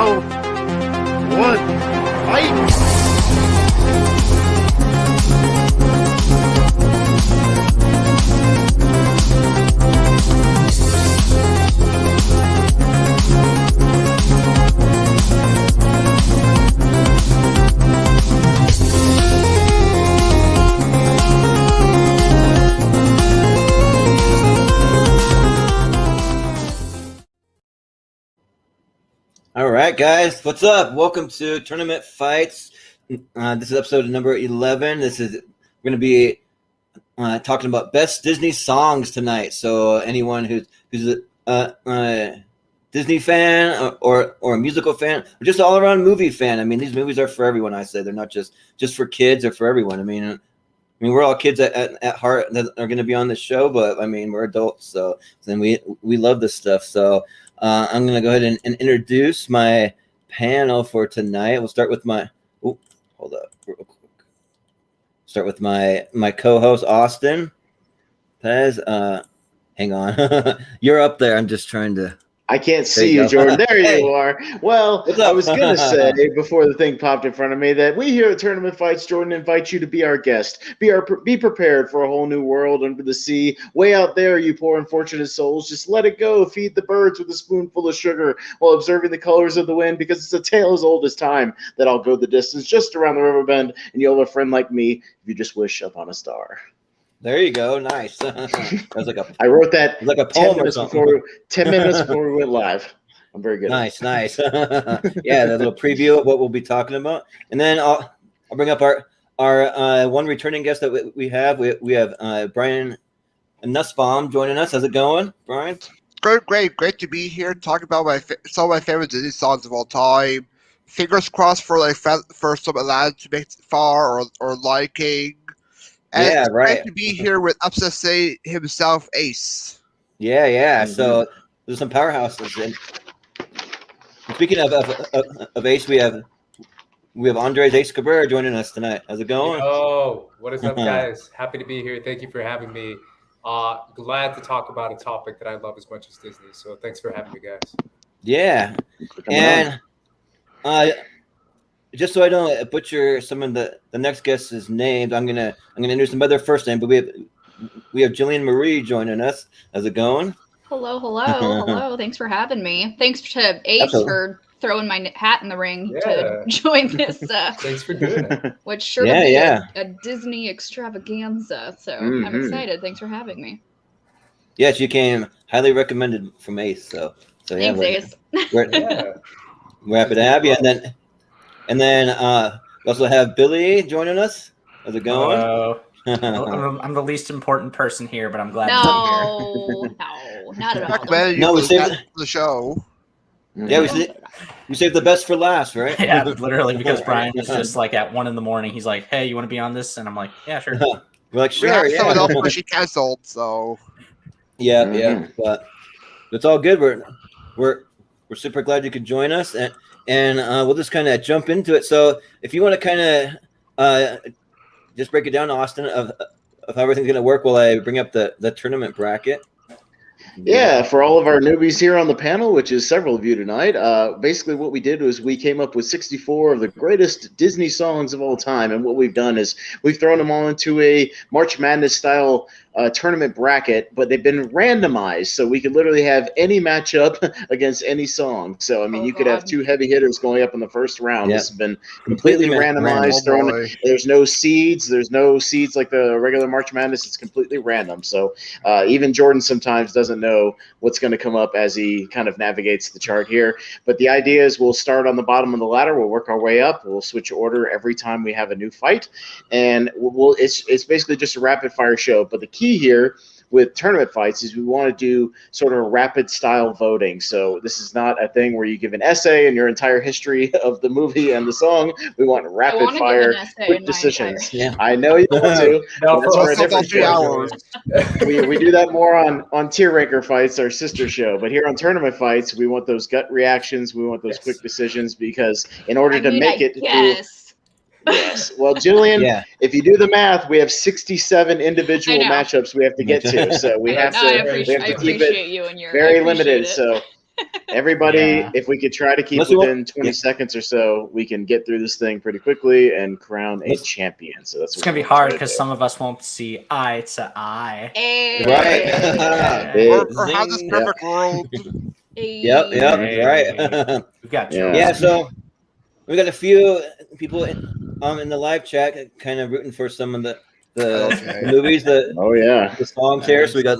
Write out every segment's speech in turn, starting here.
Now, one, fight! All right, guys, what's up? Welcome to Tournament Fights. This is episode number 11. We're going to be talking about best Disney songs tonight. So anyone who's a Disney fan or a musical fan, or just all around movie fan. I mean, these movies are for everyone. I say they're not just for kids or for everyone. I mean, we're all kids at heart that are going to be on this show, but I mean, we're adults, so then we love this stuff. So. I'm going to go ahead and introduce my panel for tonight. We'll start with my hold up real quick. Start with my co-host Austin. Pez, hang on. You're up there. I'm just trying to. I can't see you, Jordan. There you are. Well, I was going to say before the thing popped in front of me that we here at Tournament Fights, Jordan, invite you to be our guest. Be prepared for a whole new world under the sea. Way out there, you poor unfortunate souls. Just let it go. Feed the birds with a spoonful of sugar while observing the colors of the wind, because it's a tale as old as time that I'll go the distance just around the river bend, and you'll have a friend like me if you just wish upon a star. There you go. Nice. That was like I wrote that like a poem or something. 10 minutes before we went live. I'm very good. Nice. Yeah, that little preview of what we'll be talking about. And then I'll bring up our one returning guest that we have. We have Brian Nussbaum joining us. How's it going, Brian? Great to be here talking about some of my favorite Disney songs of all time. Fingers crossed for some lads to make it far or liking. And yeah, it's right. great to be here with Upset Say himself, Ace. Yeah. Mm-hmm. So there's some powerhouses. And speaking of Ace, we have Andres Ace Cabrera joining us tonight. How's it going? Oh, what is up, guys? Happy to be here. Thank you for having me. Glad to talk about a topic that I love as much as Disney. So thanks for having me, guys. Yeah, and just so I don't butcher some of the next guest's names, I'm gonna introduce them by their first name. But we have Jillian Marie joining us. How's it going? Hello. Thanks for having me. Thanks to Ace for throwing my hat in the ring to join this. Thanks for doing it. Which sure to be a Disney extravaganza. So I'm excited. Thanks for having me. Yes, you came highly recommended from Ace. So yeah, thanks, Ace. We're happy to have you. And then we also have Billy joining us. How's it going? Hello. I'm the least important person here, but I'm glad to be here. No, not at all. No, we saved the show. Yeah, we saved the best for last, right? Yeah, literally, because Brian was just like at 1 a.m. He's like, "Hey, you want to be on this?" And I'm like, "Yeah, sure." We're like, "Sure." We have someone else where she canceled, so yeah, but it's all good. We're super glad you could join us, and we'll just kind of jump into it. So if you want to kind of just break it down, Austin, of how everything's going to work while I bring up the tournament bracket. Yeah, for all of our newbies here on the panel, which is several of you tonight, basically what we did was we came up with 64 of the greatest Disney songs of all time, and what we've done is we've thrown them all into a March Madness style tournament bracket, but they've been randomized, so we could literally have any matchup against any song. So I mean, you could have two heavy hitters going up in the first round. This has been completely randomized. There's no seeds. There's no seeds like the regular March Madness. It's completely random. So even Jordan sometimes doesn't know what's going to come up as he kind of navigates the chart here. But the idea is we'll start on the bottom of the ladder. We'll work our way up. We'll switch order every time we have a new fight, and it's basically just a rapid fire show. But the key here with tournament fights is we want to do sort of a rapid style voting. So this is not a thing where you give an essay and your entire history of the movie and the song. We want rapid fire quick decisions. I know you want to. That's for a different show. We do that more on Tier Ranker Fights, our sister show. But here on tournament fights, we want those gut reactions. We want those quick decisions, because in order to make it Yes. Well, Jillian, if you do the math, we have 67 individual matchups we have to get to. So we have to, keep it very limited. So Everybody, if we could try to keep Unless you within 20 seconds or so, we can get through this thing pretty quickly and crown a champion. So that's It's gonna be hard because some of us won't see eye to eye. Hey. Right. Or have this perfect world. Yep, right. We've got you. Yeah, so we got a few people in the live chat kind of rooting for some of the movies, the songs here. So we got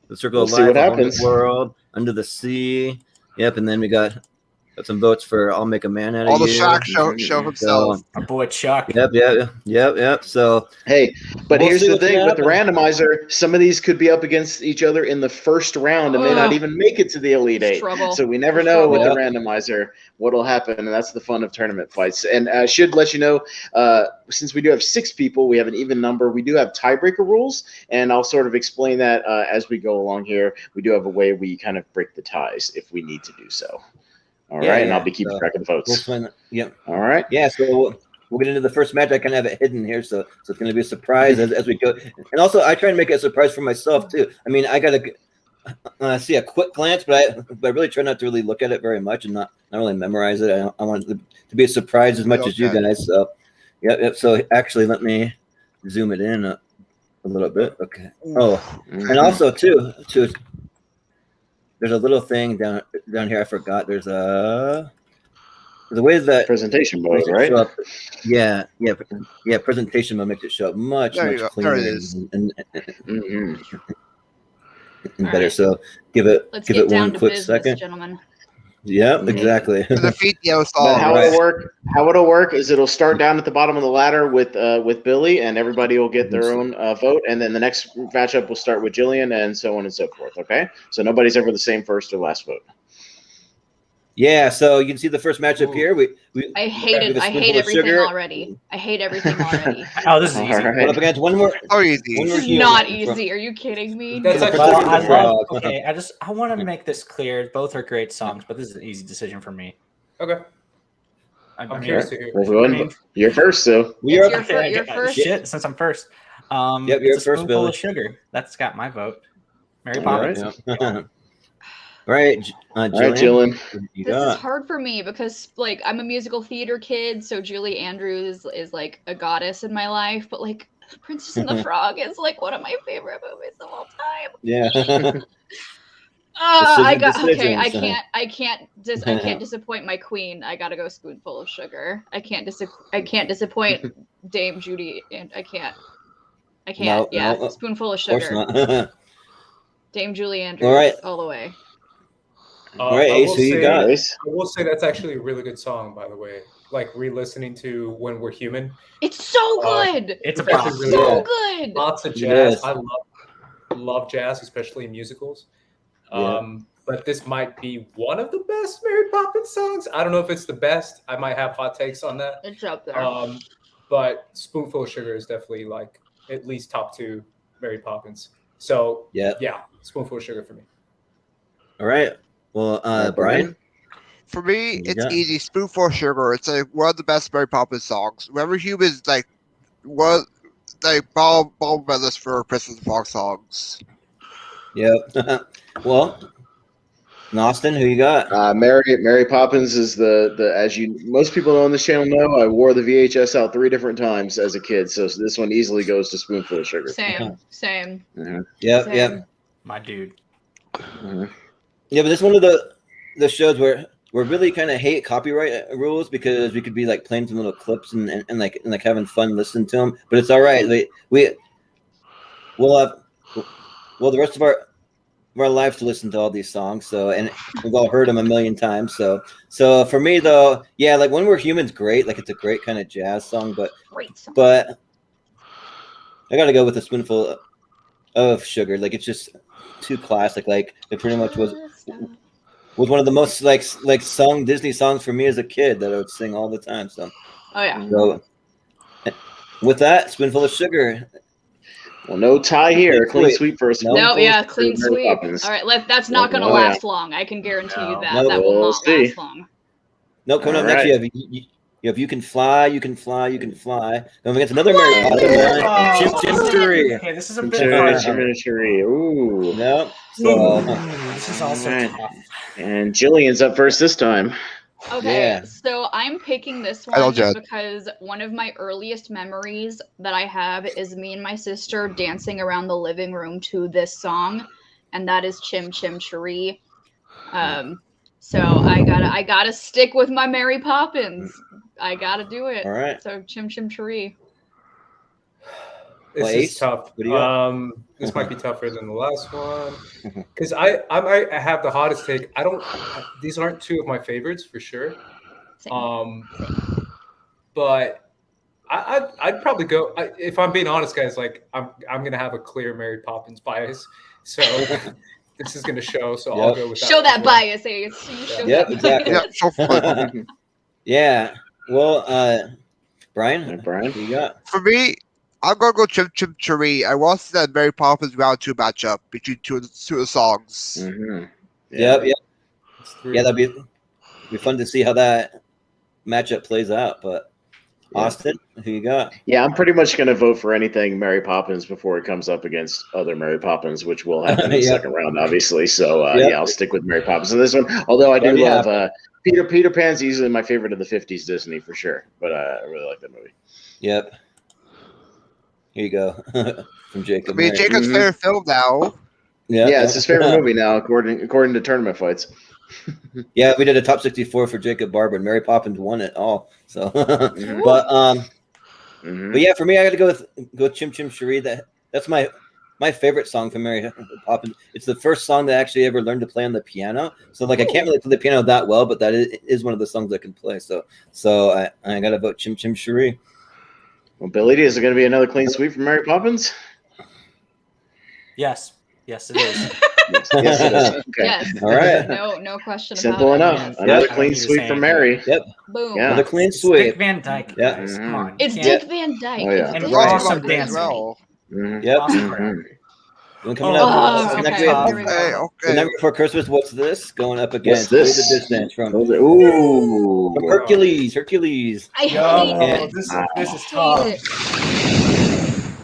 The Circle of Life, The Wondrous World, Under the Sea. Yep, and then we got some votes for I'll Make a Man Out of You. All the Chuck show himself. So, our boy Chuck. Yep. So hey, but here's the thing with the randomizer: some of these could be up against each other in the first round and may not even make it to the Elite Eight. So we never know with the randomizer what'll happen, and that's the fun of tournament fights. And I should let you know, since we do have 6 people, we have an even number. We do have tiebreaker rules, and I'll sort of explain that as we go along here. We do have a way we kind of break the ties if we need to do so. All right, and I'll be keeping track of the votes. Yep. All right. Yeah, so we'll get into the first match. I kind of have it hidden here, so it's going to be a surprise as we go. And also, I try and make it a surprise for myself, too. I mean, I got to see a quick glance, but I really try not to really look at it very much and not really memorize it. I want it to be a surprise as much as you guys. So, yep. So, actually, let me zoom it in a little bit. Okay. Oh, and also, too, there's a little thing down here. I forgot. There's a way that presentation mode, right? Yeah. Presentation mode makes it show up much cleaner and better. So give it one quick second, gentlemen. Yeah, exactly. Defeat the song. How it'll work is it'll start down at the bottom of the ladder with Billy, and everybody will get their own vote, and then the next matchup will start with Jillian, and so on and so forth. Okay, so nobody's ever the same first or last vote. Yeah, so you can see the first matchup here. I hate it. I hate everything already. I hate everything already. Oh, this is easy. Right. Up against one more. Oh, easy. This is not easy. Are you kidding me? That's I want to make this clear. Both are great songs, but this is an easy decision for me. Okay. I'm curious to hear. Well, you're first, so you're first. Shit, since I'm first. Yep, you're first, Billy. Of sugar. That's got my vote. Mary Poppins. Right, Jillian. This is hard for me because, like, I'm a musical theater kid, so Julie Andrews is like a goddess in my life. But like, Princess and the Frog is like one of my favorite movies of all time. Yeah. I can't disappoint my queen. I gotta go Spoonful of Sugar. I can't disappoint Dame Judy, and I can't. No, Spoonful of Sugar. Dame Julie Andrews, all the way. All right, Ace, who you got? I will say that's actually a really good song, by the way. Like re-listening to "When We're Human." It's so good. It's really so good. Lots of jazz. I love jazz, especially in musicals. But this might be one of the best Mary Poppins songs. I don't know if it's the best. I might have hot takes on that. It's up there. But "Spoonful of Sugar" is definitely like at least top 2 Mary Poppins. So yeah, "Spoonful of Sugar" for me. All right. Well, Brian? For me, it's easy. Spoonful of Sugar. It's like one of the best Mary Poppins songs. Remember, Human is like one bottom of my list for Princess and the Frog songs. Yep. Well, Austin, who you got? Mary Poppins is the as most people on this channel know, I wore the VHS out 3 different times as a kid, so this one easily goes to Spoonful of Sugar. Same. Mm-hmm. Yep. My dude. Mm-hmm. Yeah, but this is one of the shows where we really kind of hate copyright rules because we could be like playing some little clips and like having fun listening to them. But it's all right. We'll have the rest of our lives to listen to all these songs. So, and we've all heard them a million times. So for me though, yeah, like When We're Humans, great. Like it's a great kind of jazz song, but I got to go with a Spoonful of Sugar. Like it's just too classic. Like it pretty much was one of the most like sung Disney songs for me as a kid that I would sing all the time. So So with that, Spoonful of Sugar. Well, no tie here. Clean sweep for us. Clean sweep. All right, that's not going to last long. I can guarantee you that. That will not last long. No, coming up next, you have You Can Fly, You Can Fly, You Can Fly. Then we get another Mary Poppins one. Chim. Okay, this is a bit harder. Ooh. No. This is also tough. And Jillian's up first this time. Okay, Yeah. so I'm picking this I one don't judge. because one of my earliest memories that I have is me and my sister dancing around the living room to this song, and that is Chim Chim Cheree. So I gotta stick with my Mary Poppins. I gotta do it. All right. So Chim Chim Cheree. This Well, is Ace, tough. what do you got? This might be tougher than the last one because I might have the hottest take. These aren't two of my favorites for sure. Same. But I'd probably go. If I'm being honest, guys, like I'm gonna have a clear Mary Poppins bias, so this is gonna show. So I'll go with that. Show that bias, Ace. You show Yep, that exactly. Yeah, so fun. Yeah. Well, Brian, Hey, Brian. what you got? For me, I'm gonna go Chim Chim Cheree. I want to see that Mary Poppins round 2 matchup between two of the songs. Mm-hmm. Yep. It's three. Yeah, that'd be fun to see how that matchup plays out. But Yeah. Austin, who you got? Yeah, I'm pretty much going to vote for anything Mary Poppins before it comes up against other Mary Poppins, which will happen in the Yeah. second round, obviously. So, Yep. yeah, I'll stick with Mary Poppins in this one. Although I do Already love Peter Pan's easily my favorite of the 50s Disney for sure. But I really like that movie. Yep. Here you go. From I Jacob. mean, Mary. Jacob's Mhm. favorite film now. Yeah, it's his favorite movie now, according to Tournament Fights. Yeah, we did a top 64 for Jacob Barber, and Mary Poppins won it all. So, Mhm. but Mhm. But yeah, for me, I got to go with Chim Chim Cheree. That's my favorite song from Mary Poppins. It's the first song that I actually ever learned to play on the piano. So like I can't really play the piano that well, but that is one of the songs I can play. So I got to vote Chim Chim Cheree. Well, Billy, is it going to be another clean sweep from Mary Poppins? Yes, it is. Yes, it is. Okay. Yes. All right. No question Simple about enough. it. Another I clean don't need to sweep say from anything. Mary. Yep. Boom. Yeah. Another clean It's sweep. Dick Van Dyke, Yeah. guys. Mhm. Come on. It's You Dick can't- Van Dyke. Oh, yeah. It's And Dick Brian. Van Awesome Dyke. dance. well. Mhm. Yep. Awesome Mhm. part. And coming Oh, up okay, next we have here we go. Okay, The Night okay. Before Christmas. What's this? Going up What's against Way this? the Distance from Ooh. Hercules. I hate Yo, it. this is I tough. hate it.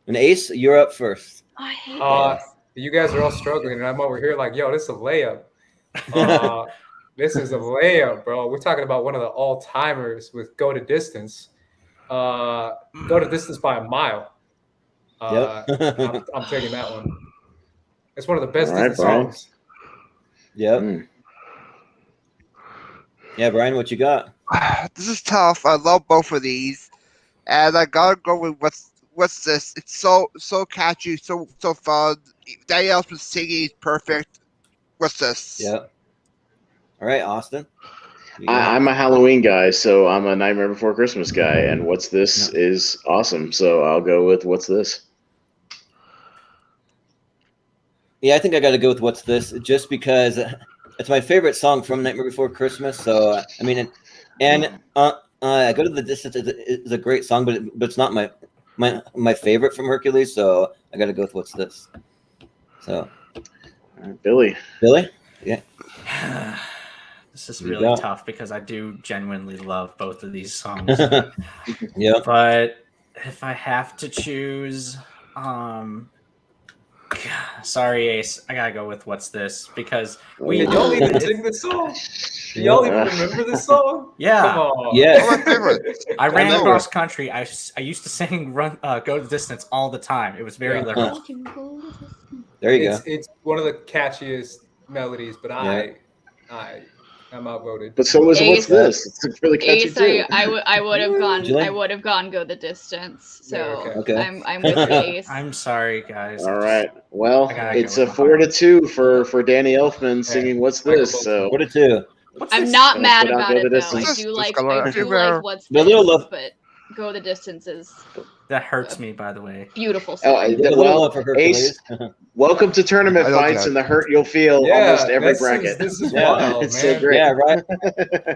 And Ace, you're up first. I hate it. You guys are all struggling, and I'm over here like, yo, this is a layup. This is a layup, bro. We're talking about one of the all-timers with Go to Distance. Go to Distance by a mile. Yep. I'm taking that one. It's one of the best All right, Disney Brian. songs. Yep. Mm. Yeah, Brian, what you got? This is tough. I love both of these, and I gotta go with what's this? It's so catchy, so fun. Danny Elfman's singing is perfect. What's this? Yep. All right, Austin. You got- I'm a Halloween guy, so I'm a Nightmare Before Christmas guy, and What's This is awesome. So I'll go with What's This. Yeah, I think I got to go with What's This, just because it's my favorite song from Nightmare Before Christmas. So I mean, and I Go to the Distance is a great song, but it's not my favorite from Hercules. So I got to go with What's This. So All right, Billy. Billy, This is You really got- tough because I do genuinely love both of these songs. yeah, But if I have to choose, sorry, Ace, I gotta go with What's This because Did y'all even sing this song? Do y'all even remember this song? Yeah. Come on. yeah. One of my favorites. I ran know. across country. I used to sing Go the Distance all the time. It was very Yeah. literal. There you go. It's one of the catchiest melodies, but I'm outvoted. But so was What's Ace. This? It's really catchy Ace, too. I would have gone. Jillian? I would have gone Go the Distance. So Yeah, okay. I'm with you, Ace. I'm sorry, guys. All right. Well, I gotta it's go a with 4-2 for Danny Elfman singing What's This. So What a two. What's I'm this? not Gonna mad put out about Go it the though. Distance. I do Just like. gonna I let do you know. like What's The This, little love- but Go the Distance is That hurts me, by the way. beautiful Oh, song. Yeah, a little well, love for Hercules. welcome to tournament I don't fights judge. and the hurt you'll feel almost every bracket. This is Yeah. wild, It's man. so great. Yeah, right.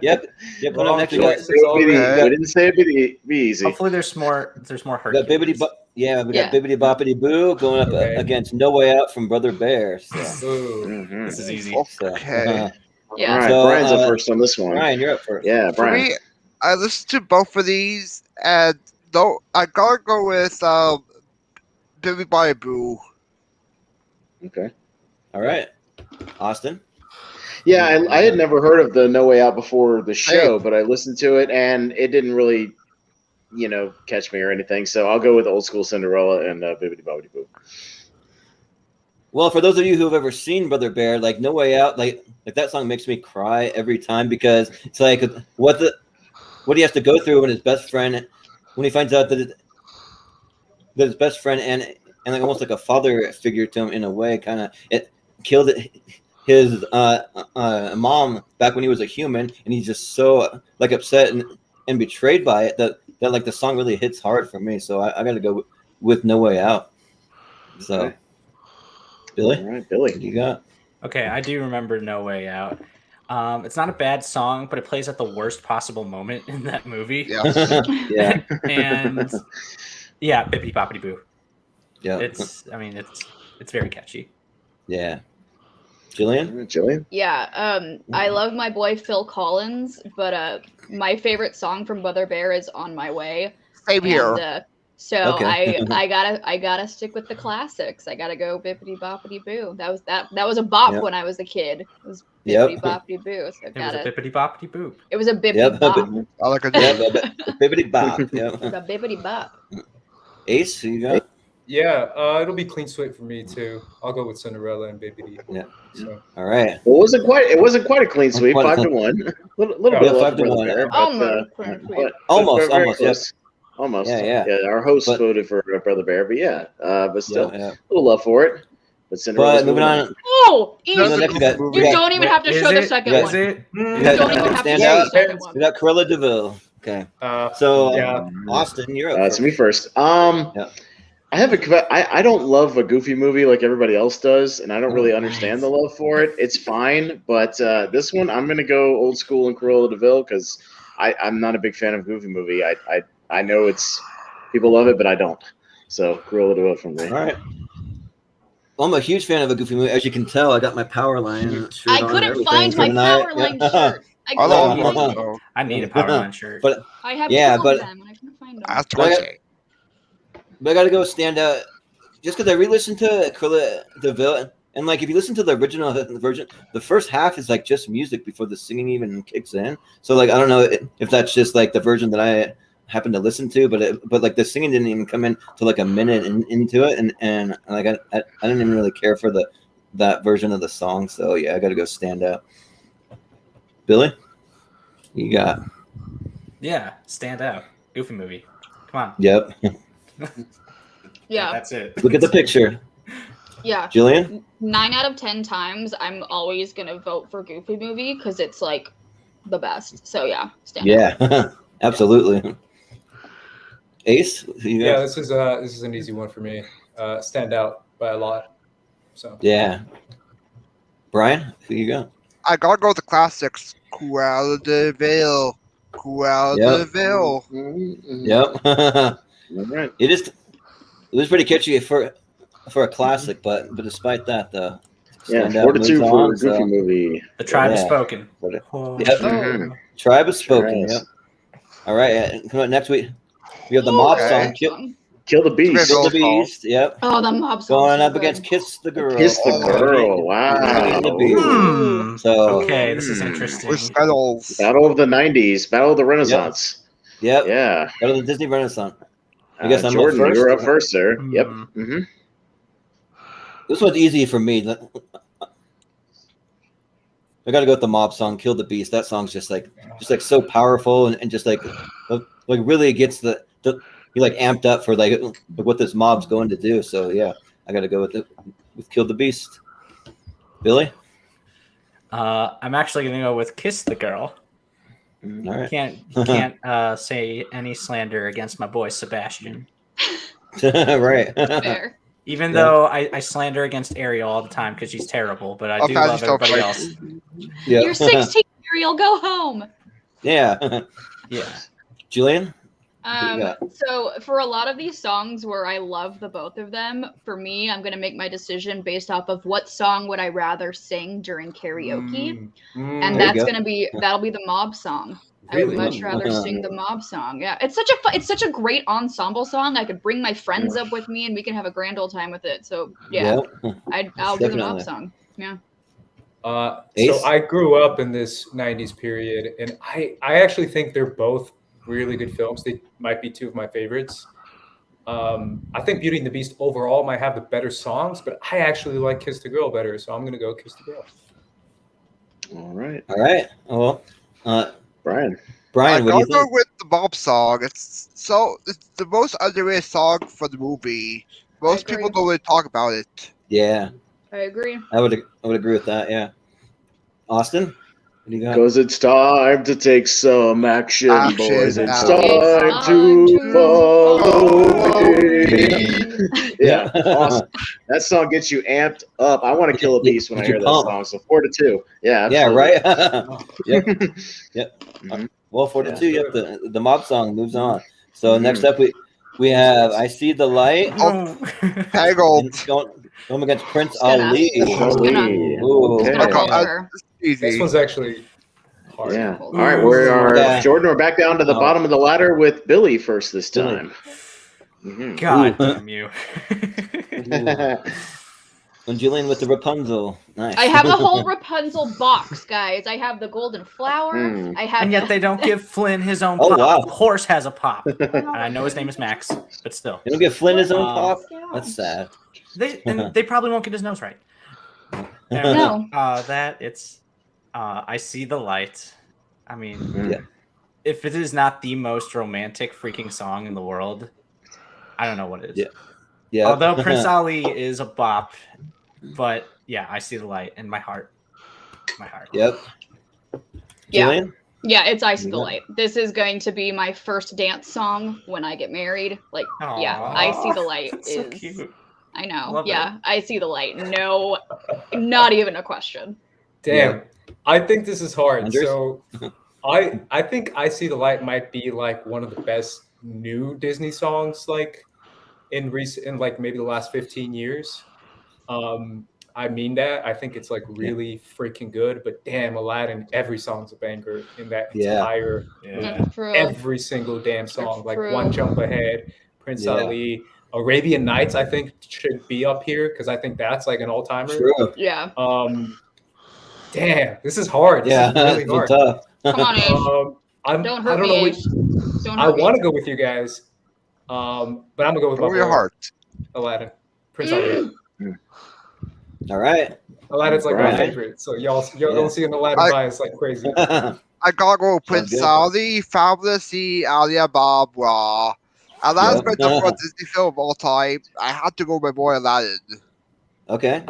Yep. Coming Wrong up next, we got choice. It's already- Okay. We didn't say it'd be easy. Hopefully, there's more. There's more we got Hercules. Bibbidi Bo- we Yeah. got Bibbidi Boppity Boo going up Okay. against No Way Out from Brother Bear. So, Ooh. Mhm. This is easy. Okay. Yeah. All right, So, Brian's up first on this one. Ryan, you're up first. Yeah, For Brian. me, I listened to both of these, and though I gotta go with Billy Boo. Okay. All right, Austin. Yeah, I had never heard of the No Way Out before the show, but I listened to it and it didn't really, catch me or anything. So I'll go with Old School Cinderella and Bibbidi Bobbidi Boo. Well, for those of you who have ever seen Brother Bear, like No Way Out, like that song makes me cry every time because it's like what he has to go through when his best friend, when he finds out that his best friend and like almost like a father figure to him in a way, kind of it killed his mom back when he was a human, and he's just so like upset and betrayed by it that like the song really hits hard for me. So I got to go with No Way Out. So. Okay. Billy? All right, Billy. What you got? Okay, I do remember No Way Out. It's not a bad song, but it plays at the worst possible moment in that movie. Yeah. Yeah. And yeah, Bippity Boppity Boo. Yeah. It's very catchy. Yeah. Jillian? Jillian? Yeah, I love my boy Phil Collins, but my favorite song from Brother Bear is On My Way. Same here. And, so Okay. I gotta stick with the classics. I gotta go Bippity Boppity Boo. That was a bop Yep. when I was a kid. It was Yep. Bippity Boppity Boo. So It was a Bippity Boppity Boo. it was a bippity Yep. bop. I like it. Yeah, bibbity bop. It was Yeah. a bippity bop. Ace, who you got? Yeah, it'll be clean sweep for me too. I'll go with Cinderella and Bibbidi. Yeah. So, All right. Well, it wasn't quite a clean sweep, Quite a 5-1. Little Yeah, bit left 5 to for 1. Bear, but, Almost. Almost, very yes. close. Almost. Yeah. Our host But- voted for Brother Bear, but but still, Yeah. a little love for it. But Cinderella's But moving on. Oh, No, easy. next we got- You we got- don't even have to show the second Is one. it? we You got- don't even have to stand show the out. second one. We got Cruella DeVille. Okay. So yeah. Austin, you're up. It's me first. Yeah. I don't love a Goofy movie like everybody else does, and I don't really understand the love for it. It's fine, but this one I'm gonna go old school and Cruella DeVille because I'm not a big fan of Goofy movie. I know it's people love it, but I don't. So Cruella DeVille from me. All right. Well, I'm a huge fan of a Goofy movie. As you can tell, I got my Powerline shirt I on and couldn't everything find for my tonight. Powerline Yeah. shirt. I I love couldn't find it. it. I need a Powerline shirt. But I have Yeah, two but- of them and I couldn't find them. That's Well, I 20. But I gotta go stand out just because I re-listened to Cruella DeVille, and like if you listen to the original version, the first half is like just music before the singing even kicks in. So like I don't know if that's just like the version that I happen to listen to, but like the singing didn't even come in to like a minute into it, and like I didn't even really care for that version of the song. So yeah, I gotta go stand out. Billy, you got? Yeah, stand out. Goofy movie. Come on. Yep. Yeah, That's it. Look at the picture, yeah. Jillian. 9 out of 10 times, I'm always gonna vote for Goofy movie because it's like the best. So yeah, stand out. Yeah, absolutely. Ace, who you Yeah, got? this is an easy one for me. Stand out by a lot. So Yeah. Brian, who you got? I gotta go with the classics. Cruella DeVille. Cruella Yep. DeVille. Mm-hmm. Yep. All right. It was pretty catchy for a classic, but despite that, the Yeah, standout 42 moves for on, a Goofy so- movie. The tribe has Yeah. spoken. Yep. Mhm. Tribe is Sure spoken. is. Yep. All right. Come on. Next week we have the mob Okay. song. Kill the Beast. Kill the Song. Beast. Yep. Oh, the mob song. Going up against Kiss the Girl. Kiss the Oh, Girl. Wow. The Beast. Hmm. So Okay, this is Hmm. interesting. With Scuttles. Battle of the 90s. Battle of the Renaissance. yep. Yeah. Go to the Disney Renaissance. I guess I'm up Jordan, first. you're up first, sir. Hmm. Yep. Mm-hmm. This one's easy for me. I got to go with the mob song, "Kill the Beast." That song's just like so powerful and just like really gets you like amped up for like what this mob's going to do. So yeah, I got to go with "Kill the Beast." Billy, I'm actually gonna go with "Kiss the Girl." all right, Can't say any slander against my boy Sebastian. right. Fair. Even Yeah. though I slander against Ariel all the time because she's terrible, but I do Okay, love just don't everybody fight. else. Yeah, You're 16, Ariel. Go home. yeah. Yeah. Julian, Who you got? So for a lot of these songs where I love the both of them, for me, I'm gonna make my decision based off of what song would I rather sing during karaoke, and There you that'll be the mob song. I Really? would much rather sing the mob song. Yeah, it's such a great ensemble song. I could bring my friends up with me, and we can have a grand old time with it. So yeah, Yep. I'll do the mob Definitely. song. Yeah. So I grew up in this 90s period, and I actually think they're both really good films. They might be two of my favorites. I think Beauty and the Beast overall might have the better songs, but I actually like Kiss the Girl better, so I'm going to go Kiss the Girl. All right. Well, Brian, what do you I'll go think? with the Bob song. It's the most underrated song for the movie. Most people don't really talk about it. Yeah, I agree. I would agree with that. Yeah, Austin, what do you got? because it's time to take some action, boys. It's now. time to follow me. Yeah, awesome. That song gets you amped up. I want to kill a beast when I hear that song. So 4-2. Yeah, absolutely. Yeah, right. Yep. Mhm. Well, 4-2. Yep. The mob song moves on. So next up we have I See the Light. Tangled. Going against Prince Ali. Ooh, okay. This one's actually hard. Yeah. All right, Jordan, we're back down to the bottom of the ladder with Billy first this time. Mm-hmm. God damn you. And Jillian with the Rapunzel. Nice. I have a whole Rapunzel box, guys. I have the golden flower. I have, and yet they don't give Flynn his own Oh, pop. wow. The horse has a pop. And I know his name is Max, but still. They don't give Flynn his own pop? That's sad. They probably won't get his nose right. No. I See the Light. I mean, if it is not the most romantic freaking song in the world, I don't know what it is. Yeah. Although Prince Ali is a bop, but yeah, I See the Light in my heart. Yep. Yeah. Jillian? Yeah, it's I See the Light. This is going to be my first dance song when I get married. Like, yeah, I See the Light That's is so cute. I know. Love yeah, I See the Light. No, not even a question. Damn. I think this is hard. Anders? So I think I See the Light might be like one of the best new Disney songs like in like maybe the last 15 years. I mean that. I think it's like really freaking good, but damn, Aladdin, every song's a banger in that entire every single damn song. Like One Jump Ahead, Prince Ali, Arabian Nights, I think should be up here because I think that's like an all-timer. True. Yeah. Damn, this is hard. This is really hard. Tough. Come on, Ace. Don't hurt me, Ace. I want to go with you guys, but I'm gonna go with my your heart. Aladdin, Prince Ali. All right. Aladdin's like my favorite, so y'all don't see an Aladdin bias like crazy. I gotta go with Prince Ali, Fabulous, Alia Barbara. Aladdin's my number one Disney film of all time. I had to go with my boy Aladdin. Okay.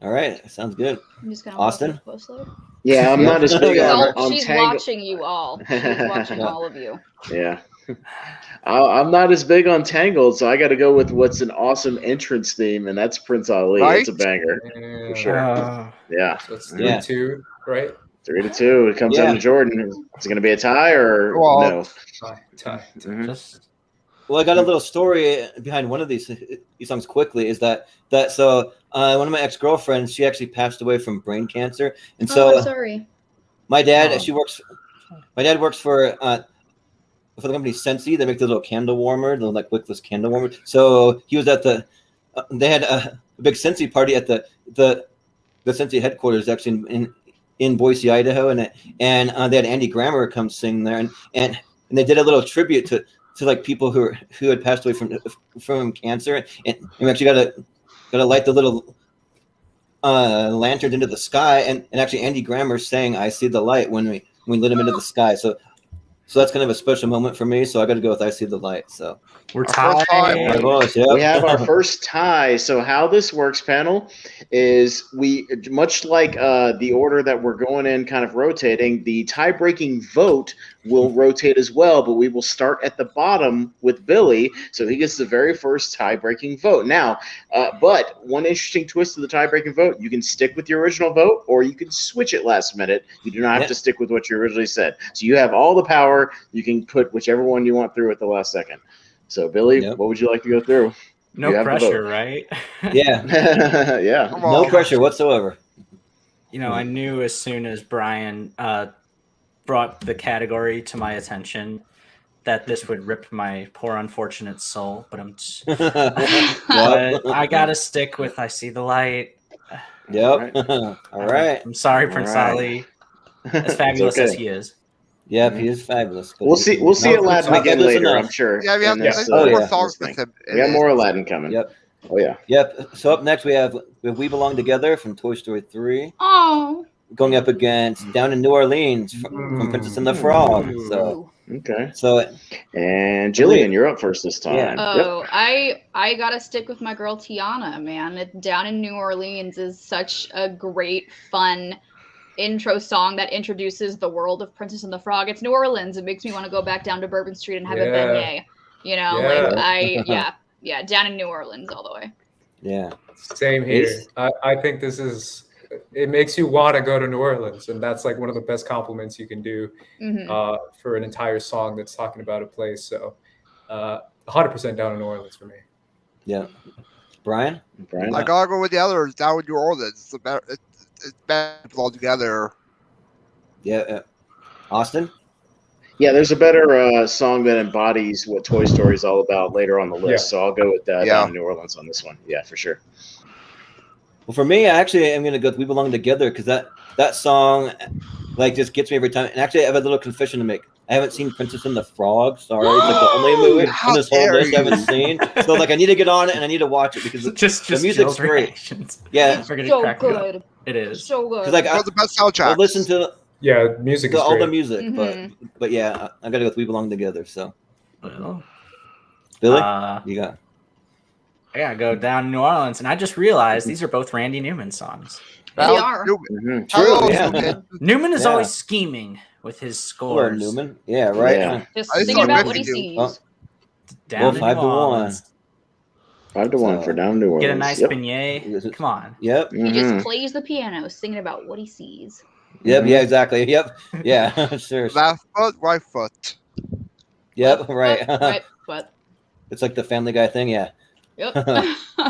All right. Sounds good. I'm just gonna Austin? Yeah, I'm not as big on she's Tangled. watching you all. She's watching all of you. Yeah. I'm not as big on Tangled, so I got to go with what's an awesome entrance theme, and that's Prince Ali. Right? It's a banger for sure. Yeah. So it's 3-2, right? 3-2. It comes down to Jordan. Is it going to be a tie or no? Tie. Mm-hmm. Well, I got a little story behind one of these songs quickly. Is that one of my ex-girlfriends, she actually passed away from brain cancer, and so sorry. My dad, My dad works for the company Scentsy. They make the little candle warmer, the like wickless candle warmer. So he was at they had a big Scentsy party at the Scentsy headquarters, actually in Boise, Idaho, and they had Andy Grammer come sing there, and they did a little tribute to like people who had passed away from cancer, and we actually got to light the little lanterns into the sky, and actually Andy Grammer sang "I See the Light" when we lit him into the sky. So that's kind of a special moment for me. So I got to go with "I See the Light." So we're tied. We have our first tie. So how this works, panel, is we much like the order that we're going in, kind of rotating. The tie-breaking vote will rotate as well, but we will start at the bottom with Billy, so he gets the very first tie-breaking vote. Now, but one interesting twist to the tie-breaking vote: you can stick with your original vote, or you can switch it last minute. You do not have to stick with what you originally said. So you have all the power. You can put whichever one you want through at the last second. So, Billy, what would you like to go through? No pressure, right? Yeah. Yeah. No pressure whatsoever. I knew as soon as Brian brought the category to my attention that this would rip my poor unfortunate soul, but I gotta stick with "I See the Light." Yep. All right. I'm sorry, Prince right. Ali. As fabulous as he is. Yep, he is fabulous. But We'll see Aladdin not again fabulous later, enough. I'm sure. Yeah, we have in this, more this songs thing. with him. We got more Aladdin coming. Yep. Oh yeah. Yep. So up next we have We Belong Together from Toy Story 3. Oh. Going up against Down in New Orleans from Princess and the Frog. So okay. So and Jillian, you're up first this time. Yeah. Oh, I gotta stick with my girl Tiana, man. Down in New Orleans is such a great, fun intro song that introduces the world of Princess and the Frog. It's New Orleans. It makes me want to go back down to Bourbon Street and have a beignet. You know, down in New Orleans all the way. Yeah. Same here. I think this is. It makes you want to go to New Orleans, and that's like one of the best compliments you can do for an entire song that's talking about a place. So, 100% down in New Orleans for me. Yeah. Brian? I gotta go with the others. Down with New Orleans. It's better all together. Yeah. Austin? Yeah, there's a better song that embodies what Toy Story is all about later on the list. So I'll go with Down in New Orleans on this one. Yeah, for sure. Well, for me, I actually am going to go with We Belong Together because that song like just gets me every time. And actually, I have a little confession to make. I haven't seen Princess and the Frog. Sorry, it's like the only movie in this whole list I haven't seen. So like, I need to get on it and I need to watch it because just the music's great. Yeah, so good. It is so good. Because like the best soundtrack. I'll listen to music is all great. the music, but yeah, I got to go with We Belong Together. So, well, Billy, you got. I gotta go down to New Orleans, and I just realized these are both Randy Newman songs. They are. True, yeah. Newman is always scheming with his scores. Newman, yeah, right. Yeah. Just thinking about what he sees. Down in 5 to 1. 5 to 1 for Down in New Orleans. Get a nice beignet. Come on. Yep. He just plays the piano, singing about what he sees. Yep. Yeah. Exactly. Yep. Yeah. Sure. Left foot, right foot. Yep. Right. Right foot. It's like the Family Guy thing. Yeah. Yep.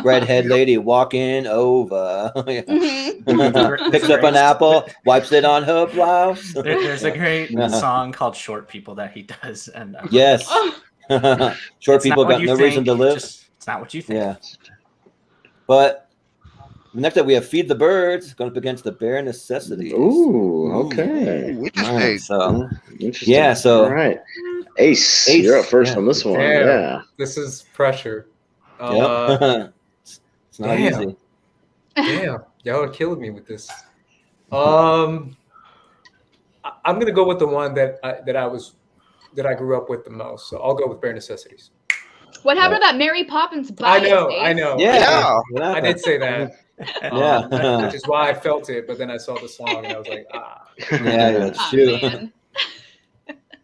Redhead lady walking over. Picks up an apple, wipes it on her blouse. There's a great song called "Short People" that he does, and yes, short people got no reason to live. It's not what you think. Yeah, but next up we have "Feed the Birds" going up against the Bare Necessities. Ooh, okay. Interesting. So, interesting. Yeah, so all right, Ace, you're up first on this one. Damn, yeah, this is pressure. It's not damn. easy. Damn, y'all are killing me with this. I'm gonna go with the one that I grew up with the most. So I'll go with Bare Necessities. What happened to that Mary Poppins bias? I know. Yeah. I did say that. Yeah. Which is why I felt it, but then I saw the song and I was like, Yeah, that's true. Man.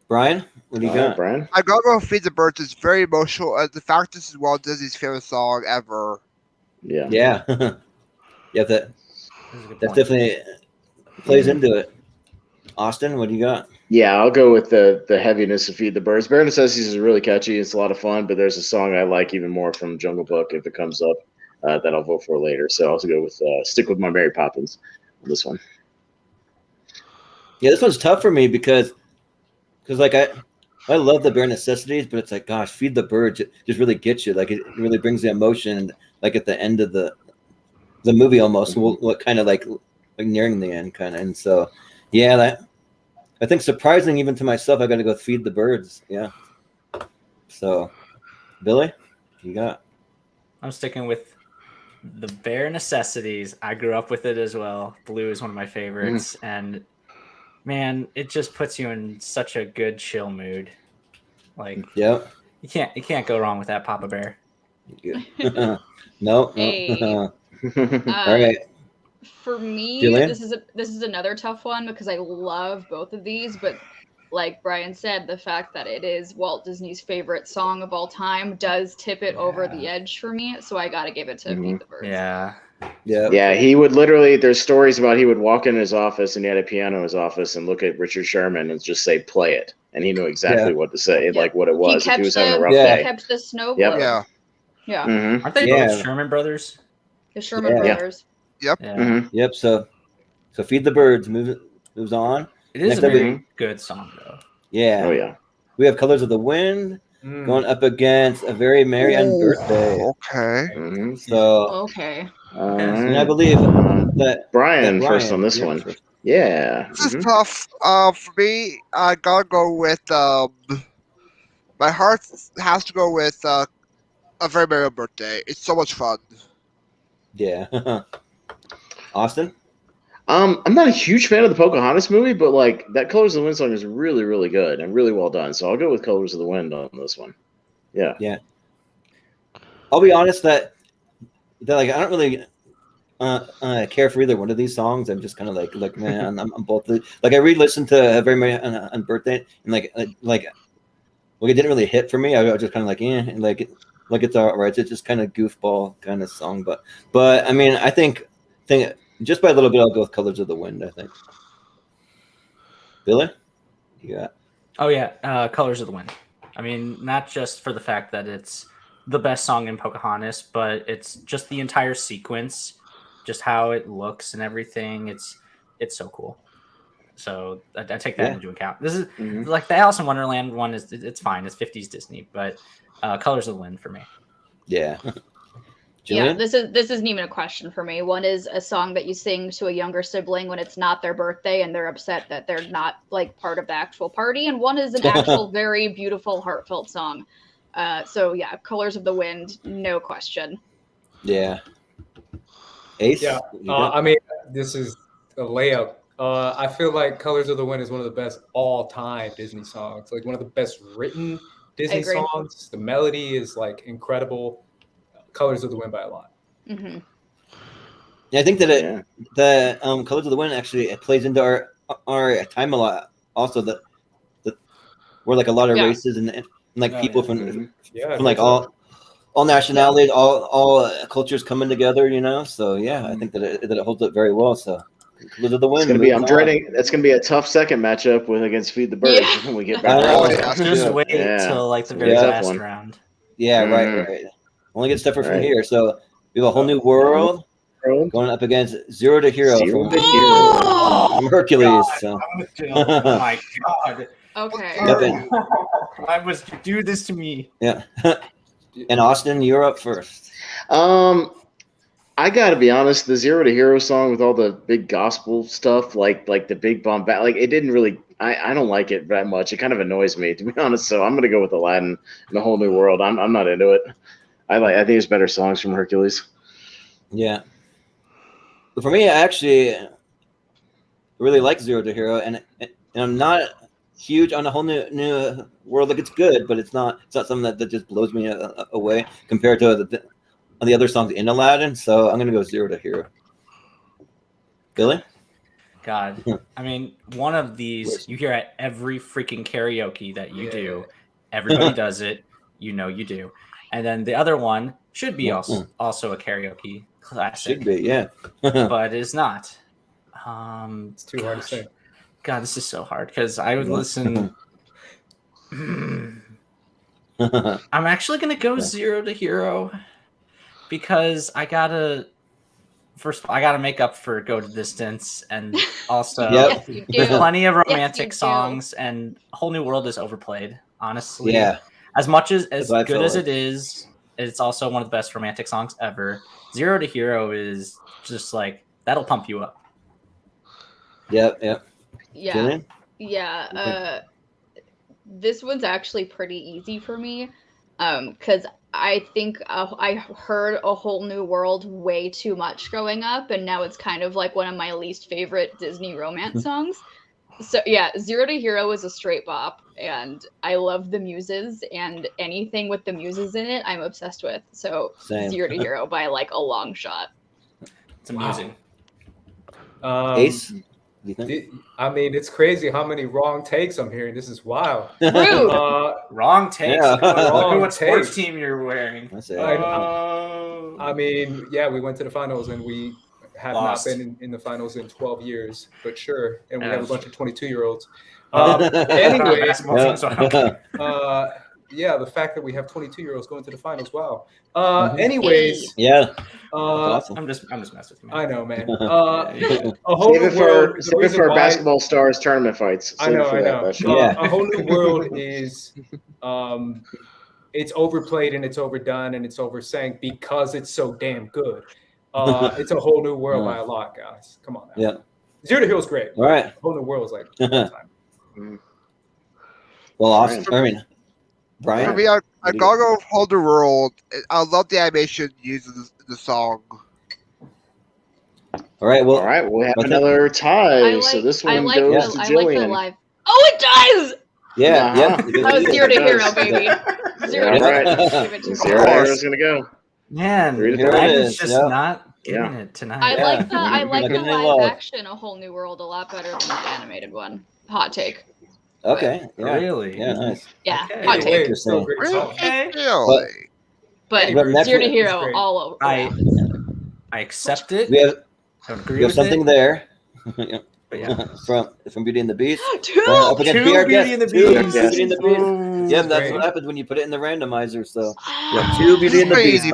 Brian, what do you got? Brian? I gotta go Feed the Birds. It's very emotional. The fact this is Walt Disney's favorite song ever. Yeah. Yeah. Yeah, that definitely plays into it. Austin, what do you got? Yeah, I'll go with the heaviness of Feed the Birds. Bare Necessities is really catchy. It's a lot of fun, but there's a song I like even more from Jungle Book if it comes up that I'll vote for later. So I'll also go with stick with my Mary Poppins on this one. Yeah, this one's tough for me because like I love the Bare Necessities, but it's like, gosh, Feed the Birds it just really gets you. Like it really brings the emotion. Like at the end of the movie, almost what kind of like nearing the end, kind of. And so, yeah, I think surprising even to myself, I got to go Feed the Birds. Yeah. So, Billy, you got? I'm sticking with the Bare Necessities. I grew up with it as well. Blue is one of my favorites, and man, it just puts you in such a good chill mood. Like, yep, you can't go wrong with that, Papa Bear. No. Hey. All right. For me, Jillian? this is another tough one because I love both of these, but like Brian said, the fact that it is Walt Disney's favorite song of all time does tip it over the edge for me. So I got to give it to Feed the Birds. Yeah. Yeah, he would literally, there's stories about he would walk in his office and he had a piano in his office and look at Richard Sherman and just say, play it. And he knew exactly what to say, like what it was. If he was having a rough day. He kept the snow Yep. globe. Yeah. Mm-hmm. Aren't they both Sherman brothers? The Sherman brothers. Yep. Yeah. Mm-hmm. Yep. So Feed the Birds moves on. It is Next a up very good song, though. Yeah. Oh, yeah. We have Colors of the Wind going up against A Very Merry Unbirthday. Okay. So Okay. and I believe that Brian that first on this you're one. first. Yeah. This is tough. For me, I gotta go with my heart has to go with A Very Merry Birthday. It's so much fun. Yeah. Austin? I'm not a huge fan of the Pocahontas movie, but like that Colors of the Wind song is really, really good and really well done. So I'll go with Colors of the Wind on this one. Yeah. Yeah. I'll be honest that like I don't really care for either one of these songs. I'm just kind of like man, I'm both like I re-listened to A Very Merry on Birthday and like it didn't really hit for me. I was just kind of like and like it's all right. It's just kind of goofball kind of song, but I mean I think just by a little bit I'll go with Colors of the Wind. I think. Billy, yeah. Oh yeah, Colors of the Wind. I mean, not just for the fact that it's the best song in Pocahontas, but it's just the entire sequence, just how it looks and everything. It's so cool. So I take that into account. This is like the Alice in Wonderland one it's fine. It's 50s Disney, but Colors of the Wind for me. Yeah. Yeah, this isn't even a question for me. One is a song that you sing to a younger sibling when it's not their birthday and they're upset that they're not like part of the actual party, and one is an actual very beautiful, heartfelt song. So yeah, Colors of the Wind, no question. Yeah. Ace? Yeah. I mean, this is a layup. I feel like Colors of the Wind is one of the best all-time Disney songs. Like one of the best written Disney songs. The melody is like incredible. Colors of the Wind by a lot. Mm-hmm. Yeah, I think that the Colors of the Wind actually it plays into our time a lot. Also, the we're like a lot of races and like people from like all nationalities, all cultures coming together. You know, so yeah, I think that it holds up very well. So. Colors of the Wind. It's gonna be. I'm dreading. That's gonna be a tough second matchup against Feed the Birds when we get back. Just wait till like the very last round. Yeah, right. Only gets tougher from here. So we have a whole new world going up against Zero to Hero from Hercules. So. Oh my god. Okay. Why must you do this to me? Yeah. And Austin, you're up first. I gotta be honest, the Zero to Hero song with all the big gospel stuff, like the big bombast, like it didn't really. I don't like it that much. It kind of annoys me, to be honest. So I'm gonna go with Aladdin and the Whole New World. I'm not into it. I think there's better songs from Hercules. Yeah. But for me, I actually really like Zero to Hero, and I'm not huge on a Whole New World. Like it's good, but it's not something that just blows me away compared to the other songs in Aladdin. So I'm gonna go Zero to Hero. Billy? God, I mean, one of these you hear at every freaking karaoke that you do. Everybody does it. You know you do. And then the other one should be also a karaoke classic. Should be, yeah. But it's not. It's too hard to say. God, this is so hard because I would listen. I'm actually going to go Zero to Hero because I gotta make up for Go to Distance, and also plenty of romantic songs, and Whole New World is overplayed, honestly. Yeah. As much as good as it is, it's also one of the best romantic songs ever. Zero to Hero is just like that'll pump you up. Yeah. This one's actually pretty easy for me, because I think I heard A Whole New World way too much growing up, and now it's kind of like one of my least favorite Disney romance songs. So yeah, Zero to Hero is a straight bop, and I love the muses, and anything with the muses in it, I'm obsessed with. So Zero to Hero by like a long shot. It's amusing. Ace? I mean, it's crazy how many wrong takes I'm hearing. This is wild. Rude. Wrong takes. Yeah. Look at what sports team you're wearing. I mean, yeah, we went to the finals and we have not been in the finals in 12 years, but sure. And we have a bunch of 22-year-olds. Anyways, yeah, the fact that we have 22-year-olds going to the finals. Wow. Anyways. Yeah. Awesome. I'm just messing with you, man. I know, man. Save it for basketball stars tournament fights. I know. A Whole New World is it's overplayed and it's overdone and it's oversang because it's so damn good. It's a whole new world by a lot, guys. Come on now. Yeah. Zero to Hero is great. All right. Whole new world is like all time. Well, awesome. I mean, Brian. For me, I gotta go with Whole New World. I love the animation used in the song. All right. Well, we have another tie. So this one goes to Jillian. I like the live. Oh, it does. Yeah. Oh, Zero to Hero, baby. Zero to Hero. Zero to Hero is gonna go. Man, Brian's just not getting it tonight. I like the live action A Whole New World a lot better than the animated one. Hot take. Okay. Yeah. Really? Yeah. Nice. Yeah. Okay. Hot take. Interesting. But Zero to Hero all over. I accept it. We have something it. there. But yeah. From Beauty and the Beast. Two Beauty and the Beast. Beauty and the Beast. Yeah, that's what happens when you put it in the randomizer. So yeah, 2 Beauty and the Beast.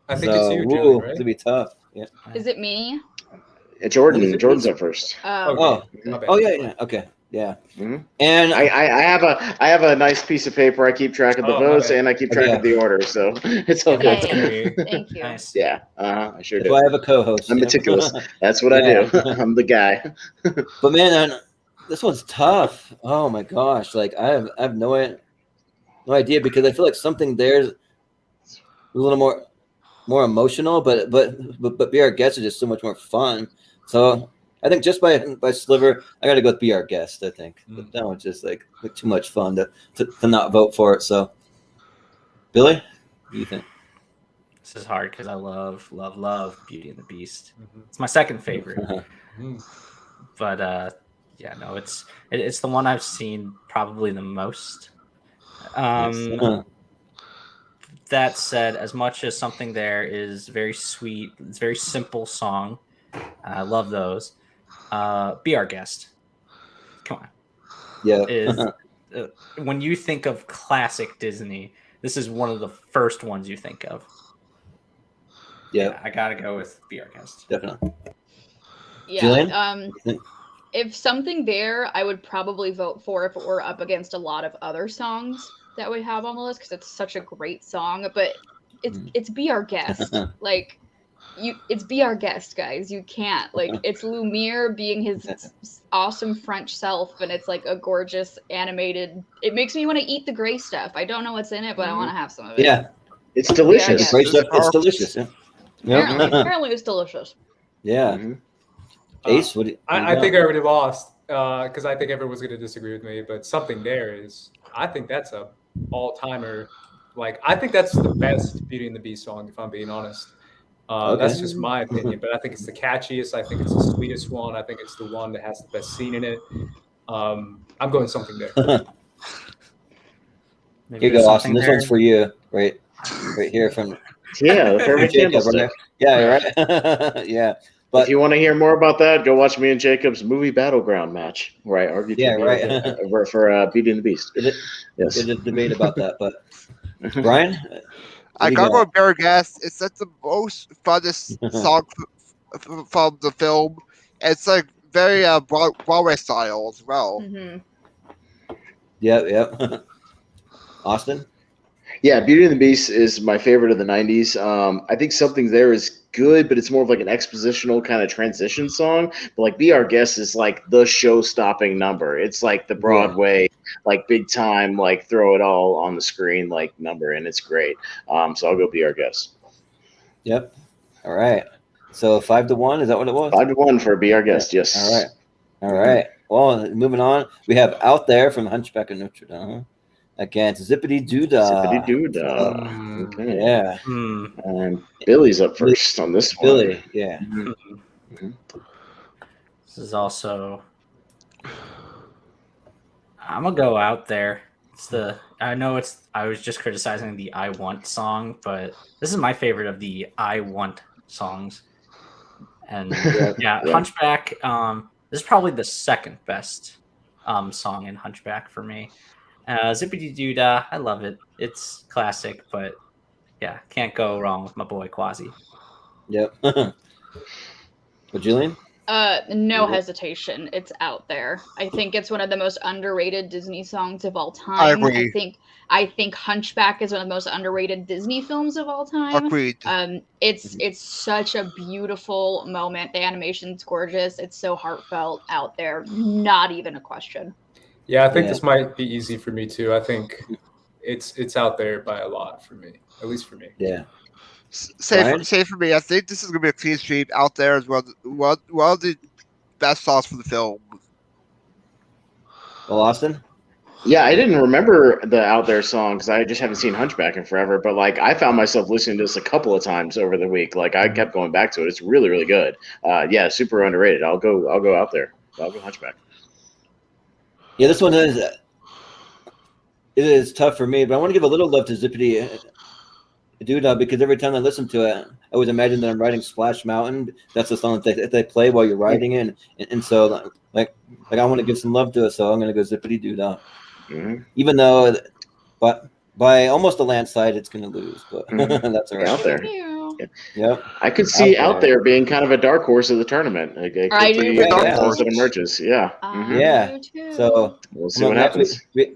I think it's you, Jillian, right? It's gonna be tough. Yeah. Is it me? Jordan's up first. Yeah. Okay. Yeah. Mm-hmm. And I have a nice piece of paper. I keep track of the votes and I keep track of the order, so it's all good. Thank you. Nice. Yeah, I sure do. I have a co-host. I'm meticulous. That's what I do. I'm the guy. But man, this one's tough. Oh my gosh! Like I have no idea because I feel like something there's a little more emotional, but Be Our Guest is just so much more fun. So I think just by sliver, I got to go with Be Our Guest. I think but that one's just like too much fun to not vote for it. So, Billy, what do you think? This is hard because I love Beauty and the Beast. It's my second favorite. But it's the one I've seen probably the most. That said, as much as Something There is very sweet, it's a very simple song. I love those. Be Our Guest. Come on. Yeah. When you think of classic Disney, this is one of the first ones you think of. Yeah. I gotta go with Be Our Guest. Definitely. Yeah. Jillian? If Something There, I would probably vote for if it were up against a lot of other songs that we have on the list because it's such a great song. But it's Be Our Guest. Like. It's Be Our Guest, guys. You can't it's Lumiere being his awesome French self, and it's like a gorgeous animated. It makes me want to eat the gray stuff. I don't know what's in it, but I want to have some of it. Yeah, it's delicious. It's delicious. Yeah. Apparently, it's delicious. Yeah. Ace, what do you I think I already lost because I think everyone's going to disagree with me. But Something There is, I think that's a all timer. Like I think that's the best Beauty and the Beast song, if I'm being honest. That's just my opinion, but I think it's the catchiest. I think it's the sweetest one. I think it's the one that has the best scene in it. I'm going Something There. Here you go, Austin. This one's for you, right here from the perfect candlestick. Yeah, right. Yeah. But if you want to hear more about that, go watch me and Jacob's movie Battleground match, where I argued for Beauty and the Beast. Yes, there's a debate about that, but Brian. I gotta go with Be Our Guest. It's the most funnest song from the film. It's like very Broadway style as well. Mm-hmm. Yeah. Austin? Yeah, Beauty and the Beast is my favorite of the 90s. I think Something There is good, but it's more of like an expositional kind of transition song. But like Be Our Guest is like the show-stopping number. It's like the Broadway, like big time, like throw it all on the screen like number, and it's great. So I'll go Be Our Guest. Yep. All right. So 5-1, is that what it was? 5-1 for Be Our Guest. Yes. All right. Well, moving on, we have Out There from Hunchback of Notre Dame against Zippity Doodah. Zippity Doodah. Okay. Yeah. And Billy's up first on this one. Billy, yeah. This is also. I'm gonna go Out There. I was just criticizing the I Want song, but this is my favorite of the I Want songs. And Hunchback. This is probably the second best song in Hunchback for me. Zippity Doodah, I love it. It's classic, but yeah, can't go wrong with my boy Quasi. Yep. But Jillian? No hesitation. It's out there. I think it's one of the most underrated Disney songs of all time. I agree. I think Hunchback is one of the most underrated Disney films of all time. Agreed. It's such a beautiful moment. The animation's gorgeous. It's so heartfelt, out there. Not even a question. Yeah, I think this might be easy for me too. I think it's out there by a lot for me, at least for me. Yeah. Say for me, I think this is gonna be a clean sweep out there as well. One of the best songs for the film. Well, Austin? Yeah, I didn't remember the Out There song because I just haven't seen Hunchback in forever. But like, I found myself listening to this a couple of times over the week. Like, I kept going back to it. It's really, really good. Yeah, super underrated. I'll go Out There. I'll go Hunchback. Yeah, this one is tough for me, but I want to give a little love to Zippity Doodah because every time I listen to it, I always imagine that I'm riding Splash Mountain. That's the song that they play while you're riding it, and so like I want to give some love to it, so I'm gonna go Zippity Doodah. Mm-hmm. Even though, but by almost a landslide, it's gonna lose, but that's all right. Out there. Yep. I could see Out There being kind of a dark horse of the tournament. I do. Dark horse that emerges. Yeah. Mm-hmm. Yeah. So we'll see what happens. We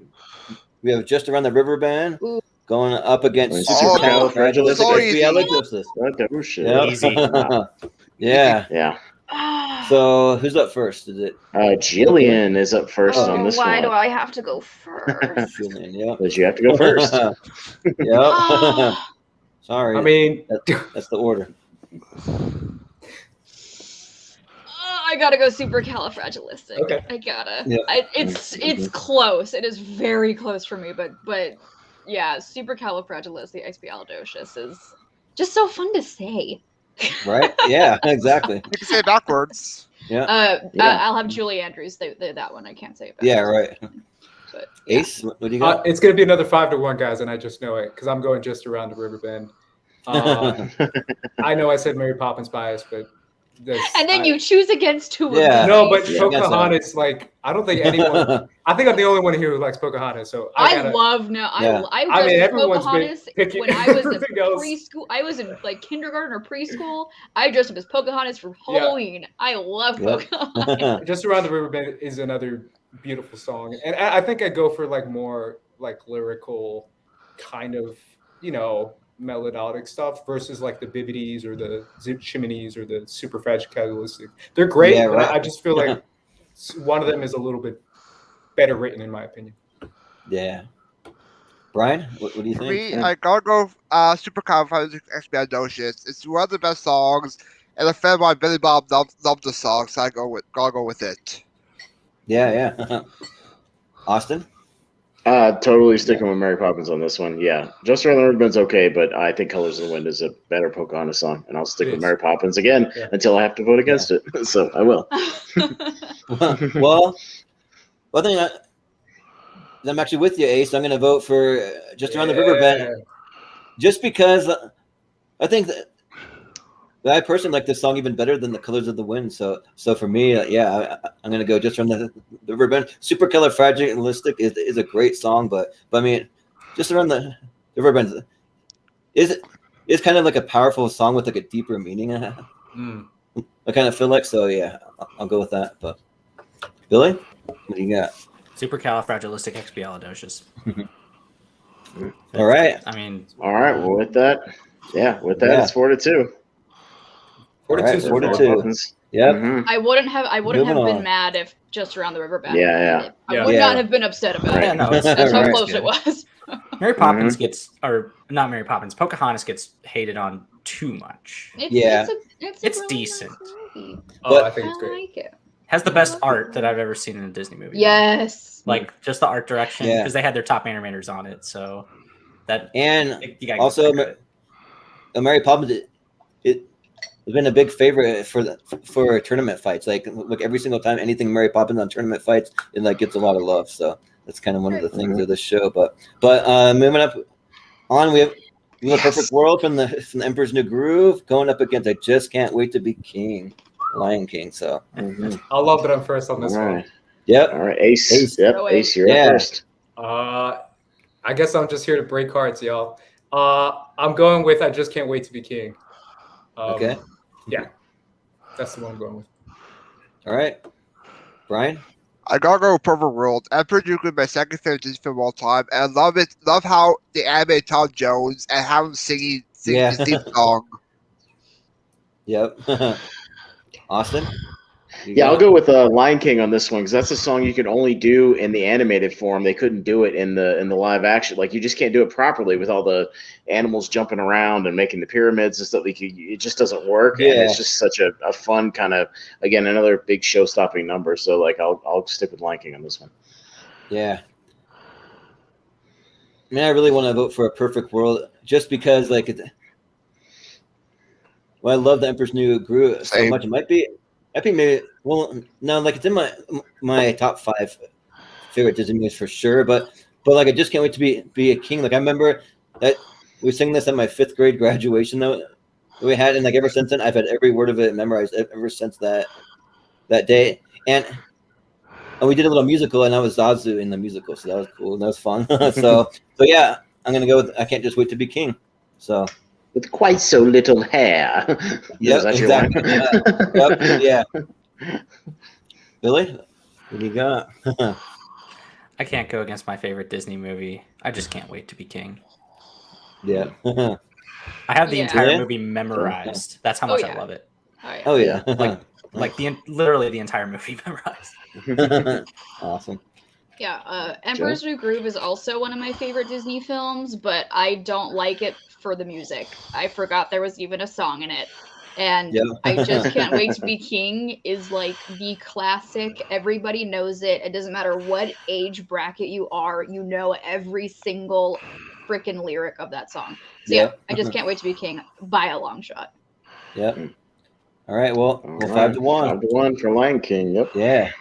have Just Around the River Band going up against Supercalifragilisticexpialidocious. Oh shit. Easy. Yeah. So who's up first? Is it Jillian is up first on this one? Why do I have to go first? Jillian, yeah. Because you have to go first. Yep. Sorry. I mean, that's the order. I gotta go supercalifragilistic. Okay. I gotta. Yeah. It's close. It is very close for me, but yeah, supercalifragilisticexpialidocious is just so fun to say. Right? Yeah, exactly. You can say it backwards. Yeah. I'll have Julie Andrews say that one. I can't say it backwards. Yeah, right. But, Ace, what do you got? It's going to be another 5-1, guys, and I just know it because I'm going Just Around the River Bend. I know I said Mary Poppins bias, but and then you choose against two of them. No, but Pocahontas, like, I don't think anyone. I think I'm the only one here who likes Pocahontas. So I love Pocahontas when I was in preschool. I was in like kindergarten or preschool. I dressed up as Pocahontas for Halloween. I love Pocahontas. Just Around the River Bend is another beautiful song, and I think I go for like more like lyrical kind of melodic stuff versus like the Bibbities or the Chimneys or the Superfragilalistic. They're great, but I just feel like one of them is a little bit better written in my opinion. Yeah. Brian, what do you think? For me, I gotta go Supercalifragilisticexpialidocious. It's one of the best songs, and a friend of mine, Billy Bob, loved the song, so gotta go with it. Yeah. Austin? Totally sticking with Mary Poppins on this one. Yeah, Just Around the River Bend's okay, but I think Colors of the Wind is a better Pocahontas song, and I'll stick with Mary Poppins again until I have to vote against it. So I will. well, I think I'm actually with you, Ace. I'm going to vote for Just Around the River Bend, just because I think that I personally like this song even better than the Colors of the Wind. So for me, I'm going to go Just Around the River Bend. Supercalifragilistic is a great song, but I mean, Just Around the River Bend is kind of like a powerful song with like a deeper meaning. I kind of feel like so. Yeah, I'll go with that. But Billy, what do you got? Supercalifragilisticexpialidocious. All right. I mean, all right. Well, with that, it's 4-2. 4-2. Yeah. Mm-hmm. I wouldn't have been mad if Just Around the River Bend. Yeah. I would not have been upset about it. Yeah, no, that's how close it was. Mary Poppins not Mary Poppins. Pocahontas gets hated on too much. It's really decent. Nice I think it's great. I like it. Has the best art that I've ever seen in a Disney movie. Yes. Like just the art direction because they had their top animators on it. So that also Mary Poppins. It's been a big favorite for tournament fights. Like every single time anything Mary Poppins on tournament fights, it like gets a lot of love. So that's kind of one of the things of the show. But moving up on, we have Perfect World from the Emperor's New Groove going up against I Just Can't Wait to Be King, Lion King. So I love that I'm first on this one. Yep. All right, Ace. Yep, Ace, you're up first. I guess I'm just here to break hearts, y'all. I'm going with I Just Can't Wait to Be King. Okay. Yeah, that's the one I'm going with. All right, Brian. I gotta go with Perfect World. Emperor's New Groove, my second favorite Disney film of all time, and I love it. Love how they animated Tom Jones and have him singing Yeah. the theme song. Yep. Austin. Yeah, I'll go with Lion King on this one because that's a song you can only do in the animated form. They couldn't do it in the live action. Like you just can't do it properly with all the animals jumping around and making the pyramids and stuff. Like it just doesn't work. Yeah. And it's just such a fun kind of, again, another big show-stopping number. So like I'll stick with Lion King on this one. Yeah. I mean, I really want to vote for A Perfect World just because, like, I love The Emperor's New Groove so much. It might be maybe. Well, no, like it's in my top 5 favorite Disney movies for sure. But like, I just can't wait to be a king. Like I remember that we were singing this at my 5th grade graduation though. We had, and like ever since then, I've had every word of it memorized ever since that day. And we did a little musical, and I was Zazu in the musical, so that was cool. And that was fun. so yeah, I'm gonna go with I Can't Just Wait to Be King. So. With quite so little hair. Yeah, exactly. Yep, yeah. Billy, what do you got? I can't go against my favorite Disney movie. I just can't wait to be king. Yeah. I have the Yeah. entire movie memorized. That's how much I love it. Oh yeah. Oh yeah. Like literally the entire movie memorized. Awesome. Yeah, Emperor's New Groove is also one of my favorite Disney films, but I don't like it for the music. I forgot there was even a song in it. And Yeah. I Just Can't Wait to Be King is like the classic. Everybody knows it. It doesn't matter what age bracket you are, you know every single freaking lyric of that song. So yeah, I Just Can't Wait to Be King by a long shot. Yep. All right. Well, 5-1. 5-1 for Lion King. Yep. Yeah.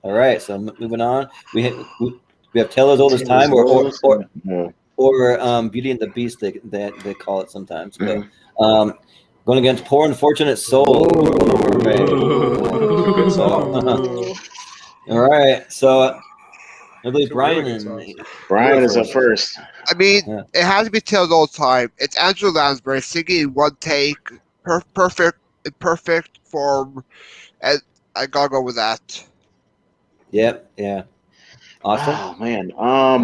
All right. So moving on, we have Tale as Old as Time or Beauty and the Beast. They call it sometimes. But going against Poor Unfortunate Soul. Good song. All right. So I believe Brian is up first. I mean, it has to be Tale as Old as Time. It's Angela Lansbury singing in one take, perfect form, and I gotta go with that. Yep. Yeah. Awesome. Oh man,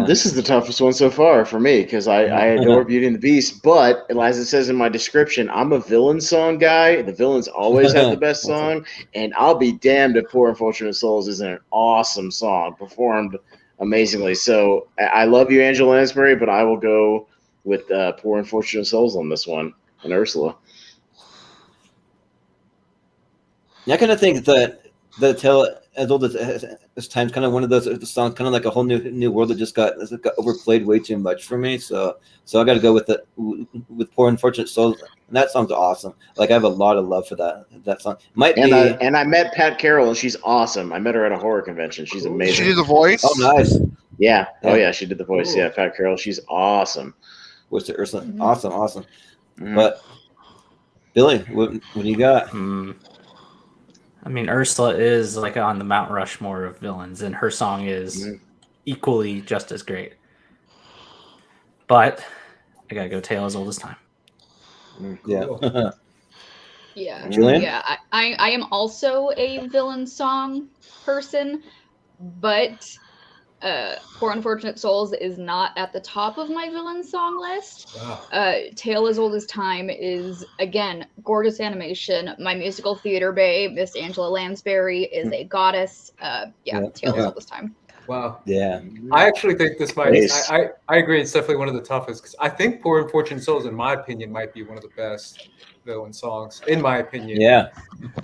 this is the toughest one so far for me because I adore Beauty and the Beast, but as it says in my description, I'm a villain song guy. The villains always have the best song, and I'll be damned if Poor Unfortunate Souls isn't an awesome song performed amazingly. So I love you, Angela Lansbury, but I will go with Poor Unfortunate Souls on this one and Ursula. Yeah, I kind of think that the Tale as Old as Time's kind of one of those songs, kind of like a whole new world that just got overplayed way too much for me. So I got to go with Poor Unfortunate Souls, and that song's awesome. Like I have a lot of love for that song. And I met Pat Carroll, and she's awesome. I met her at a horror convention. She's amazing. She did the voice. Oh, nice. Yeah. Oh yeah, she did the voice. Ooh. Yeah, Pat Carroll. She's awesome. What's it, Ursula? Mm-hmm. Awesome. Mm-hmm. But Billy, what do you got? I mean, Ursula is like on the Mount Rushmore of villains, and her song is equally just as great. But I gotta go Tale as Old as Time. Yeah. Yeah. Jillian? Yeah. I am also a villain song person, but Poor Unfortunate Souls is not at the top of my villain song list. Wow. Tale as Old as Time is, again, gorgeous animation. My musical theater babe, Miss Angela Lansbury, is a goddess. Tale as Old as Time. Wow. Yeah. I actually think this might. I agree. It's definitely one of the toughest because I think Poor Unfortunate Souls, in my opinion, might be one of the best villain songs, in my opinion. Yeah.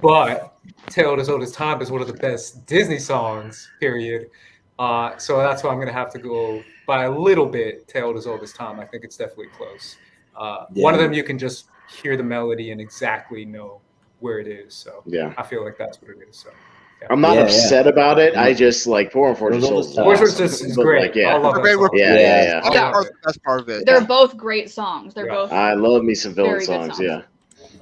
But Tale as Old as Time is one of the best Disney songs. Period. So that's why I'm going to have to go by a little bit. Tale as Old as Time. I think it's definitely close. One of them you can just hear the melody and exactly know where it is. So I feel like that's what it is. So. Yeah. I'm not upset about it. I just like Poor Unfortunate Souls. Poor Unfortunate Souls is great. Like, I love that song. That's part of it. They're both great songs. They're both. I love me some villain songs.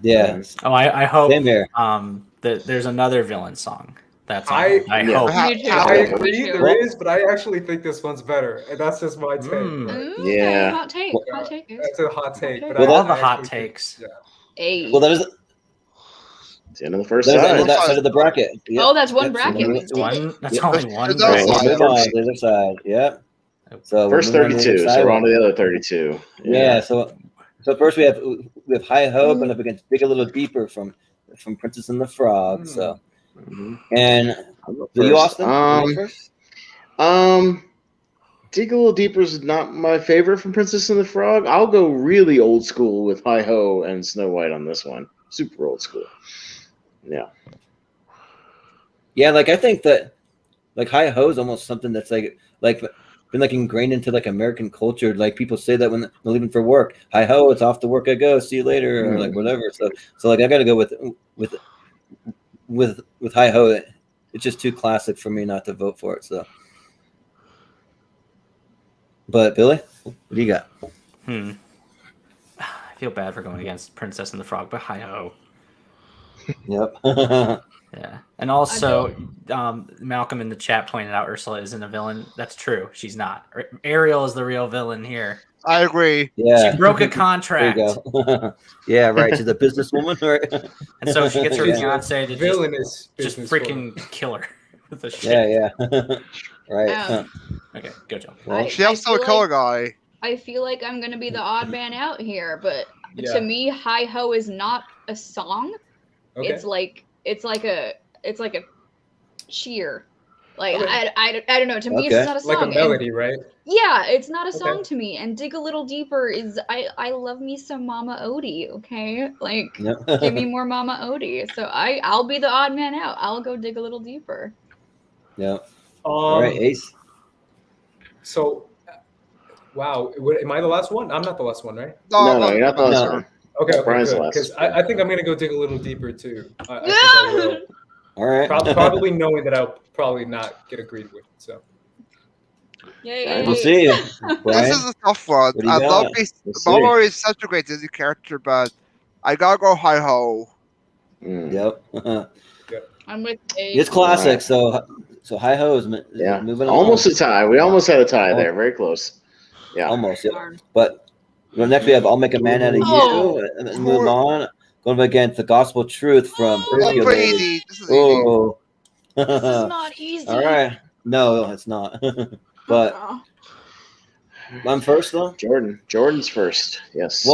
Yeah. Oh, I hope. Same here. That there's another villain song. That's I hope. I agree there is, but I actually think this one's better, and that's just my take. Okay, hot take. Hot take. That's a hot take. But I love the hot takes. Well, It's the end of the first That's the side. end of that side of the bracket. Yep. Oh, that's one Yep. bracket. So We we're- did it. That's Yep. only one. Right. Right, let's move on Right. to the other side. Yep. So First we're moving on to the 32. other So side. we're on to the other 32. Yeah. So first we have Hi Ho going up against Dig a Little Deeper from Princess and the Frog. So and do you, Austin? You go first? Dig a Little Deeper is not my favorite from Princess and the Frog. I'll go really old school with Hi Ho and Snow White on this one. Super old school. Yeah. Yeah, like I think that like Hi Ho is almost something that's like been like ingrained into like American culture. Like people say that when they're leaving for work. Hi Ho, it's off to work I go. See you later, or like whatever. So like I got to go with Hi Ho. It's just too classic for me not to vote for it. So, but Billy, what do you got? I feel bad for going against Princess and the Frog, but Hi Ho. Yep. Yeah, and also Malcolm in the chat pointed out Ursula isn't a villain. That's true. She's not. Ariel is the real villain here. I agree. Yeah. She broke a contract. There you go. Yeah, right. She's a businesswoman, right? And so she gets her Yeah. fiance to Villainous just business freaking kill her with a shit. Yeah. Right. Okay, go Joe. Well, She also a color guy. I feel like I'm gonna be the odd man out here, but Yeah. to me, Hi Ho is not a song. Okay. It's like a cheer. Like Okay. I don't know. To me, it's Okay. not a song. Like a And- melody, right? yeah, it's not a Okay. song to me. And Dig a Little Deeper is I love me some Mama Odie. Okay, like Yep. give me more Mama Odie. So I'll be the odd man out. I'll go Dig a Little Deeper. Yep. All right, Ace. So, wow, am I the last one? I'm not the last one, right? No, you're not the last No. one. Okay, Brian's the good. last. Because I think I'm gonna go dig a little deeper too. I think I will. All right. Probably knowing that I'll probably not get agreed with. So Yay! We'll see. Brian. This is a tough one. What do you I got? love Let's see. Momo is such a great Disney character, but I gotta go Hi Ho. Yep. I'm with Dave. It's classic. All So Hi Ho is Yeah. moving on. Almost a tie. We almost had a tie there. Very close. Yeah. Almost. Yep. Darn. But next we have I'll Make a Man Out of Oh. You and then move on. Going up against The Gospel Truth from Oh, pretty Hercules. easy. This is easy. Oh. This is not easy. All right. No, it's not. But Oh. I'm first though. Jordan's first. Yes.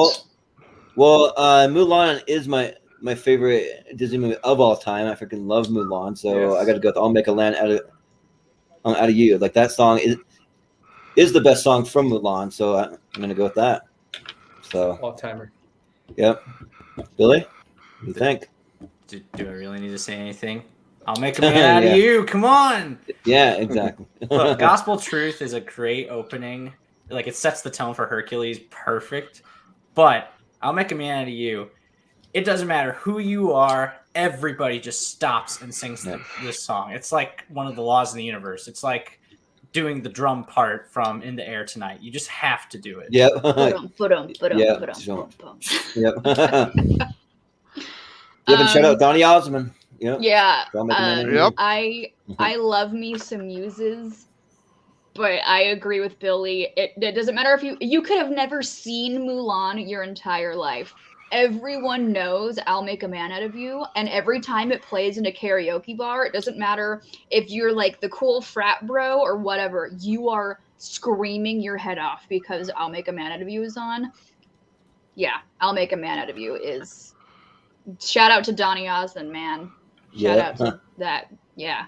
Well, Mulan is my favorite Disney movie of all time. I freaking love Mulan, so Yes. I got to go with "I'll Make a Land Out of You." Like that song is the best song from Mulan, so I'm gonna go with that. So, all timer. yep. Billy, what do you think? Do I really need to say anything? I'll make a man out Yeah. of you. Come on. Yeah, exactly. Look, Gospel Truth is a great opening. Like it sets the tone for Hercules perfect. But I'll make a man out of you. It doesn't matter who you are. Everybody just stops and sings this song. It's like one of the laws of the universe. It's like doing the drum part from In the Air Tonight. You just have to do it. Yep. Ba-dum. Yep. Yep. And shout out Donny Osmond. Yep. Yeah. I'll Make a Man Out of You. Yep. I love me some muses, but I agree with Billy. It doesn't matter if you could have never seen Mulan your entire life. Everyone knows I'll Make a Man Out of You, and every time it plays in a karaoke bar, it doesn't matter if you're like the cool frat bro or whatever, you are screaming your head off because I'll Make a Man Out of You is on. Yeah, I'll Make a Man Out of You is shout out to Donny Osmond, man. Shout out to that. Yeah.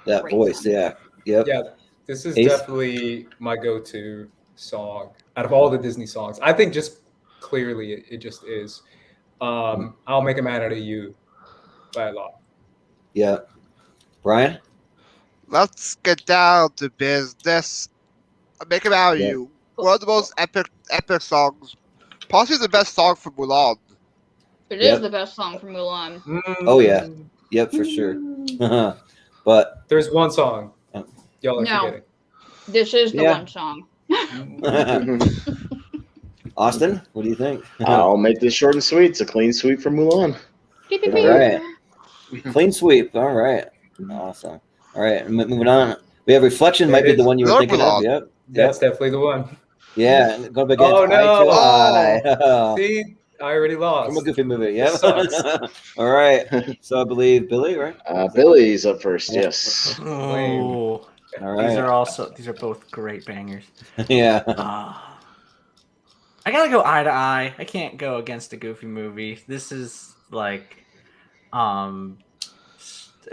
That Great voice, song. yeah. Yep. Yeah, this is Ace? definitely my go-to song out of all the Disney songs. I think just clearly it just is. I'll Make a Man Out of You by a lot. Yeah. Brian? Let's get down to business. I'll make it out of Yeah. you. One of the most epic songs. Possibly the best song from Mulan. It is the best song from Mulan. Oh, yeah. Yep, for sure. But There's one song y'all are No. forgetting. This is the Yeah. one song. Austin, what do you think? I'll make this short and sweet. It's a clean sweep from Mulan. All right. Clean sweep. All right. Awesome. All right. Moving on. We have Reflection. Might be the one you were Another thinking of. Mulan. Yep. That's definitely the one. Yeah. Go up against Oh, no. Eye to Eye. See, I already lost. From a Goofy movie. Yeah. Sucks. All right. So I believe Billy, right? Billy's up first. Yeah. Yes. Lame. Oh, All right. these are both great bangers. Yeah. I gotta go eye to eye. I can't go against a Goofy movie. This is like,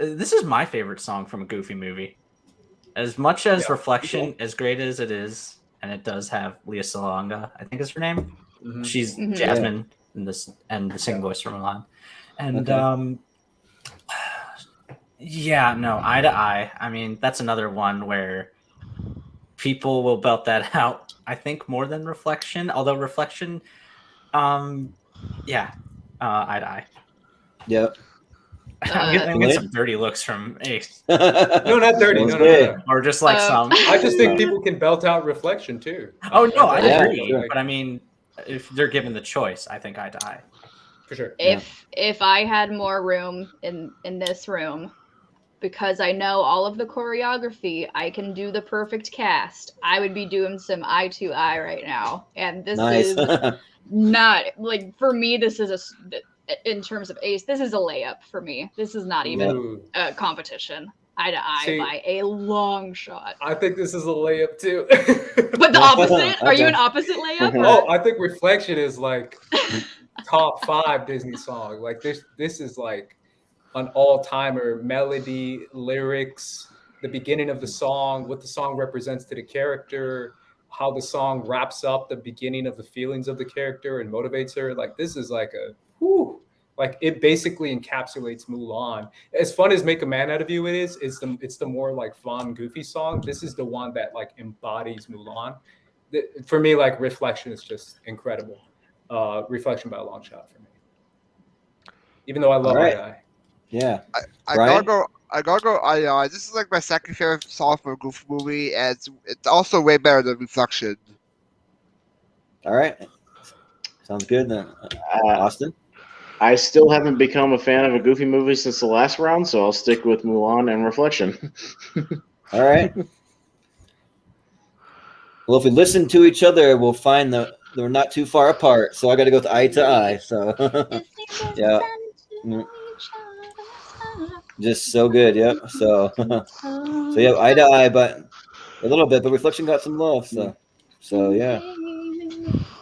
this is my favorite song from a Goofy movie. As much as Reflection, as great as it is, and it does have Lea Salonga, I think is her name. Mhm. She's Jasmine in this, and the singing voice from Mulan. And eye to eye. I mean, that's another one where people will belt that out. I think more than Reflection, although Reflection, eye to eye. Yep. I'm getting some dirty looks from Ace. No, not dirty. No. Or just like some. I just think people can belt out Reflection too. Oh no, I agree. Sure. But I mean, if they're given the choice, I think eye to eye. For sure. If I had more room in this room, because I know all of the choreography, I can do the perfect cast. I would be doing some eye to eye right now, and this is not like, for me. This is in terms of Ace, this is a layup for me. This is not even a competition. Eye to eye by a long shot. I think this is a layup too. But the opposite? Are you an opposite layup? Oh, I think Reflection is like top 5 Disney song. Like this is like an all-timer. Melody, lyrics, the beginning of the song, what the song represents to the character, how the song wraps up the beginning of the feelings of the character and motivates her. Like this is like like it basically encapsulates Mulan. As fun as Make a Man Out of You it's the more like fun, goofy song. This is the one that like embodies Mulan. For me, like Reflection is just incredible. Reflection by a long shot for me. Even though I love Eye to Eye. Yeah. I gotta go eye to eye. This is like my second favorite song from a Goofy movie, and it's also way better than Reflection. All right. Sounds good then. Austin? I still haven't become a fan of a Goofy movie since the last round, so I'll stick with Mulan and Reflection. All right. Well, if we listen to each other, we'll find that we're not too far apart. So I got to go with eye to eye. So, yeah. Just so good. Yep. So yeah, eye to eye, but a little bit, but Reflection got some love. So yeah.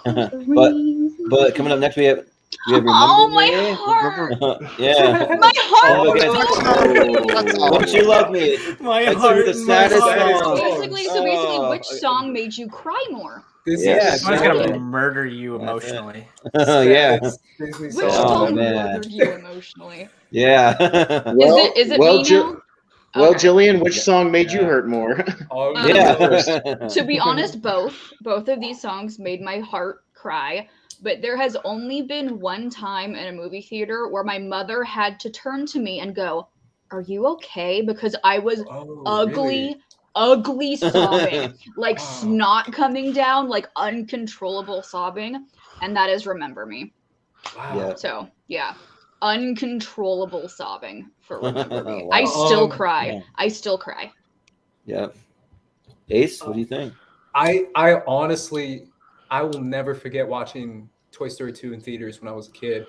but coming up next, we have Remember my Me. heart! Yeah. My heart! Don't you love me? My That's heart. the saddest song. Basically, which song made you cry more? Yeah, I'm just gonna murder you emotionally. Oh yeah. Which song murdered you emotionally? Yeah. Is it me now? Well, Okay. Jillian, which song made you hurt more? To be honest, both of these songs made my heart cry. But there has only been one time in a movie theater where my mother had to turn to me and go, "Are you okay?" Because I was ugly sobbing, like snot coming down, like uncontrollable sobbing, and that is Remember Me. Wow. Yeah. So yeah, uncontrollable sobbing for Remember Me. Wow. I still cry. Yeah. I still cry. Yeah. Ace, what do you think? I honestly, I will never forget watching Toy Story 2 in theaters when I was a kid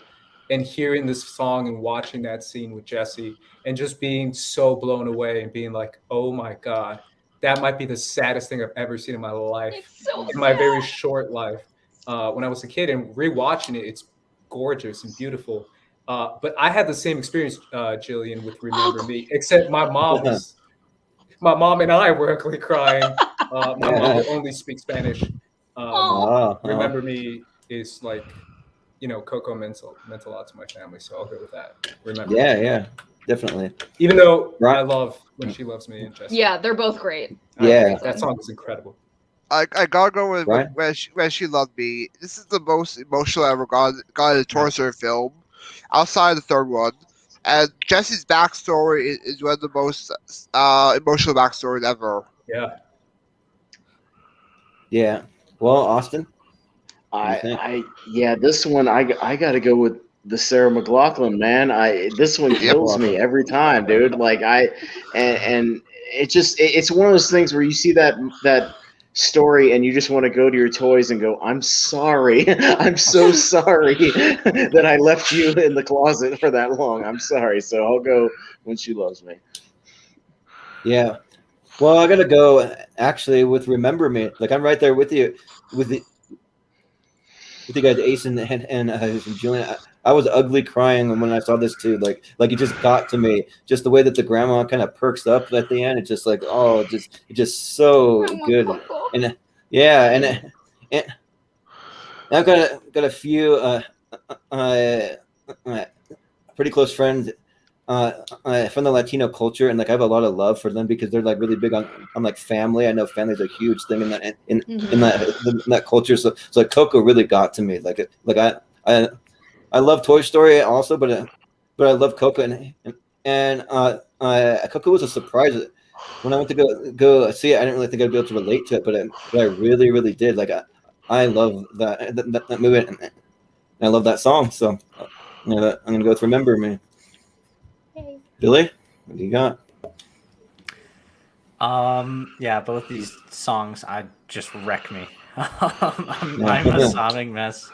and hearing this song and watching that scene with Jessie and just being so blown away and being like, oh my God, that might be the saddest thing I've ever seen in my life, in my very short life. When I was a kid and rewatching it, it's gorgeous and beautiful. But I had the same experience, Jillian, with Remember Me, except my mom and I were ugly crying. My mother only speaks Spanish. Remember Me is like, Coco meant a lot to my family, so I'll go with that. Remember. Yeah, definitely. Even though I love When She Loves Me and Jessie. Yeah, they're both great. That song is incredible. I gotta go with when she Loved Me. This is the most emotional I ever got in a Toy Story film, outside the third one. And Jessie's backstory is one of the most emotional backstories ever. Yeah. Yeah. Well, Austin? This one I got to go with the Sarah McLachlan, man. This one kills me every time, dude. Like and it's one of those things where you see that story, and you just want to go to your toys and go, I'm sorry. I'm so sorry that I left you in the closet for that long. I'm sorry. So I'll go When She Loves Me. Yeah. Well, I gotta go actually with Remember Me. Like I'm right there with you, with you guys, Ace and Jillian. I was ugly crying when I saw this too. Like it just got to me. Just the way that the grandma kind of perks up at the end. It's just like, oh, it's just so good. And yeah, and I've got a few pretty close friends from the Latino culture, and like I have a lot of love for them because they're like really big on like family. I know family's a huge thing in that in that culture. So Coco really got to me. Like I love Toy Story also, but I love Coco and Coco was a surprise when I went to go see it. I didn't really think I'd be able to relate to it, but I really did. Like I love that movie, and I love that song. So I'm gonna go with Remember Me. Billy, what do you got? Yeah, both these songs just wreck me. I'm a sobbing mess.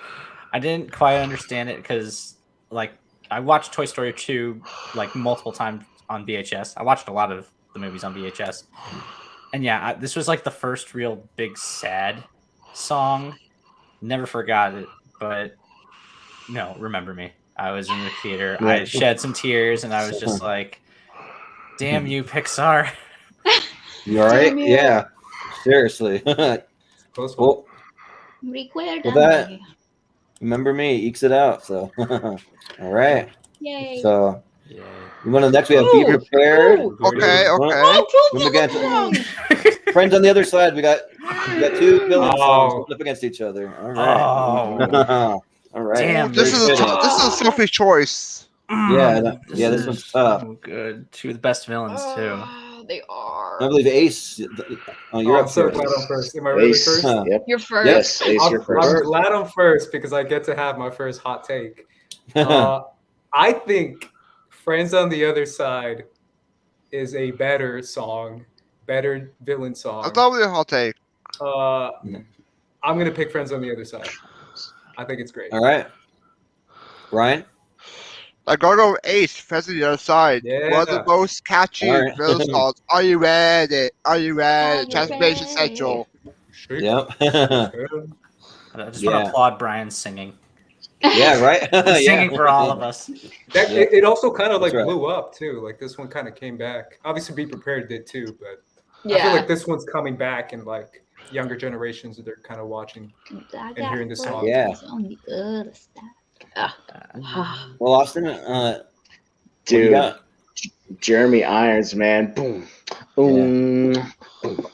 I didn't quite understand it because like I watched Toy Story 2 like multiple times on VHS. I watched a lot of the movies on VHS. And yeah, this was like the first real big sad song. Never forgot it, but no, Remember Me. I was in the theater. Yeah. I shed some tears, and I was just like, "Damn you, Pixar!" You all right? Yeah. Seriously. Well, that Remember Me ekes it out. So, all right. Yay! So, you want to next? We have Be Prepared. Okay. Friends on the Other Side. We got two villain songs up against each other. All right. All right. Damn, this is a selfish choice. Yeah, this one's tough. So good. Two of the best villains too. They are. I believe Ace. You're I'm so glad I'm first. Am I really Ace, first? Yep. You're first. Yes, Ace, you're first. I'm glad I'm first because I get to have my first hot take. I think Friends on the Other Side is a better song, better villain song. I thought we were hot take. I'm going to pick Friends on the Other Side. I think it's great. All right. Ryan? I gotta go with Ace, Friends on the Other Side. Yeah. One of the most catchy villain songs. Are you ready? Are you ready? Transformation Central. Yep. I just want to applaud Brian singing. Yeah, right? Singing for all of us. It also kind of like blew up too. Like this one kind of came back. Obviously Be Prepared did too, but I feel like this one's coming back and like younger generations that they're kind of watching and hearing this song. Yeah. On the other side. Well, Austin, dude, Jeremy Irons, man, boom, boom, boom.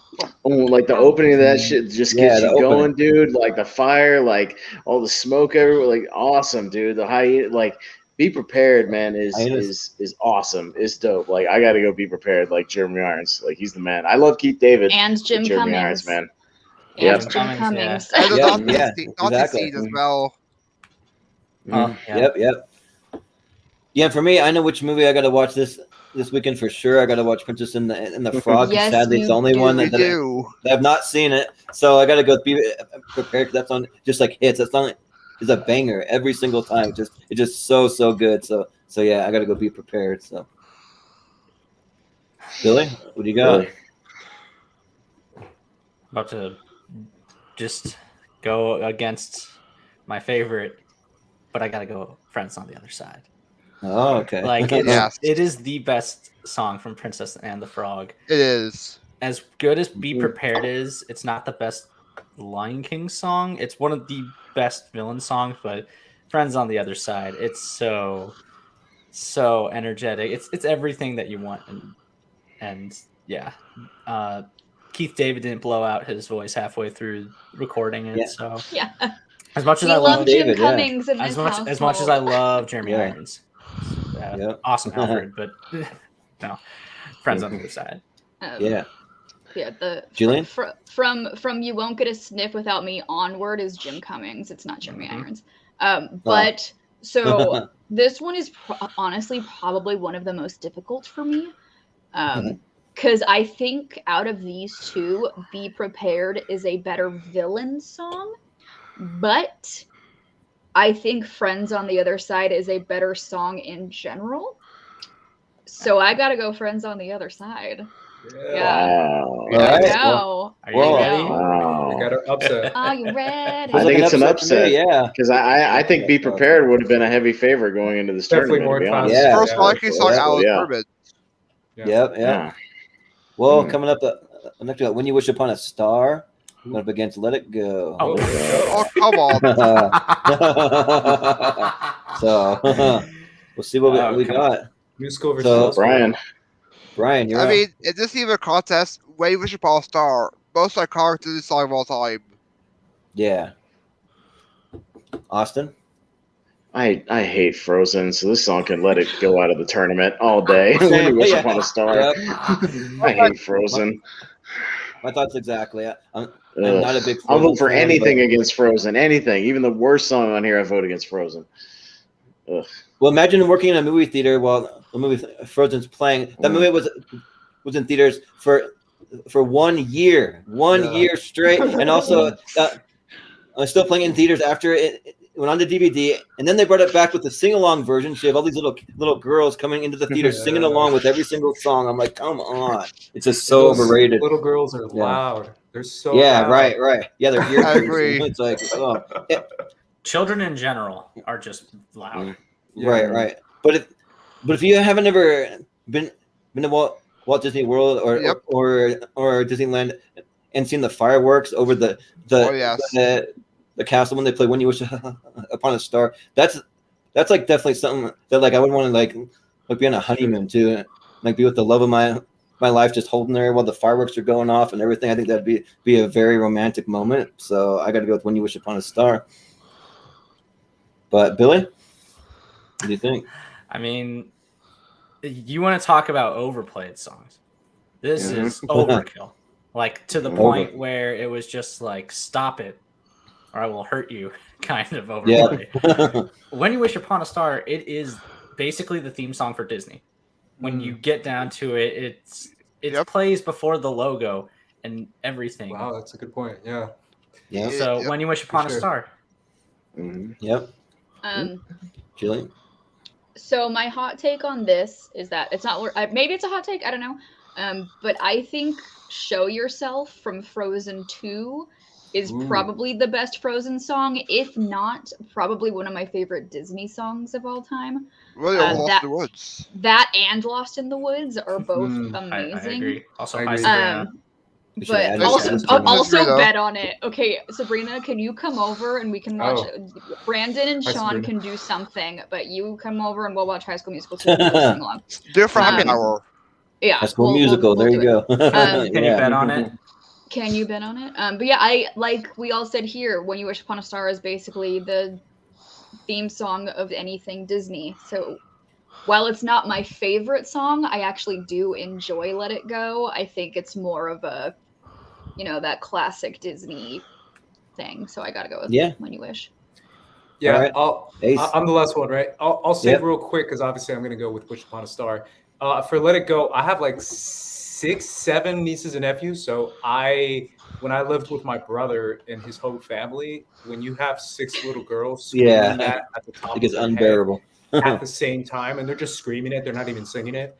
Like the opening of that shit just gets you going, dude. Like the fire, like all the smoke everywhere, like awesome, dude. The high, like Be Prepared, man, is awesome. It's dope. Like I gotta go Be Prepared, like Jeremy Irons, like he's the man. I love Keith David and Jim Jeremy Cummings, Irons, man. And Jim Cummings. And the Naughty Seed as well. Yep. Yeah, for me, I know which movie I got to watch this weekend for sure. I got to watch Princess and the Frog. Yes, sadly, it's the only one that I have not seen it, so I got to go Be Prepared. That's on just like hits. That's on is a banger every single time. It's just so good. So yeah, I got to go Be Prepared. So, Billy, what do you got? About to just go against my favorite, but I gotta go Friends on the Other Side. Oh, okay. Like it is the best song from Princess and the Frog. It is. As good as Be Prepared is, it's not the best Lion King song. It's one of the best villain songs, but Friends on the Other Side, it's so energetic. It's everything that you want, and yeah. Keith David didn't blow out his voice halfway through recording it, so yeah. As much as I love love Jim David, Cummings in as this much as I love Jeremy Irons, awesome Alfred, but no, Friends on the Other Side. The Jillian? From You Won't Get a Sniff Without Me onward is Jim Cummings. It's not Jeremy Irons. But so this one is honestly probably one of the most difficult for me. Because I think out of these two, Be Prepared is a better villain song, but I think Friends on the Other Side is a better song in general. So I gotta go Friends on the Other Side. Yeah. Wow. I know. Are you ready? Wow. We got her upset. Are you ready? I think it's an for me, upset. yeah. Because I think Be Prepared would have been a heavy favorite going into this Definitely tournament. more To be fun. honest. Yeah. First likely song Yeah. out of Yeah. Bourbon. Yep. Yeah. Well, Mm. coming up next up, When You Wish Upon a Star, going up against Let It Go. Oh, Oh, come on. So we'll see what we come got. New school versus So, old school. Brian, you're I up. mean, in this even contest, When You Wish Upon a Star, most iconic Disney song of all time. Yeah. Austin? I hate Frozen, so this song can let it go out of the tournament all day. When You Wish Yeah. Upon a Star. Yep. I hate Frozen. My thoughts exactly. I'm not a big I'll Frozen vote for fan, anything but- against Frozen. Anything. Even the worst song on here, I vote against Frozen. Ugh. Well, imagine working in a movie theater while the movie Frozen's playing. That movie was in theaters for 1 year, year straight, and also still playing in theaters after it went on to DVD. And then they brought it back with the sing-along version. So you have all these little girls coming into the theater singing along with every single song. I'm like, come on, it's just so Those overrated. Little girls are loud. They're so Yeah, loud. right. Yeah, they're ear I agree. It's like, oh. Children in general are just loud. Yeah. Right. But if you haven't ever been to Walt Disney World or Disneyland and seen the fireworks over the castle when they play When You Wish Upon a Star, that's like definitely something that like I would want to like be on a honeymoon too, like be with the love of my life, just holding there while the fireworks are going off and everything. I think that'd be a very romantic moment. So I got to go with When You Wish Upon a Star. But Billy, what do you think? I mean, you want to talk about overplayed songs. This is overkill. Like to the point where it was just like, stop it or I will hurt you kind of overplayed. Yeah. When You Wish Upon a Star, it is basically the theme song for Disney. When you get down to it, it plays before the logo and everything. Wow, that's a good point. Yeah. Yeah. So When You Wish Upon a Star. Yep. Jillian? So my hot take on this is that it's not. Maybe it's a hot take. I don't know. But I think "Show Yourself" from Frozen 2 is probably the best Frozen song, if not probably one of my favorite Disney songs of all time. Really, Lost in the Woods. That and Lost in the Woods are both amazing. I agree. Also, I agree. Sabrina. But also bet on it. Okay, Sabrina, can you come over and we can watch? Brandon and Sean can do something, but you come over and we'll watch High School Musical 2 and we'll sing along. Do it for happy hour. Yeah, High School Musical. There you go. Can you bet on it? Can you bet on it? But yeah, I like we all said here, When You Wish Upon a Star is basically the theme song of anything Disney. So while it's not my favorite song, I actually do enjoy Let It Go. I think it's more of a, that classic Disney thing. So I gotta go with When You Wish. Yeah, right. I'm the last one, right? I'll say real quick because obviously I'm gonna go with Wish Upon a Star. For Let It Go, I have like 6, 7 nieces and nephews. So when I lived with my brother and his whole family, when you have 6 little girls screaming that at the top, it gets unbearable at the same time, and they're just screaming it, they're not even singing it.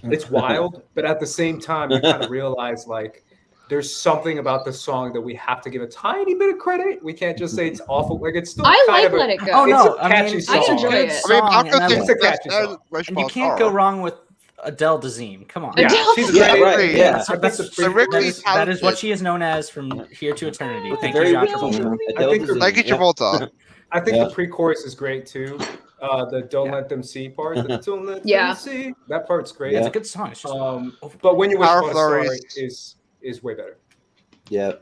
It's wild, but at the same time, you kind of realize like there's something about the song that we have to give a tiny bit of credit. We can't just say it's awful. Like it's still Let It Go. Oh no, it's a catchy song. It's a good song. It's a catchy song. And you can't go wrong with Adele Dazeem. Come on. Yeah, she's great. Yeah. That is what she is known as from here to eternity. Thank you, John Travolta. Thank you, Travolta. I think the pre-chorus is great too. The "Don't Let Them See" part. The "Don't Let Them See." That part's great. It's a good song. But When You Wish Upon a Star is way better. Yeah.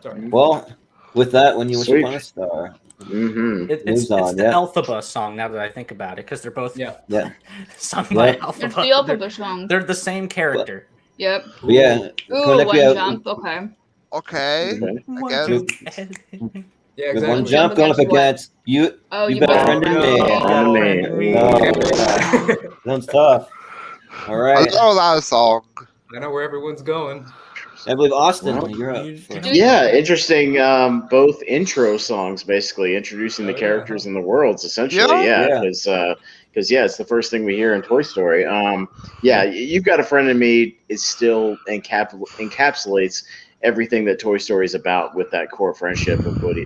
Sorry. Well, with that, When You Wish Upon a Star. It's the Elphaba song now that I think about it, because they're both sung by Elphaba. It's the Elphaba song. They're the same character. Yep. Yeah. Ooh, one jump. Okay. Yeah, exactly. One jump going up against you. Oh, you better friend me. Oh, sounds tough. All right. I know a lot of songs. I know where everyone's going. I believe Austin, Well, you're up. Yeah, interesting. Both intro songs, basically introducing the Oh, yeah. characters and the worlds, essentially. Yeah? Yeah, because it's the first thing we hear in Toy Story. You've got a friend in me is still encapsulates everything that Toy Story is about with that core friendship of Woody,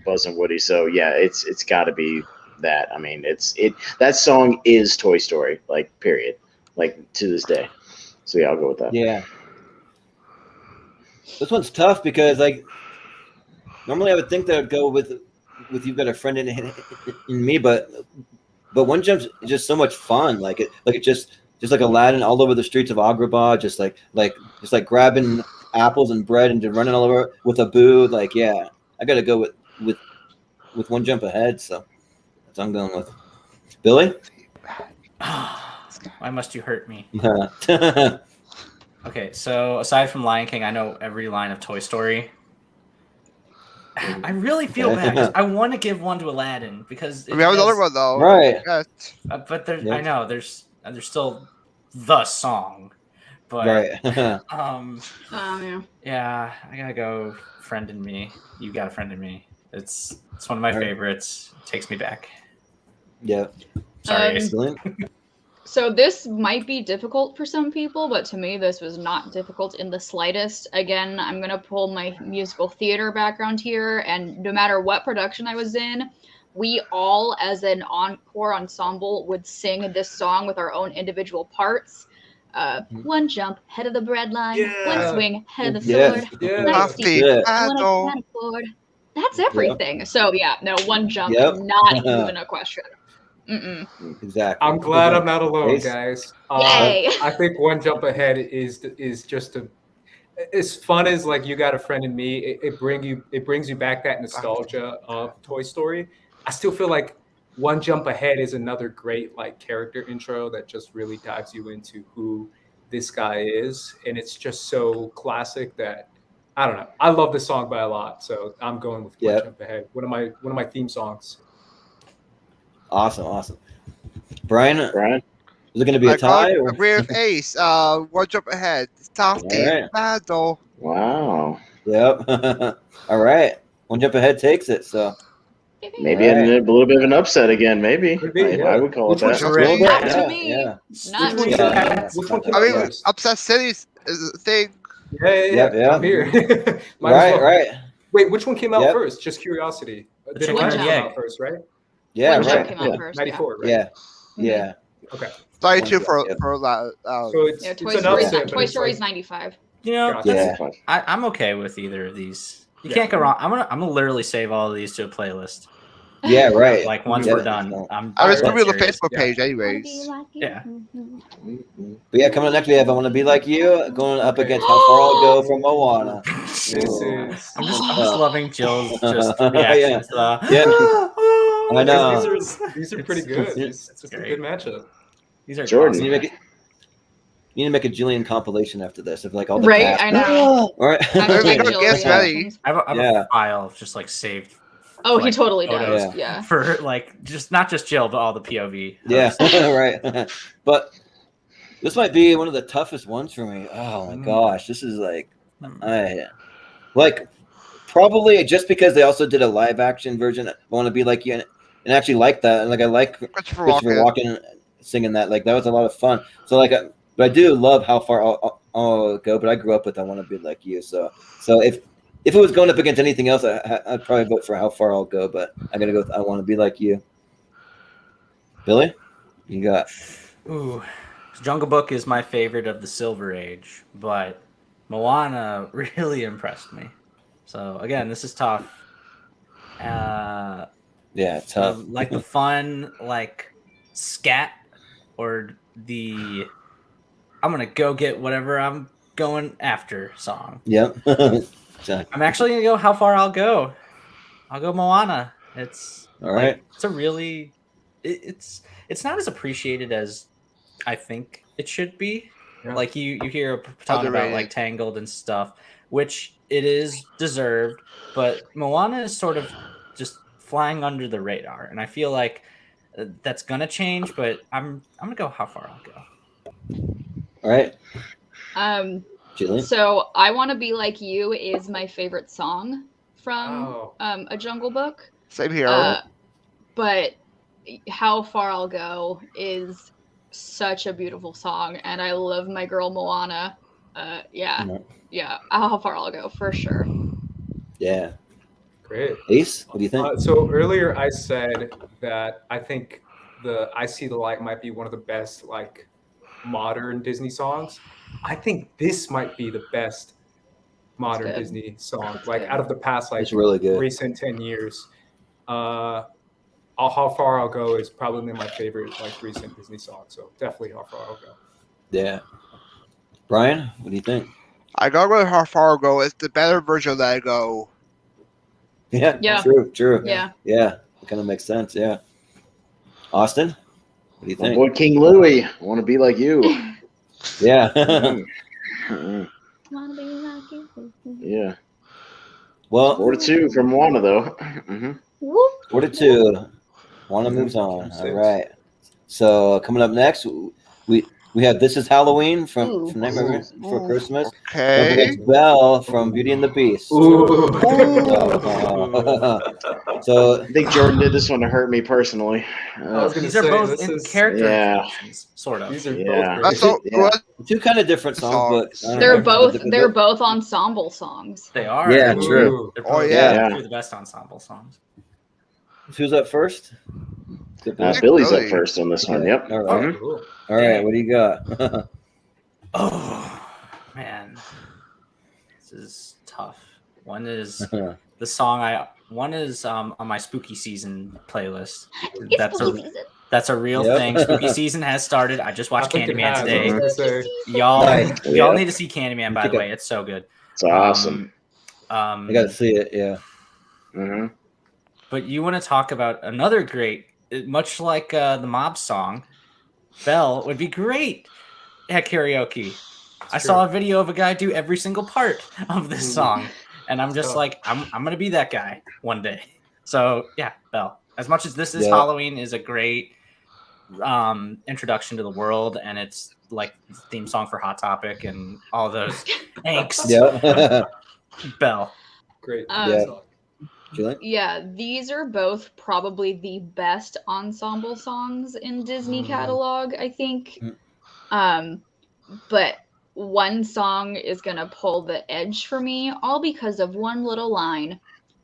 Buzz and Woody. So yeah, it's got to be that. I mean, that song is Toy Story, like period, like to this day. So yeah, I'll go with that. Yeah. This one's tough because like normally I would think that would go with You've Got a Friend in Me, but One Jump's just so much fun. Like it just like Aladdin all over the streets of Agrabah, just like grabbing apples and bread and just running all over with Abu. Like yeah, I gotta go with One Jump Ahead. So that's what I'm going with. Billy? Why must you hurt me? Okay, so aside from Lion King, I know every line of Toy Story. I really feel bad 'cause I want to give one to Aladdin because We have another one though. Right. Yes. But there's Yep. I know there's still the song, but Right. yeah, I gotta go. Friend in Me. You Got a Friend in Me. It's one of my All right. favorites. It takes me back. Yeah. Sorry. Excellent. So this might be difficult for some people, but to me, this was not difficult in the slightest. Again, I'm going to pull my musical theater background here, and no matter what production I was in, we all, as an encore ensemble, would sing this song with our own individual parts. One jump, head of the bread line. Yeah. One swing, head of the Yes. sword. Yeah. Nice deep. Yeah. I wanna afford. That's everything. So yeah, no, one jump, Yep. not even a question. Mm-mm. Exactly. I'm glad I'm not alone, Ace? guys. Yay! I think One Jump Ahead is just as fun as like You Got a Friend in Me. It brings you back that nostalgia of Toy Story. I still feel like One Jump Ahead is another great like character intro that just really dives you into who this guy is, and it's just so classic that I don't know. I love this song by a lot, so I'm going with One Yep. Jump Ahead. One of my theme songs. Awesome. Brian, is Brian? it going to be a tie? Or? Agree with Ace. One Jump Ahead. Stop All the right. battle. Wow. Yep. All right. One Jump Ahead takes it. So Maybe All right. a little bit of an upset again. Maybe. Could be, yeah. I would call Which it one's that. a little bit. Not Yeah. to me. Yeah. Not Which to one me. came- which one came I out mean, first? Upset City is a thing. Yeah. Yep. I'm here. Might as well. Right. Wait, which one came out Yep. first? Just curiosity. The Did chicken Aladdin or the come egg? out first, right? Yeah. One Jump Right. came out first. 94, right? Yeah. Yeah. Okay. 92 for Yep. that. So it's, Yeah, it's Toy an Story's, upset, but Toy it's Story's like, 95. You know, Gotcha. Yeah. I'm okay with either of these. You Yeah. can't go wrong. I'm gonna literally save all of these to a playlist. Yeah. Right. Like once Yep. we're done, I'm I was Alright. gonna be on the serious. Facebook Yeah. page, anyways. Yeah. But yeah, coming up next we have I Want to Be Like You going up Okay. against How Far I'll Go from Moana. This Ooh. is. I'm just loving Jill's just Yeah. reaction to the. Yeah. I know. These are pretty good. It's a great. good matchup. These are Jordan, You need to make a Jillian compilation after this of like all the Right, cast. I know. All right. Hashtag They got Jill gifts reactions. ready. I have Yeah. a file just like saved. Oh, he like, totally photos does. Yeah. For like just not just Jill, but all the POV. Yeah, hosts. right. But this might be one of the toughest ones for me. Oh my gosh, this is like, probably just because they also did a live action version. I Want to Be Like You, and actually like that. And like I like Christopher Christopher Walken. Walken singing that. Like that was a lot of fun. So like, but I do love How Far I'll Go. But I grew up with I Want to Be Like You. So if it was going up against anything else, I'd probably vote for How Far I'll Go. But I gotta go with I Want to Be Like You. Billy, you got? Ooh, Jungle Book is my favorite of the Silver Age, but Moana really impressed me. So again, this is tough. Yeah, tough. Like the fun, like scat, or the I'm gonna go get whatever I'm going after song. Yep. I'm actually gonna go How Far I'll Go. I'll go Moana. It's All right. like, it's a really it's not as appreciated as I think it should be. Yeah. Like you hear talking about like Tangled and stuff, which it is deserved, but Moana is sort of just flying under the radar, and I feel like that's gonna change. But I'm gonna go How Far I'll Go. All right. Jillian? So I Want to Be Like You is my favorite song from A Jungle Book. Same here. But How Far I'll Go is such a beautiful song, and I love my girl Moana. Yeah, How Far I'll Go for sure. Yeah. Great. Ace, what do you think? So earlier I said that I think the I See the Light might be one of the best like modern Disney songs. I think this might be the best modern Disney song, like out of the past like really good. recent 10 years. How Far I'll Go is probably my favorite like recent Disney song. So definitely How Far I'll Go. Yeah. Brian, what do you think? I gotta go with How Far I'll Go. It's the better version of Let It Go. Yeah. True. Yeah. It kind of makes sense. Yeah. Austin, what do you think? Boy, King Louie, I Want to Be Like You. Yeah. Wanna be like you. Yeah. Well, 4-2 from Moana, though. 4-2. Moana moves on. All right. So coming up next, we have This Is Halloween from Nightmare Before Christmas. Okay. Belle from Beauty and the Beast. So I think Jordan did this one to hurt me personally. These are both in character introductions, sort of. These are both great. Two kind of different songs, but they're both ensemble songs. They are. Yeah, true. They're both two of the best ensemble songs. Who's up first? Billy's up first on this one. Yep. All right. All right. What do you got? Oh man, this is tough. One is the song One is on my spooky season playlist. That's a real thing. Spooky season has started. I just watched Candyman today. Y'all need to see Candyman. By the way, it's so good. It's awesome. I got to see it. Yeah. Mm-hmm. But you want to talk about another great, much like the Mob song, Belle would be great at karaoke. I saw a video of a guy do every single part of this song, and I'm just like, I'm gonna be that guy one day. So yeah, Belle. As much as This Is Halloween is a great introduction to the world, and it's like the theme song for Hot Topic and all those angst. Yeah. Belle. Great. Yeah, these are both probably the best ensemble songs in Disney catalog, I think. But one song is gonna pull the edge for me, all because of one little line,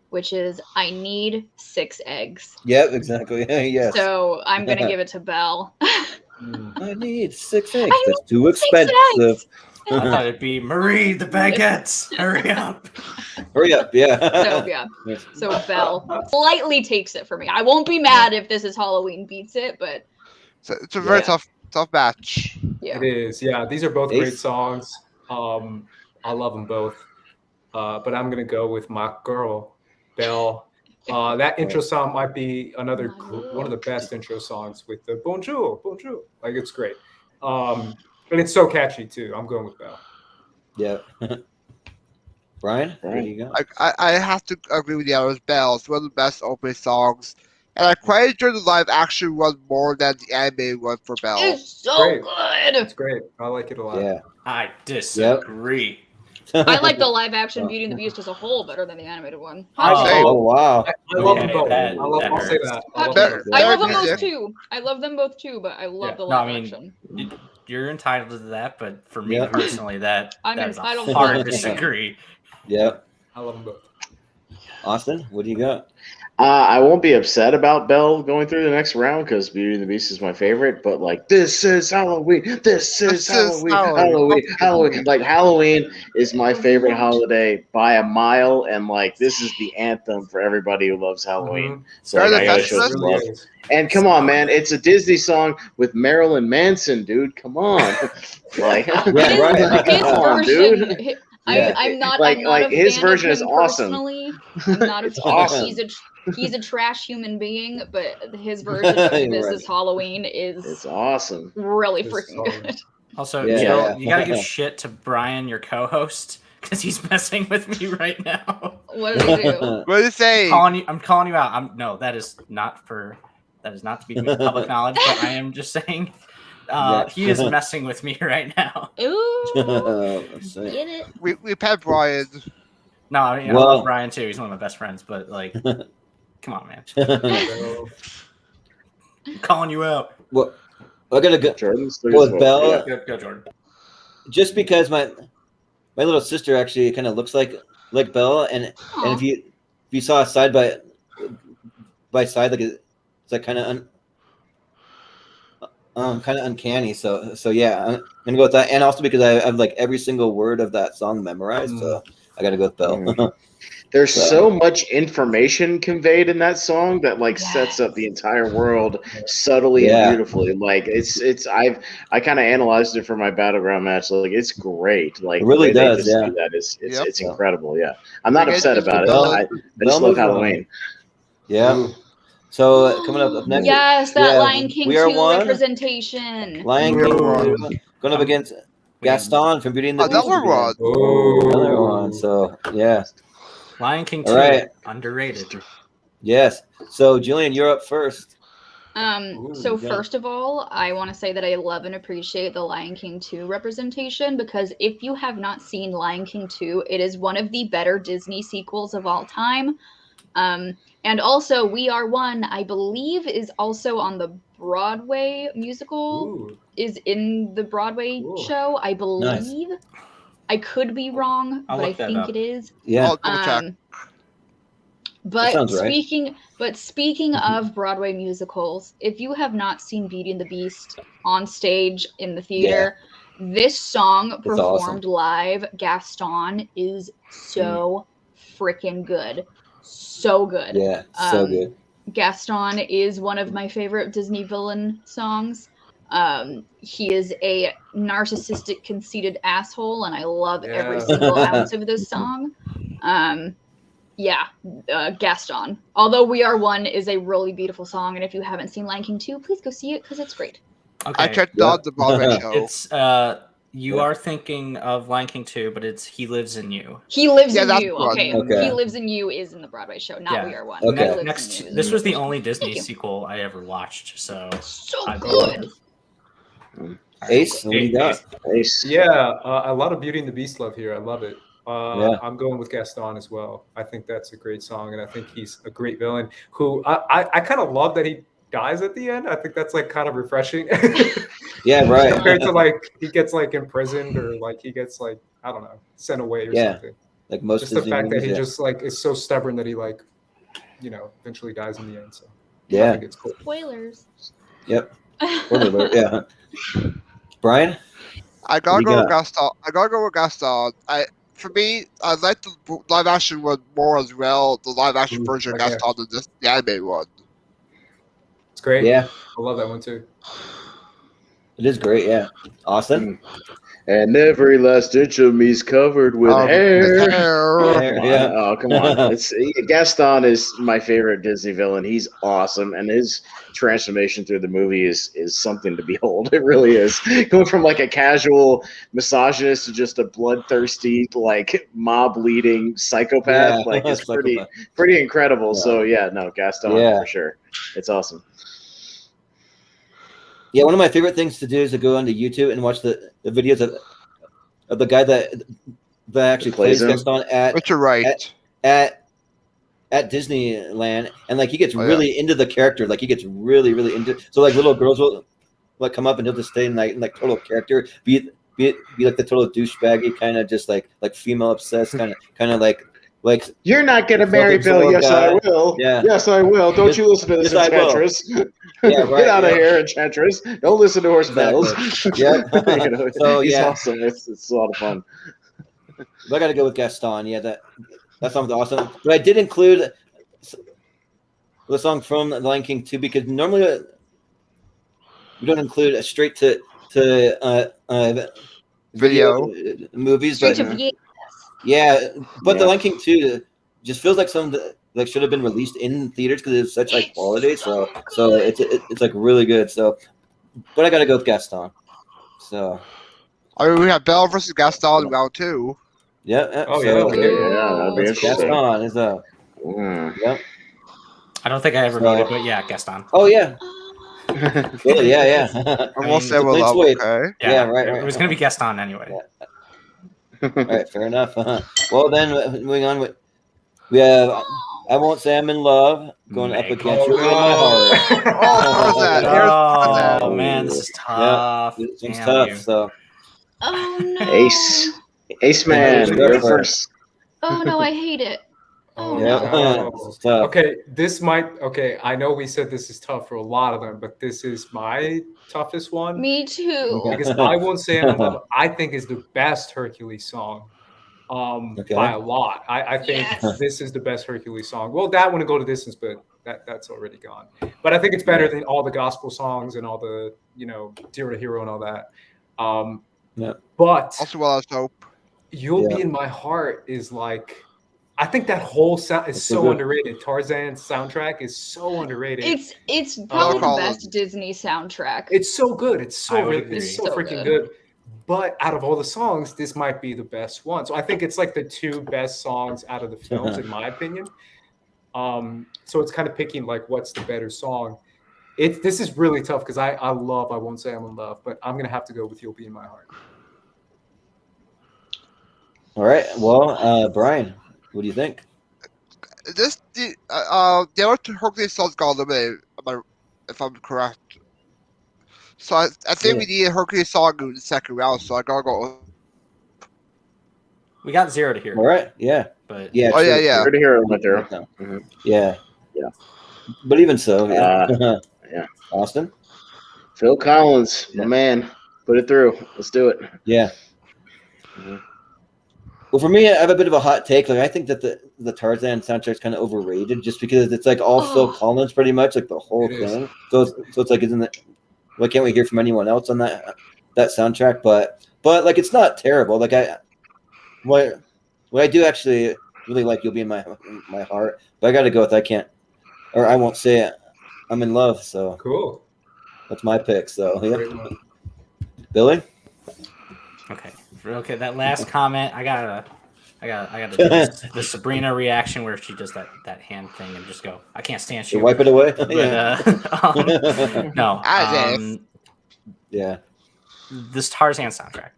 which is "I need 6 eggs." Yep, exactly. Yes. So I'm gonna give it to Belle. I need 6 eggs. That's too expensive. I thought it'd be Marie the baguettes. Hurry up. Hurry up, yeah. So Belle slightly takes it for me. I won't be mad if This Is Halloween beats it, but it's a very tough match. Yeah. It is. Yeah, these are both great songs. I love them both. But I'm gonna go with my girl, Belle. That intro song might be another one of the best intro songs with the bonjour. Like it's great. And it's so catchy too. I'm going with Belle. Yeah. Brian, what do you got? I have to agree with the others. Belle. It's one of the best opening songs. And I quite enjoyed the live action one more than the animated one for Belle. It's so good. It's great. I like it a lot. Yeah. I disagree. I like the live action Beauty and the Beast as a whole better than the animated one. Oh, wow. I love them both. I'll say that. I love them both too. I love them both too, but I love the live action. You're entitled to that, but for me personally, that is entitled a hard disagree. Yep. I love them both. Austin, what do you got? I won't be upset about Belle going through the next round because Beauty and the Beast is my favorite. But like, this is Halloween. This is Halloween. Like Halloween is my favorite holiday by a mile, and like this is the anthem for everybody who loves Halloween. So like, I gotta show some love. And come on, man, it's a Disney song with Marilyn Manson, dude. Come on, like, come on, dude. I'm not like his version is awesome. I'm not a fan. He's a trash human being, but his version of This Is Halloween is awesome. Really freaking good. Also, Jill, you gotta give shit to Brian, your co-host, because he's messing with me right now. What did he do? What did he say? I'm calling you out. That is not to be public knowledge, but I am just saying He is messing with me right now. Ooh, get it? We pet Brian. No, I mean, I love Brian too. He's one of my best friends, but like, come on, man. I'm calling you out. Well, I gotta go Jordan's with Belle. Go, Jordan. Just because my little sister actually kind of looks like Belle, and if you saw a side by side, like it's like kind of uncanny. So yeah, I'm gonna go with that, and also because I have like every single word of that song memorized, so I gotta go with Belle. There's so much information conveyed in that song that like sets up the entire world subtly and beautifully. Like I kind of analyzed it for my battleground match. Like it's great. Like it really the way does. they just do that it's incredible. Yeah, I'm not upset about it. I just love Halloween. Yeah. So coming up next, yes, that Lion King 2 representation. Lion King 2 going up against Gaston from Beauty and the Beast. Another one. Another one. So yeah. Lion King 2, underrated. Yes. So, Jillian, you're up first. First of all, I want to say that I love and appreciate the Lion King 2 representation, because if you have not seen Lion King 2, it is one of the better Disney sequels of all time. And also, We Are One, I believe, is also on the Broadway musical, is in the Broadway show, I believe. Nice. I could be wrong, but I think it is. Yeah. But speaking of Broadway musicals, if you have not seen Beauty and the Beast on stage in the theater, this song performed live, Gaston, is so freaking good. So good. Yeah, so good. Gaston is one of my favorite Disney villain songs. He is a narcissistic, conceited asshole, and I love every single ounce of this song. Gaston. Although We Are One is a really beautiful song, and if you haven't seen Lion King 2, please go see it because it's great. Okay. I checked out the Broadway show. It's you are thinking of Lion King 2, but it's He Lives in You. He Lives in You. Okay. He Lives in You is in the Broadway show, not We Are One. Okay. This was the only Disney sequel I ever watched, so good. Ace, what do you got? Ace. Yeah, a lot of Beauty and the Beast love here. I love it. I'm going with Gaston as well. I think that's a great song, and I think he's a great villain who I kind of love that he dies at the end. I think that's like kind of refreshing. Yeah, right. Compared to like he gets like imprisoned or like he gets like, I don't know, sent away or something. Like most just Disney the fact movies, that he just like is so stubborn that he like, eventually dies in the end. So I think it's cool. Spoilers. Yep. Yeah. Brian? I gotta go with Gaston. For me, I like the live action one more as well. The live action version of Gaston than the animated one. It's great. Yeah. I love that one too. It is great, yeah. Austin? And every last inch of me's covered with hair. Yeah. Oh, come on. Gaston is my favorite Disney villain. He's awesome, and his transformation through the movie is something to behold. It really is. Going from like a casual misogynist to just a bloodthirsty, like mob-leading psychopath. Like it's pretty incredible. Yeah. So Gaston for sure. It's awesome. Yeah, one of my favorite things to do is to go onto YouTube and watch the videos of the guy that actually plays Gaston at Disneyland, and like he gets really into the character. Like he gets really into. So like little girls will like come up and he'll just stay in like total character, be like the total douchebaggy kind of just like female obsessed kind of like. You're not gonna marry Bill. Yes, I will. Yeah. Yes, I will. Don't you listen to this, Enchantress. Yeah, right, Get out of here, Enchantress. Don't listen to horse bells. Yeah. So he's awesome. It's a lot of fun. But I got to go with Gaston. Yeah, that song's awesome. But I did include the song from The Lion King 2 because normally we don't include a straight to video movies. Straight to video. Yeah, but The Lion King 2 just feels like something that should have been released in theaters because it's such like quality. So it's like really good. So, but I gotta go with Gaston. So, we have Belle versus Gaston in round 2. Yeah. That'd be interesting. Gaston is Yep. I don't think I ever voted, but yeah, Gaston. Oh yeah. Really? Yeah. I won't say it's a we'll clean love, sweep. okay? Yeah, right. It was going to be Gaston anyway. All right, fair enough. Well, then moving on with we have I Won't Say I'm in Love going up Meg. against You'll Be in My Heart. Oh, Tarzan. Here's Tarzan. Oh man, this is tough. This one's Damn tough. you. So Oh no. Ace man, Yeah, you're go for it. first. Oh no, I hate it. Oh yeah, no. this is tough. Okay, I know we said this is tough for a lot of them, but this is my toughest one. Me too. Okay. Because I Won't Say I'm in Love, I think is the best Hercules song. By a lot. I think this is the best Hercules song. Well, that wouldn't go to distance, but that's already gone. But I think it's better than all the gospel songs and all the, Dear to Hero and all that. But Also, well, I hope. You'll Be in My Heart is like, I think that whole sound is so underrated. Tarzan soundtrack is so underrated. It's probably the best Disney soundtrack. It's so good. It's so freaking good. But out of all the songs, this might be the best one. So I think it's like the two best songs out of the films, in my opinion. So it's kind of picking like what's the better song. This is really tough because I love I Won't Say I'm in Love, but I'm gonna have to go with You'll Be in My Heart. All right. Well, Brian, what do you think? The other two Hercules songs got eliminated, if I'm correct. So I think we need a Hercules song in the second round, so I gotta go. We got Zero to Hero. All right, yeah. But yeah. Zero to Hero went there. Mm-hmm. Yeah. But even so, yeah. Austin? Phil Collins, my man. Put it through. Let's do it. Yeah. Mm-hmm. Well, for me, I have a bit of a hot take. Like, I think that the Tarzan soundtrack is kind of overrated, just because it's like all Phil Collins, pretty much, like the whole thing. So it's like, isn't it? Why can't we hear from anyone else on that soundtrack? But like, it's not terrible. Like what I do actually really like You'll Be in My Heart, but I got to go with I Won't Say It. I'm in Love. So cool. That's my pick. So yeah. Billy. Okay. That last comment, I gotta do the Sabrina reaction where she does that hand thing and just go, I can't stand you. Wipe it away. But, no. Yeah. This Tarzan soundtrack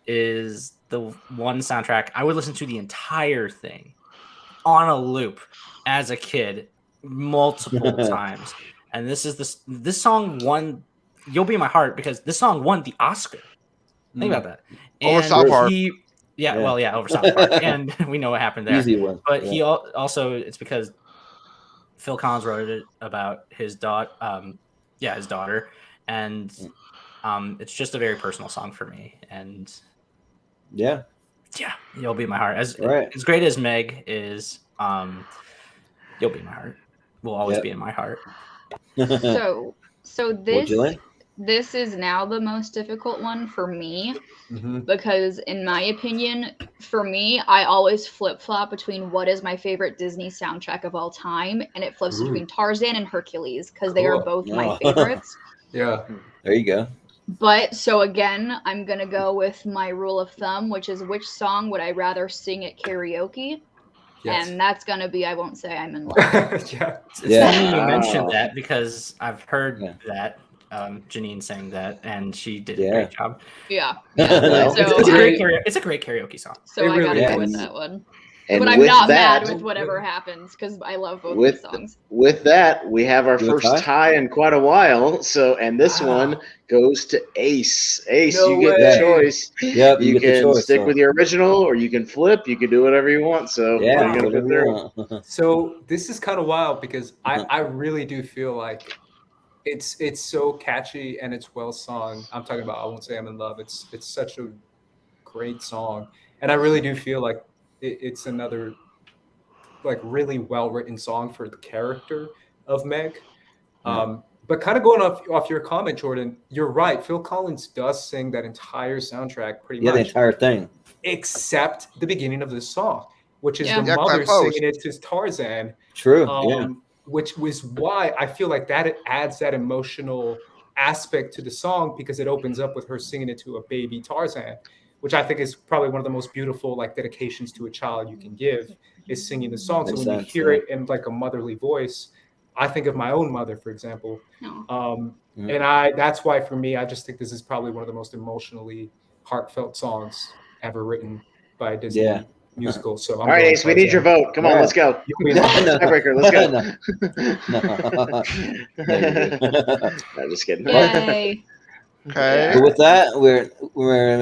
is the one soundtrack I would listen to the entire thing on a loop as a kid multiple times. And this song won You'll Be in My Heart because this song won the Oscar. Think about that. Over South Park. Over South Park. And we know what happened there. Easy one. But he also, it's because Phil Collins wrote it about his daughter. His daughter. And it's just a very personal song for me. And yeah, You'll Be in My Heart. As great as Meg is, You'll Be in My Heart. Will always be in my heart. So this is now the most difficult one for me, because in my opinion, for me, I always flip-flop between what is my favorite Disney soundtrack of all time, and it flips between Tarzan and Hercules because they are both my favorites. Yeah. There you go. But so again, I'm going to go with my rule of thumb, which is which song would I rather sing at karaoke? Yes. And that's going to be I Won't Say I'm in Love. It's funny you mentioned that because I've heard that. Janine sang that, and she did a great job. Yeah. So it's a great karaoke song. So I gotta go with that one. But I'm not mad with whatever happens because I love both these songs. With that, we have our first tie in quite a while. And this one goes to Ace. Ace, you get the choice. Yep, you can stick with your original, or you can flip. You can do whatever you want. So what are you gonna put there? So this is kind of wild because I really do feel like it's so catchy and it's well sung. I'm talking about I Won't Say I'm in Love. It's such a great song, and I really do feel like it's another like really well written song for the character of Meg. But kind of going off your comment, Jordan, you're right. Phil Collins does sing that entire soundtrack pretty much. Yeah, the entire thing, except the beginning of this song, which is the mother singing it to Tarzan. True. Which was why I feel like that it adds that emotional aspect to the song because it opens up with her singing it to a baby Tarzan, which I think is probably one of the most beautiful like dedications to a child you can give is singing the song. So when you hear it in like a motherly voice, I think of my own mother, for example. No. And that's why for me, I just think this is probably one of the most emotionally heartfelt songs ever written by a Disney musical. So I'm all right, Ace, we need your vote. Come on, let's go. Tiebreaker, let's go. No, just kidding. Yay. Okay. So with that, we're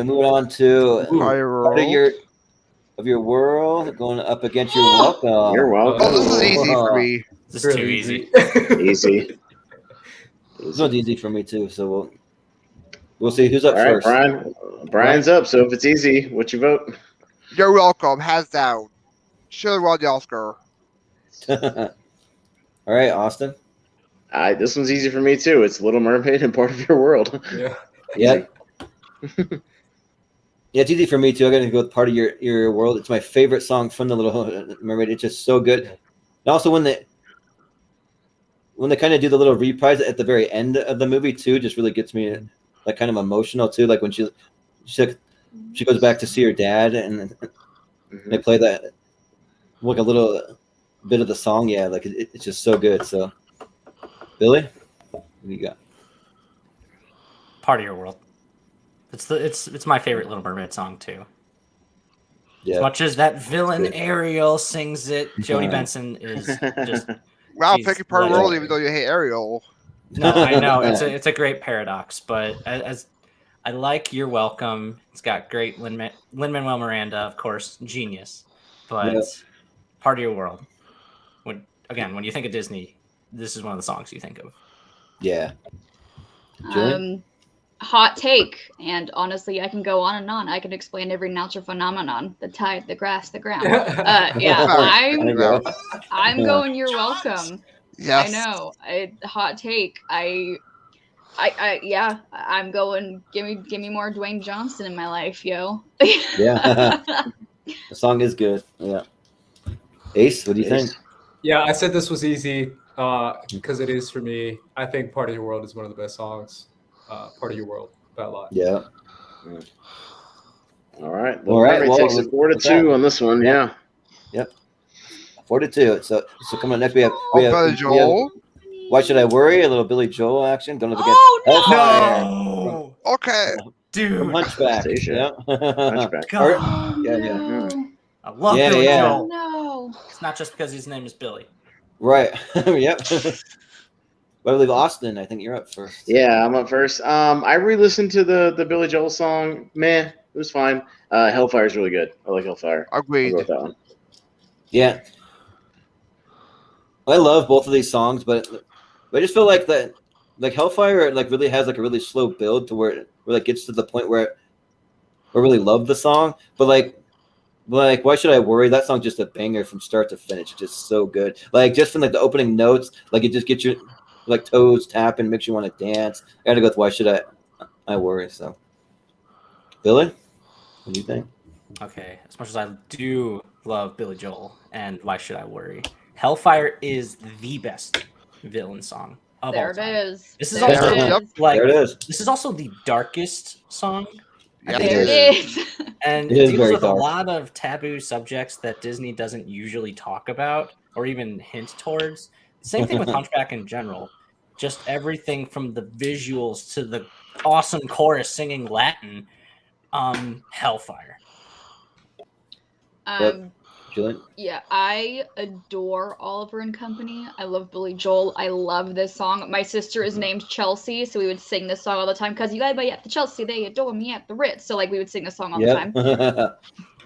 moving on to part of your world, going up against your welcome. You're welcome. Oh, this is easy for me. This is too easy. Easy. This one's easy for me too. So we'll see who's up All right, first. Brian. Brian's up. So if it's easy, what's your vote? You're welcome. Hands down. Should have won the Oscar. All right, Austin. This one's easy for me too. It's Little Mermaid and Part of Your World. Yeah. Yeah. Yeah, it's easy for me too. I got to go with Part of Your World. It's my favorite song from The Little Mermaid. It's just so good. And also when they kind of do the little reprise at the very end of the movie too, just really gets me like kind of emotional too. Like when she goes back to see her dad and they play that like a little bit of the song. Yeah, like it's just so good. So, Billy, what do you got? Part of Your World. It's my favorite Little Mermaid song too. Yeah. As much as that villain Ariel sings it, Jodie Benson is just. Wow, pick your Part of the World even though you hate Ariel. No, I know it's a great paradox, but as I like You're Welcome. It's got great Lin-Manuel Miranda, of course, genius. But Part of Your World. When you think of Disney, this is one of the songs you think of. Yeah. Hot take, and honestly, I can go on and on. I can explain every natural phenomenon: the tide, the grass, the ground. I'm going. You're welcome. Yes. I know. Hot take. I'm going. Give me more Dwayne Johnson in my life, yo. Yeah. The song is good. Yeah. Ace, what do you think? Yeah, I said this was easy because it is for me. I think Part of Your World is one of the best songs. Part of Your World by a lot. Yeah. All right. Well, takes it 4-2 on this one. Yeah. Yep. 4-2. So coming up next we have Joel. Why Should I Worry? A little Billy Joel action going up against Hellfire. No. Okay. Dude. From Hunchback. Yeah. Hunchback. Yeah. I love Billy Joel. No. It's not just because his name is Billy. Right. Yep. But I believe Austin, I think you're up first. Yeah, I'm up first. I re-listened to the Billy Joel song. Meh, it was fine. Hellfire's really good. I like Hellfire. Agreed. I'll go with that one. Yeah. I love both of these songs, but I just feel like that, like Hellfire, like really has like a really slow build to where it gets to the point where I really love the song. But like Why Should I Worry? That song's just a banger from start to finish. It's just so good. Like just from like the opening notes, like it just gets your like toes tapping, makes you want to dance. I gotta go with Why Should I Worry? So, Billy, what do you think? Okay, as much as I do love Billy Joel and Why Should I Worry, Hellfire is the best villain song of all time. There it is. This is There also it is. like There it is. this is also the darkest song. Yep. There it is. And It it is deals very with dark. a lot of taboo subjects that Disney doesn't usually talk about or even hint towards. Same thing with Hunchback in general. Just everything from the visuals to the awesome chorus singing Latin. Hellfire. Jillian? Yeah, I adore Oliver and Company. I love Billy Joel. I love this song. My sister is named Chelsea, so we would sing this song all the time because you gotta be at the Chelsea, they adore me at the Ritz. So like we would sing this song all the time.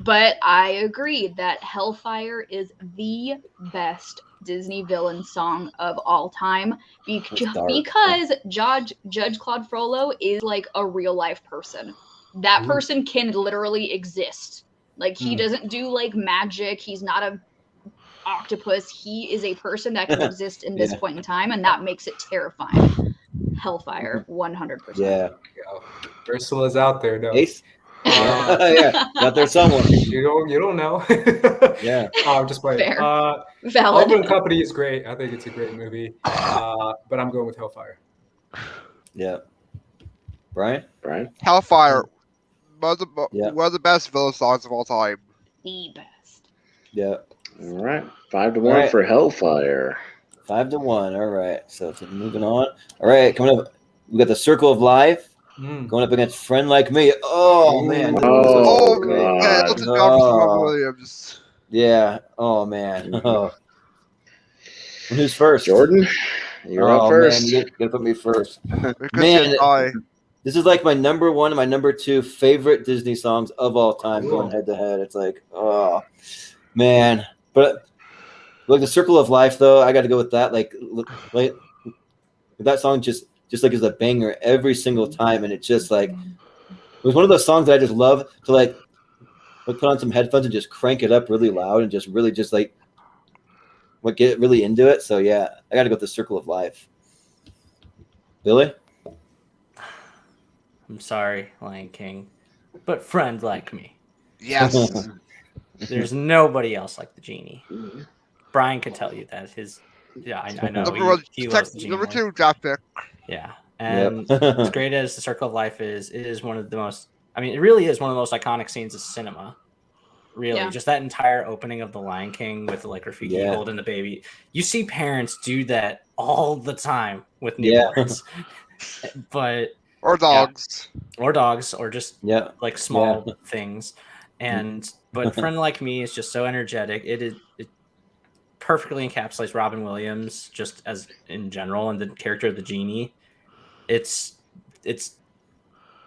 But I agree that Hellfire is the best Disney villain song of all time because Judge Claude Frollo is like a real life person. That person can literally exist. Like he doesn't do like magic. He's not a octopus. He is a person that can exist in this point in time, and that makes it terrifying. Hellfire, 100%. Yeah. Ursula's out there, no. Ace? Yeah, out there somewhere. You don't know. Yeah. I'm just playing. Fair. Valid. Oliver and Company is great. I think it's a great movie. But I'm going with Hellfire. Yeah. Brian? Hellfire. One of the best villain songs of all time. The best. Yeah. All right. 5-1 for Hellfire. 5-1. All right. So moving on. All right. Coming up, we got the Circle of Life going up against Friend Like Me. Oh, man. Oh, man, God. that's a job for Robin Williams. Yeah. Oh, man. Oh. Who's first? Jordan, you're up first. Man, you gotta put me first. Because Man, I this is like my number one and my number two favorite Disney songs of all time, going head to head. It's like, oh, man. But like the Circle of Life, though, I got to go with that. Like that song just like is a banger every single time, and it's just like it was one of those songs that I just love to like put on some headphones and just crank it up really loud and just really just like get really into it. So yeah, I got to go with the Circle of Life. Billy? I'm sorry, Lion King, but Friend Like Me. yes. There's nobody else like the genie. Brian could tell you that. I know. He loves the genie. Number 2 draft pick. Yeah. And as great as the Circle of Life is, it is one of the most, it really is one of the most iconic scenes of cinema. Really. Yeah. Just that entire opening of The Lion King with like Rafiki holding the baby. You see parents do that all the time with newborns. But or dogs. Or just like small things. But Friend Like Me is just so energetic. It perfectly encapsulates Robin Williams just as in general and the character of the genie. It's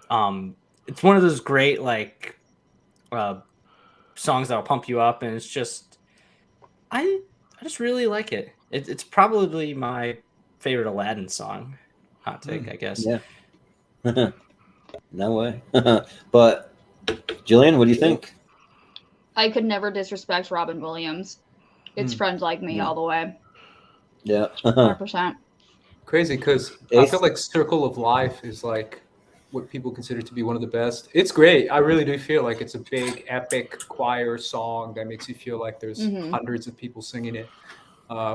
one of those great like songs that'll pump you up, and it's just I just really like it. It's probably my favorite Aladdin song. Hot take, I guess. Yeah. No way. But Jillian, what do you think? I could never disrespect Robin Williams. It's Friend Like Me all the way. Yeah. 100%. Crazy, because I feel like Circle of Life is like what people consider to be one of the best. It's great. I really do feel like it's a big, epic choir song that makes you feel like there's hundreds of people singing it,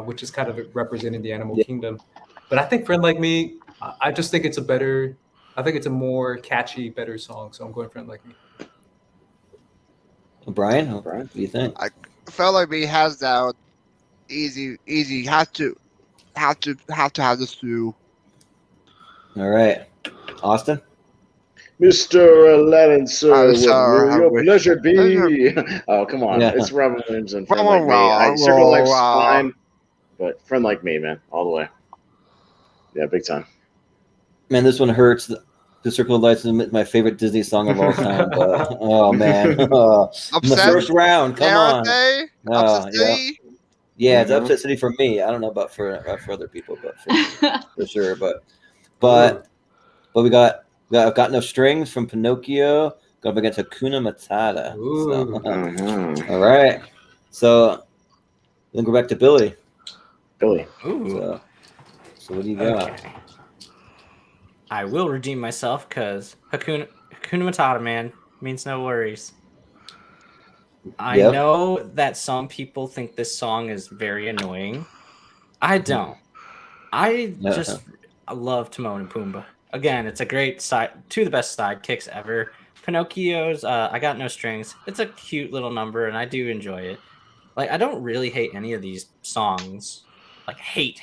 which is kind of representing the animal kingdom. But I think Friend Like Me, I just think it's a more catchy, better song. So I'm going Friend Like Me. Brian, what do you think? I felt like me has that easy. Have to have this through. All right, Austin. Mr. Aladdin, sir, sir, what will your pleasure be? Oh, come on. Yeah. It's Robin Williams and Friend Like Me. Circle of Life's fine, but Friend Like Me, man, all the way. Yeah, big time. Man, this one hurts. The Circle of Life is my favorite Disney song of all time. But, oh, man. In the first round, come on. Upset City? Yeah, it's Upset City for me. I don't know about for other people, but for sure. But we got I've Got No Strings from Pinocchio going up against Hakuna Matata. So, all right. So then go back to Billy. Ooh. So what do you got? Okay. I will redeem myself because Hakuna Matata, man, means no worries. I know that some people think this song is very annoying. I don't. I love Timon and Pumbaa. Again, it's a great two of the best sidekicks ever. Pinocchio's I Got No Strings. It's a cute little number, and I do enjoy it. Like, I don't really hate any of these songs. Like, hate.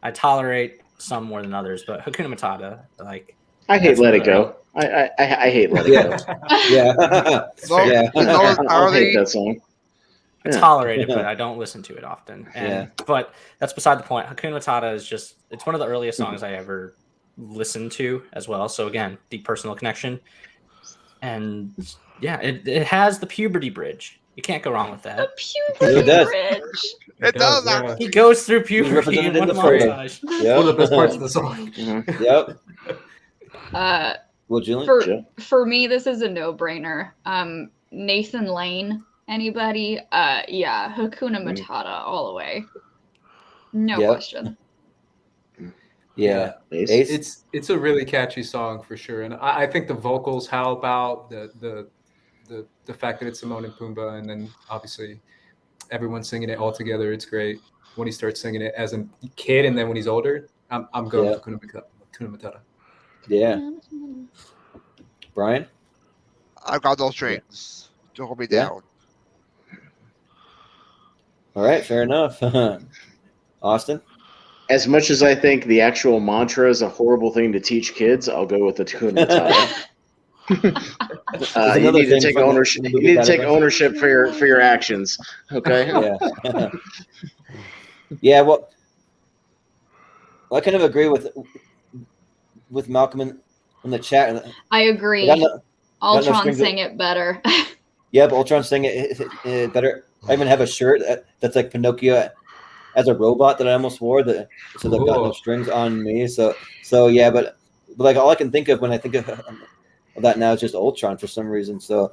I tolerate some more than others, but Hakuna Matata, like... I hate Let It Go. I hate Let It Go. I hate that song. I tolerate it, but I don't listen to it often. But that's beside the point. Hakuna Matata is just... It's one of the earliest songs I ever listened to as well. So again, deep personal connection. And yeah, it has the puberty bridge. You can't go wrong with that. The puberty bridge. It does. He goes through puberty in one montage. One of the best parts of the song. Yep. Well, Jillian, for me, this is a no-brainer. Nathan Lane, anybody? Hakuna Matata all the way. No question. Yeah. It's a really catchy song for sure. And I think the vocals help out the fact that it's Timon and Pumbaa, and then obviously everyone's singing it all together. It's great when he starts singing it as a kid, and then when he's older, I'm going for Hakuna Matata. Yeah. Brian? I've Got No Strings to hold me down. All right, fair enough. Austin? As much as I think the actual mantra is a horrible thing to teach kids, I'll go with the Hakuna Matata. You need to take ownership. You need to take ownership for your actions. Okay. Yeah. Yeah. Well, I kind of agree with Malcolm in the chat. I agree. Ultron sang it better. Yeah, but Ultron sang it better. I even have a shirt that's like Pinocchio as a robot that I almost wore. So they've got no strings on me. So yeah, but like all I can think of when I think of that now is just Ultron for some reason. So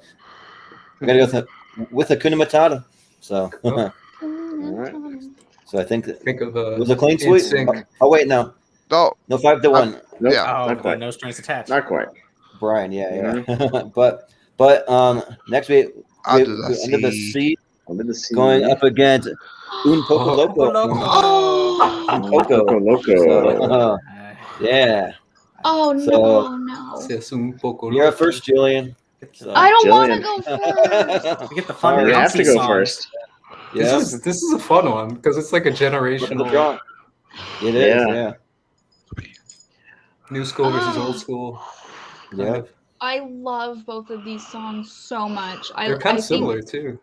I gotta go with Hakuna Matata. So all right. So I think of it was a clean sweep. Oh wait, no, 5-1. Nope, Yeah. not quite. No strings attached. Not quite. Brian, yeah. but next week Under we the Under the Sea. Sea, Under the Sea. going up against Un Poco Loco. Oh. Poco Loco. So, yeah. Oh So, no. You're up first, Jillian. So. I don't want to Jillian. go first. We get the fun. You have to go songs. first. Yeah. This is a fun one because it's like a generational. It is, yeah. New school versus old school. Yeah. I love both of these songs so much. They're kind of similar too.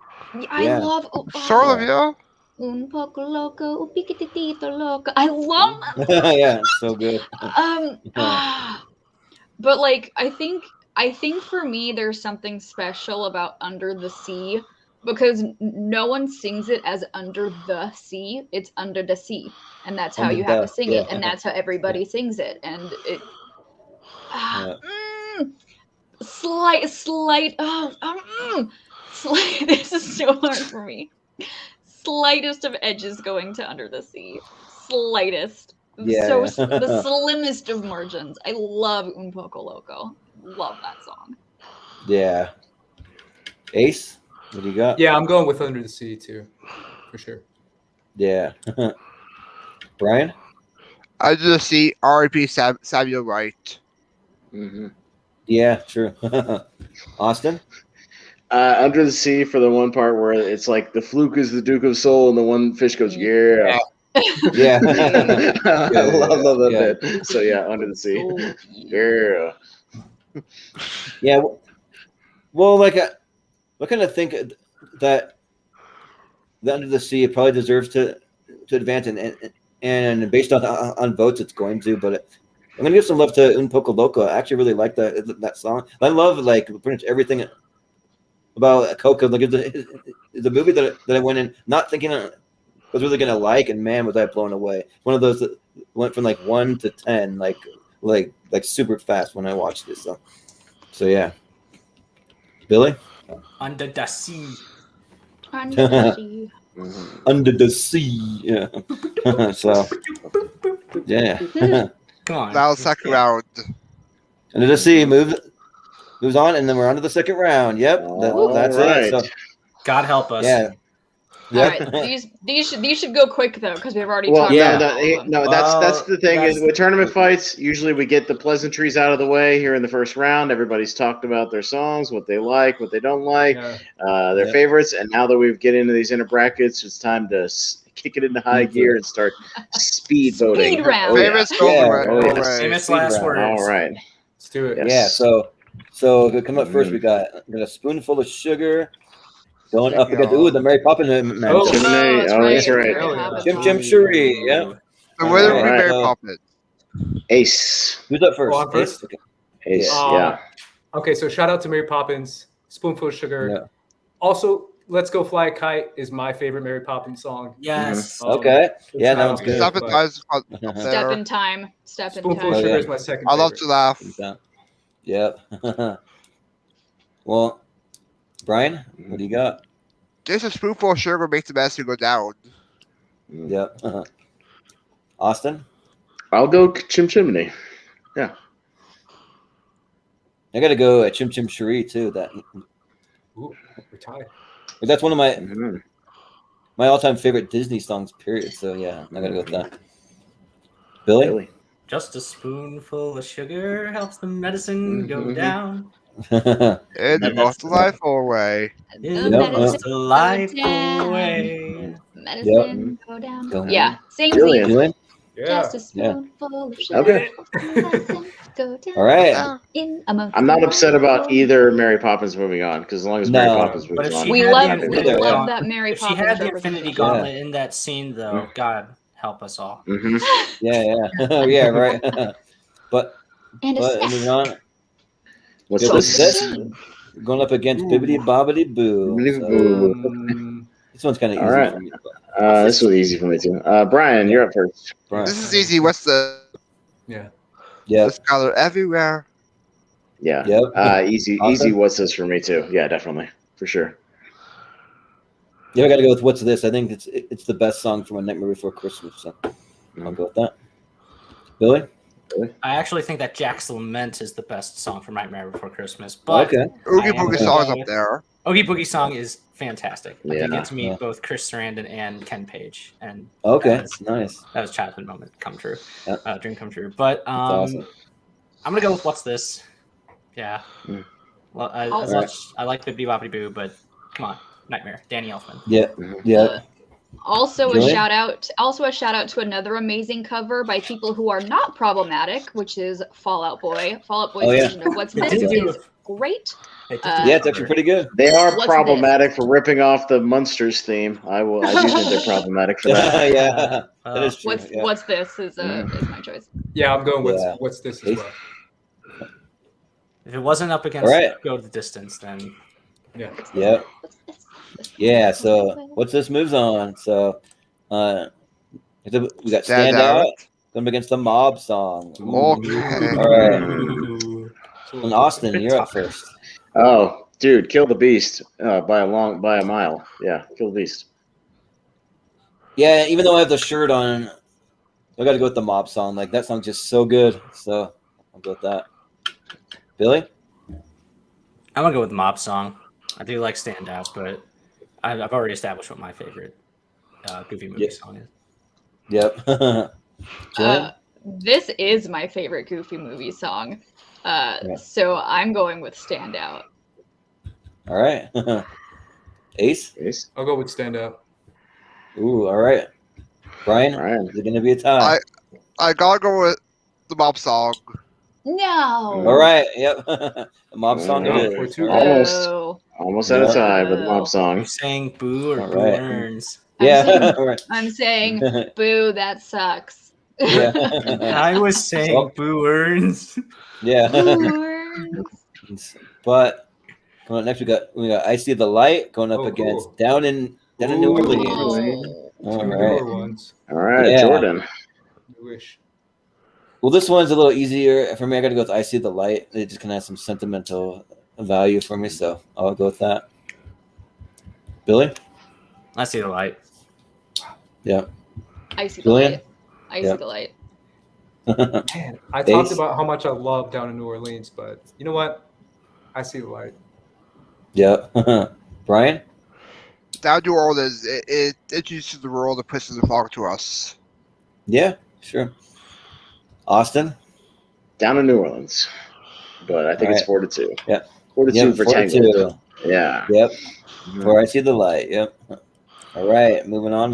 I love Sort of, yeah. Un poco loco, un piquitito loco. I love that. Yeah, so good. But like I think for me there's something special about Under the Sea because no one sings it as Under the Sea. It's Under the Sea, and that's how you have to sing it, and that's how everybody sings it, and it. Slight. This is so hard for me. Slightest of edges going to Under the Sea. Slightest. Yeah. So the slimmest of margins. I love Un Poco Loco. Love that song. Yeah. Ace, what do you got? Yeah, I'm going with Under the Sea too, for sure. Yeah. Brian? Under the Sea, R.I.P. Samuel Wright. Mm-hmm. Yeah, true. Austin? Under the Sea for the one part where it's like the fluke is the Duke of Soul and the one fish goes, yeah. Yeah. I love that bit. So yeah, Under the Sea. Yeah. Yeah. Well, like, I kind of think that the Under the Sea probably deserves to advance, and based on votes, it's going to. But I'm gonna give some love to Un Poco Loco. I actually really like that song. I love like pretty much everything about Coco. Like it's a movie that I went in not thinking I was really gonna like, and man, was I blown away. One of those that went from like 1 to 10, like super fast when I watched this. So yeah. Billy? Under the Sea. Under the Sea. Under the Sea. Yeah. So yeah. Come on. That was second round. Under the Sea moves on, and then we're on to the second round. Yep. That's right. it. So, God help us. yeah. All right, these should go quick though because we've already talked. No, that's the thing is with tournament fights. Usually we get the pleasantries out of the way here in the first round. Everybody's talked about their songs, what they like, what they don't like, their favorites, and now that we get into these inner brackets, it's time to kick it into high gear and start speed voting. Speed round. Famous Famous last words. All right, Let's do it. Yes. Yeah. So coming up first, we got a spoonful of sugar. Going up against the Mary Poppins match. Oh, that's right. Chim Cherie, yeah. The winner will be Mary Poppins. Ace. Who's up first? I'm first? Ace, yeah. Okay, so shout out to Mary Poppins, Spoonful of Sugar. Yeah. Also, Let's Go Fly a Kite is my favorite Mary Poppins song. Yes. Okay. Yeah, that one's good. Step in time. Spoonful of Sugar is my second I love to laugh. Yep. Well, Brian, what do you got? Just a spoonful of sugar makes the master go down. Yep. Austin? I'll go Chim Chimney. Yeah. I got to go Chim Chim Cherie, too. Ooh, we're tied. That's one of my all-time favorite Disney songs, period. So, yeah, I got to go with that. Billy? Just a spoonful of sugar helps the medicine go down. And it lost the life away. Lost the life away. Medicine go down. Go Yeah, same Jillian. thing. Yeah. Just a spoonful of sugar. Okay. Go down All right. in a I'm not upset about either Mary Poppins moving on because as long as Mary No. Poppins But moves if on, she We had love, the we Infinity love Gauntlet. that Mary If she Poppins had the Infinity representation. Gauntlet in that scene, though, God help us all. Mhm. Yeah. Yeah, right. but And a moving sniff. on. What's Yeah, So what's this? this? shame. Going up against Ooh. Bibbidi Bobbidi Boo. So, Mm, this one's kind of All easy right. for me. This was easy for me too. Brian, you're up first. Brian. This is easy. What's the yeah. Yep. color everywhere? Yeah. Yep. Easy. Awesome. Easy. What's this for me too? Yeah, definitely for sure. Yeah, I got to go with What's This. I think it's the best song from A Nightmare Before Christmas. So I'll go with that. Billy? I actually think that Jack's Lament is the best song from Nightmare Before Christmas. But Okay. Oogie I am Boogie gonna song's go up with- there. Oogie Boogie song is fantastic. I did Yeah. get to meet Yeah. both Chris Sarandon and Ken Page, and Okay. that was, Nice. that was a childhood moment come true, Yep. dream come true. But That's awesome. I'm gonna go with What's This? Yeah. Mm. Well, Oh. as much I like Bibbidi Bobbidi Boo, but come on, Nightmare, Danny Elfman. Yeah. Yeah. Also a Julian? shout out to another amazing cover by people who are not problematic, which is Fall Out Boy. Fall Out Boy's Oh, yeah. version of What's They This did do is great. They did do Uh, Yeah, a it's actually cover. pretty good. They are What's problematic for ripping off the Munsters theme. I do think they're problematic for that. Yeah. That is true. What's This is my choice. Yeah, I'm going with Yeah. What's This as well. If it wasn't up against All right. Go the Distance, then Yeah. Yep. What's this? Yeah. So What's This moves on. So we got Stand Stand Out Out. going against the Mob song. Okay. All right. And Austin, you're up first. Oh, dude, Kill the Beast by a mile. Yeah, Kill the Beast. Yeah, even though I have the shirt on, I got to go with the Mob song. Like that song's just so good. So I'll go with that. Billy? I'm gonna go with the Mob song. I do like Stand Out, but I've already established what my favorite Goofy movie song is. Yep. Jillian? This is my favorite Goofy movie song. So I'm going with Stand Out. All right. Ace? I'll go with Stand Out. Ooh, all right. Brian? Is it going to be a tie? I gotta go with the Mob song. No. All right. Yep. The Mob song it Yeah. is. Two. Almost at a tie with the Mob Are song. you saying boo or All boo right. earns? Yeah. All right. I'm saying boo, that sucks. Yeah. I was saying Well, boo earns. Yeah. Boo earns. But coming up next, we got I See the Light going up Oh, against cool. Down in New Ooh. Orleans. Oh. All Two right. newer ones. All right, Yeah. Jordan. I wish. Well, this one's a little easier for me. I got to go with I See the Light. It just kind of has some sentimental value for me, so I'll go with that. Billy? I see the light. Yeah. I see the Julian? light. I see the light. Man, I Ace? talked about how much I love Down in New Orleans, but you know what? I see the light. Yep. Brian? Down New Orleans, it introduces the world and pushes the fog to us. Yeah, sure. Austin? Down in New Orleans. But I think All it's right. 4-2. Yeah. 4-2 for 4-2. Tangled. Yeah. Yep. Mhm. For I See the Light. Yep. All right. Moving on.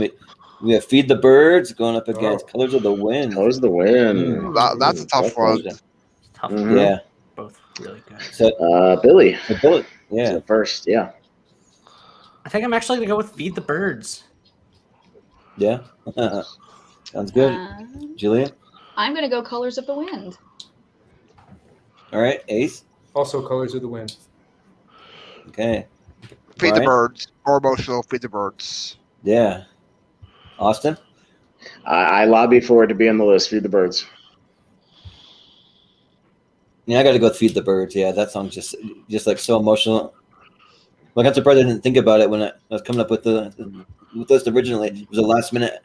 We have Feed the Birds going up against Colors of the Wind. Colors of the Wind. That's a tough one. Tough. Mhm. Yeah. Both really good. So, Billy. Yeah. So first, yeah. I think I'm actually gonna go with Feed the Birds. Yeah. Sounds good. Jillian? I'm gonna go Colors of the Wind. All right. Ace? Also, Colors of the Wind. Okay. Feed the Brian? birds. More emotional. Feed the birds. Yeah. Austin? I lobby for it to be on the list. Feed the Birds. Yeah, I got to go with Feed the Birds. Yeah, that song's just like so emotional. Like I'm surprised I didn't think about it when I was coming up with the list originally. It was a last minute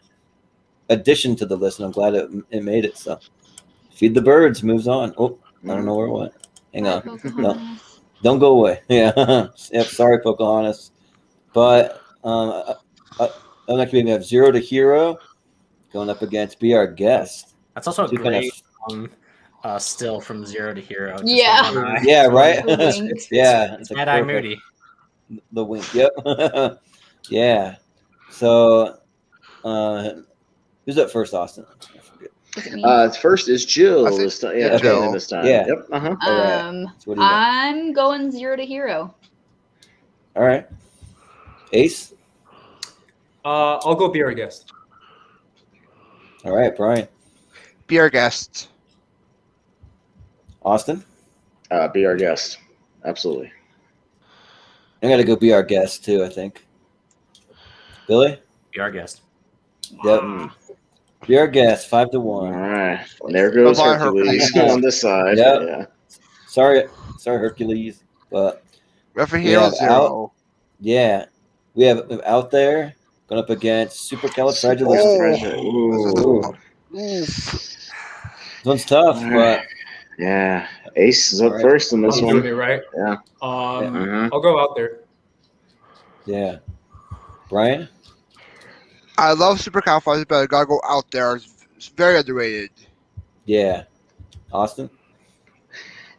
addition to the list, and I'm glad it made it. So, Feed the Birds moves on. Oh, I don't know where it went. Hang on. Pocahontas. Don't go away. Yeah. Yep. Sorry, Pocahontas. But next we have Zero to Hero going up against Be Our Guest. That's also a Two kind great song. Still from Zero to Hero. Just Yeah. the one eye. Yeah, right? Wink. Yeah. It's like Mad Eye perfect. Moody. The wink. Yep. Yeah. So Who's up first, Austin? I forget. Is it me? First is Jill I think- this time. yeah, Yeah, Jill. this time. Yeah. Yep. Uh huh. All right. So what do you got? I'm going 0 to hero. All right. Ace. I'll go be our guest. All right, Brian. Be our guest. Austin. Be our guest. Absolutely. I got to go be our guest too, I think. Billy. Be our guest. Yep. Be our guest. 5-1. All right. And there goes Bye-bye, Hercules Hercules. on this side. Yep. Yeah. Sorry, Hercules, but Referee We Hero have 0. yeah, we have Out There going up against Supercalifragilistic. Ooh. This one's tough, but Yeah. Ace is up All right. first in this I'm one. doing it right. Yeah. I'll go out there. yeah. Brian. I love Supercalifragilistic, but I gotta go Out There. It's very underrated. Yeah. Austin.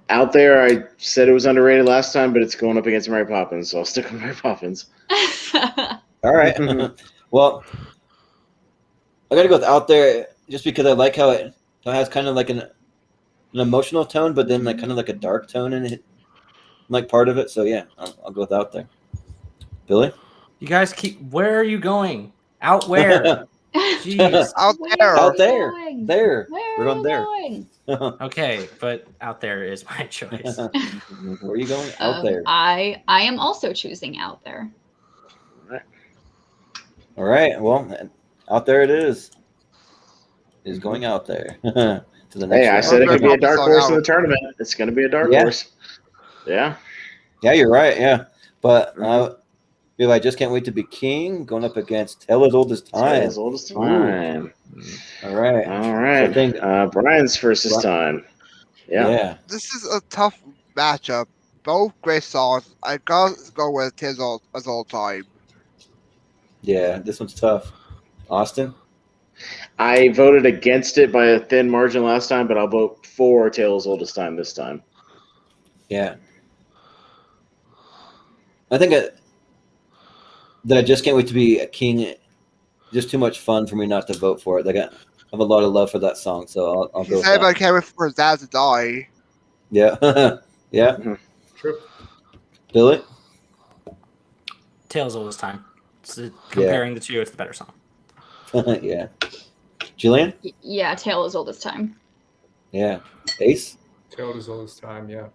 Out There, I said it was underrated last time, but it's going up against Mary Poppins, so I'll stick with Mary Poppins. All right. Well, I got to go with Out There just because I like how it has kind of like an emotional tone, but then like kind of like a dark tone in it, like part of it. So yeah, I'll go with Out There. Billy. You guys where are you going? Out where? Jeez. Out Where There. are Out you there. going? There. Where We're are going you there. going? Okay, but Out There is my choice. Where are you going? Out there. I am also choosing Out There. All right. Well, Out There it is. Is going out there to the next Hey, I round. said it could be a Poppins dark on horse in out. the tournament. It's going to be a dark Yeah. horse. Yeah. Yeah, you're right. Yeah, but I just can't wait to be king going up against Tale as Old as Time. As old as time. All right. All right. I think- Brian's first this time. Yeah. This is a tough matchup. Both great songs. I gotta go with Tis as Old Time. Yeah, this one's tough. Austin. I voted against it by a thin margin last time, but I'll vote for Tales Oldest Time this time. Yeah. I think that I just can't wait to be a king. Just too much fun for me not to vote for it. Like I have a lot of love for that song, so I'll go He with said, that. I can't wait for his dad to die. Yeah. Yeah. True. Billy. Tales Old as Time. Comparing the two, it's the better song. Yeah. Jillian. Yeah, Tale as Old as Time. Yeah. Ace. Tale as old as time. Yeah.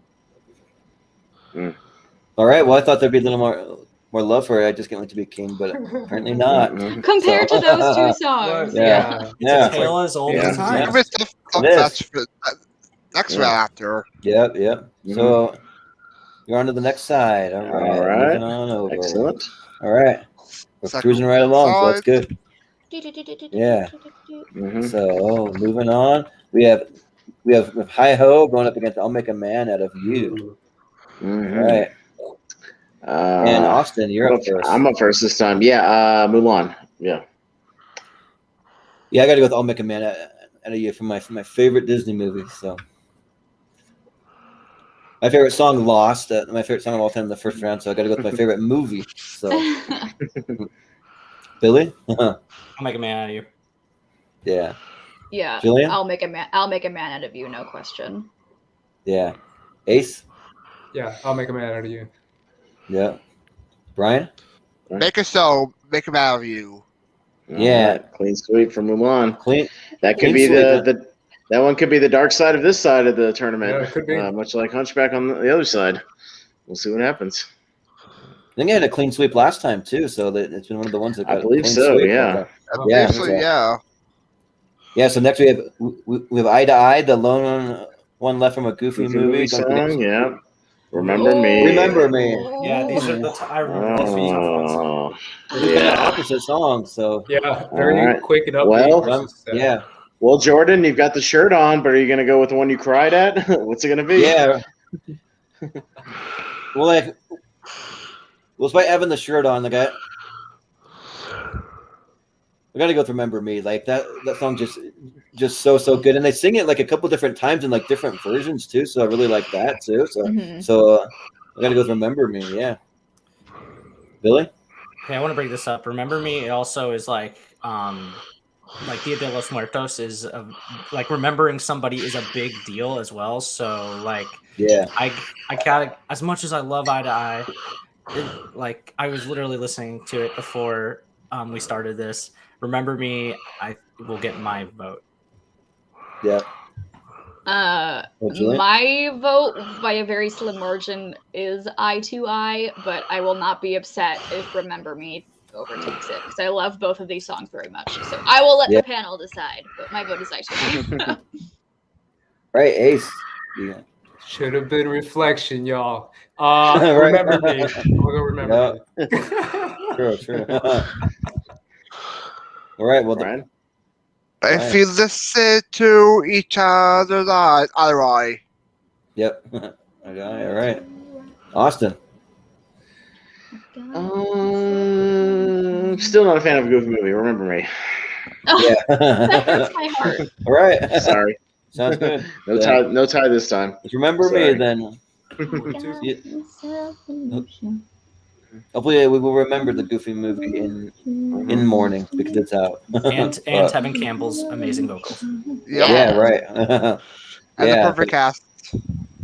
All right. Well, I thought there'd be a little more love for it. I just can't wait to be king, but apparently not. Compared to those two songs. Yeah. It's a Tale as Old as Yeah. Time. Give it tough It is. match for next round after. Yep. So you're on to the next side. All right. All right. Moving on over. Excellent. All right. We're Second cruising right along, so that's side. good. Yeah. So moving on, we have Hi Ho going up against I'll Make a Man Out of You. All right. And Austin, you're up first. I'm up first this time. Yeah. Mulan. Yeah. Yeah, I got to go with I'll Make a Man Out of You for my favorite Disney movie. So my favorite song, Lost. My favorite song of all time in the first round. So I got to go with my favorite movie. So Billy. I'll make a man out of you. Yeah. Yeah. Jillian? I'll make a man out of you, no question. Yeah. Ace. Yeah. I'll make a man out of you. Yeah. Brian. Make a show, make him out of you. Yeah. All right. Clean sweep from Mulan. Clean. That could Clean be sweep, that one could be the dark side of this side of the tournament. Yeah, it could be. Much like Hunchback on the other side. We'll see what happens. I think I had a clean sweep last time too, so that it's been one of the ones that got I believe a clean so, sweep. yeah. Yeah, Eventually, so- yeah. Yeah. So next we have Eye to Eye, the lone one left from a Goofy movie. song. Yeah. Remember Me. Remember Me. Yeah, these are the I remember these being Oh, They're kind of yeah. opposite songs, so Yeah. Very All right. quick and upbeat. Well, versus that. yeah, Well, Jordan, you've got the shirt on, but are you going to go with the one you cried at? What's it going to be? yeah. Well, despite having the shirt on, the guy. I gotta go with Remember Me. Like that song just so good, and they sing it like a couple different times in like different versions too. So I really like that too. So I gotta go with Remember Me. Yeah, Billy. Okay, I want to bring this up. Remember Me. It also is like like Dia de los Muertos is like remembering somebody is a big deal as well. So like, Yeah. I gotta, as much as I love Eye to Eye, like I was literally listening to it before we started this. Remember Me, I will get my vote. Yeah. My vote by a very slim margin is Eye to Eye, but I will not be upset if Remember Me overtakes it because I love both of these songs very much. So I will let the panel decide, but my vote is Eye to Eye. Right, Ace. Yeah. Should have been Reflection, y'all. Remember Me. I'll go Remember Me. True. All right, well, Brian? If you listen to each other's eye. Yep. All right. Austin. Still not a fan of a Goofy movie. Remember Me. Yeah. That hurts my heart. All right. Sorry. Sounds good. No tie this time. Remember Sorry. Me then. Hopefully we will remember the Goofy movie in the morning because it's out. and Tevin Campbell's amazing vocals. Yeah, right. And the perfect cast.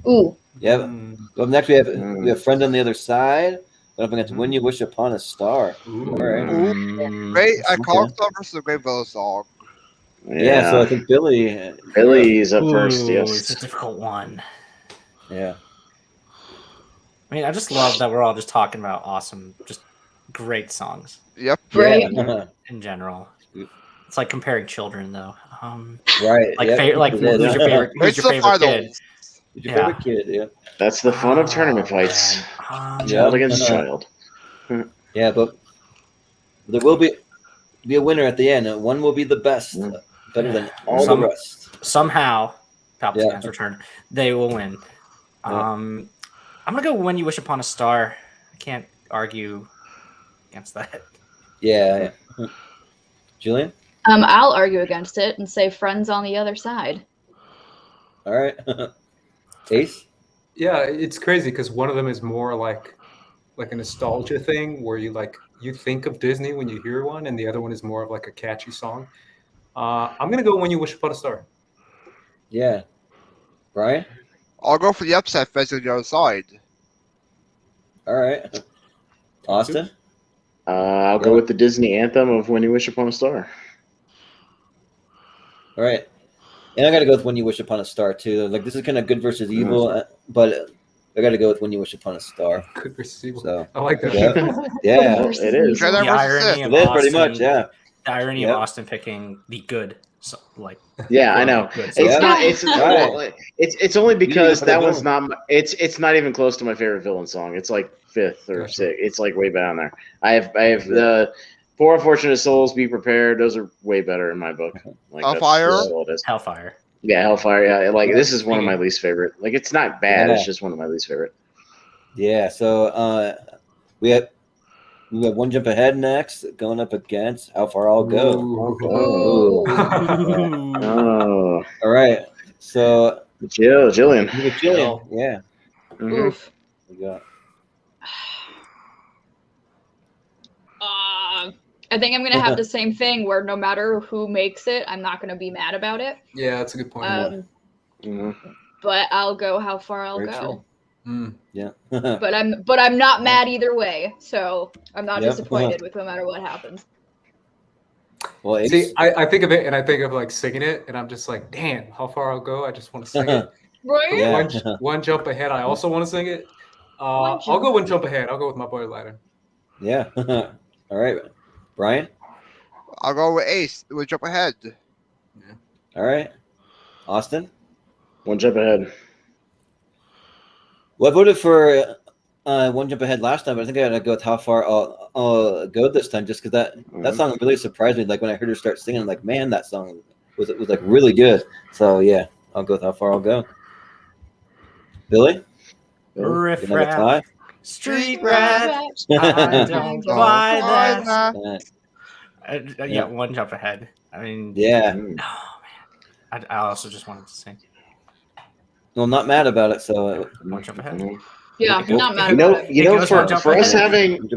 Ooh. Yeah. Well, next we have Friend on the Other Side. Up against When You Wish Upon a Star. Ooh. All right. Great iconic song versus a great Villain song. Yeah, so I think Billy's up first, yes. It's a difficult one. Yeah. I mean, I just love that we're all just talking about awesome, just great songs. Yep. Right. In general. It's like comparing children, though. Right. Like, who's your favorite? Who's your favorite kid? Who's your favorite kid? Yeah. That's the fun of tournament fights. Child against child. Yeah, but there will be a winner at the end. One will be the best, better than all the rest. Somehow, Palpatine's return, they will win. I'm gonna go When You Wish Upon a Star. I can't argue against that. Yeah. Jillian? I'll argue against it and say Friends on the Other Side. All right. Ace? Yeah, it's crazy because one of them is more like a nostalgia thing where you think of Disney when you hear one, and the other one is more of like a catchy song. I'm gonna go When You Wish Upon a Star. Yeah. Brian? I'll go for the upset facing the other side. All right. Austin? I'll go with the Disney anthem of When You Wish Upon a Star. All right. And I got to go with When You Wish Upon a Star, too. Like, this is kind of good versus evil, but I got to go with When You Wish Upon a Star. Good versus evil. So, I like that. Yeah, it is. The irony of it is Austin, pretty much, yeah. The irony of Austin picking the good, yeah, I know. It's not. It's only because that one's not. It's not even close to my favorite villain song. It's like fifth or sixth. It's like way down there. I have the Poor Unfortunate Souls, Be Prepared. Those are way better in my book. Like, Hellfire. That's all it is. Hellfire. Yeah, Hellfire. Yeah, like this is one of my least favorite. Like it's not bad. Yeah. It's just one of my least favorite. Yeah. So we have One Jump Ahead next, going up against How Far I'll Go. Ooh. Oh. All right. So Jillian. Jillian. Yeah. Mm-hmm. Oof. We got. I think I'm gonna have the same thing where no matter who makes it, I'm not gonna be mad about it. Yeah, that's a good point. But I'll go How Far I'll Go. Yeah. but I'm not mad either way, so I'm not disappointed with no matter what happens. Well, see, I think of it and I think of like singing it, and I'm just like, damn, How Far I'll Go. I just want to sing it. Right? Yeah. One Jump Ahead. I also want to sing it. I'll go One Jump Ahead. I'll go with my boy Aladdin. Yeah. All right. Brian? I'll go with Ace. We'll jump ahead. Yeah. All right. Austin? One Jump Ahead. Well, I voted for One Jump Ahead last time, but I think I gotta go with How Far I'll Go this time, just because that song really surprised me. Like when I heard her start singing, I'm like, man, that song was like really good. So yeah, I'll go with How Far I'll Go. Billy? Riff Another tie? Raff. Street rat. I don't buy that. Yeah, One Jump Ahead. I mean, yeah. Oh man, I also just wanted to sing Well, I'm not mad about it. So One Jump Ahead. Yeah, not mad You know, about it. you know, goes on, for jump us ahead. having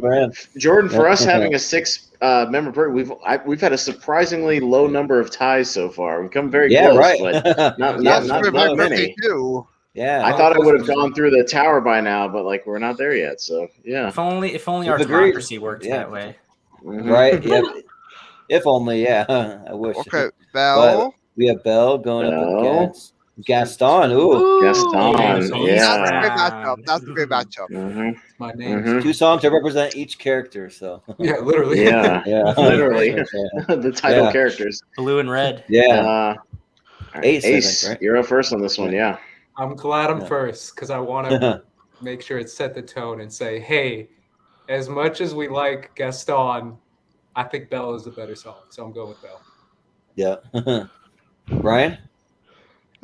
Jordan, for us having a 6 member party, we've had a surprisingly low number of ties so far. We've come very close, right. but not Yes, not we're not very many. too. Yeah. I thought I would have gone through the tower by now, but like we're not there yet. So yeah, If only We've our agreed. democracy worked Yeah. that way. Mhm. Right. Yep. If only. Yeah. I wish. Okay, But Belle. we have Belle going up Belle. against Gaston. Ooh. Ooh. Gaston, Yes, yeah. That's a great matchup. Mhm. My name. Mhm. 2 songs that represent each character. So. Yeah, literally. Yeah, Yeah. literally the title Yeah. characters. Blue and red. Yeah. All right, Ace, I Ace, think, right? you're up first on this one. Yeah. I'm glad I'm Yeah. first because I want to make sure it set the tone and say, hey, as much as we like Gaston, I think Belle is the better song. So I'm going with Belle. Yeah. Brian?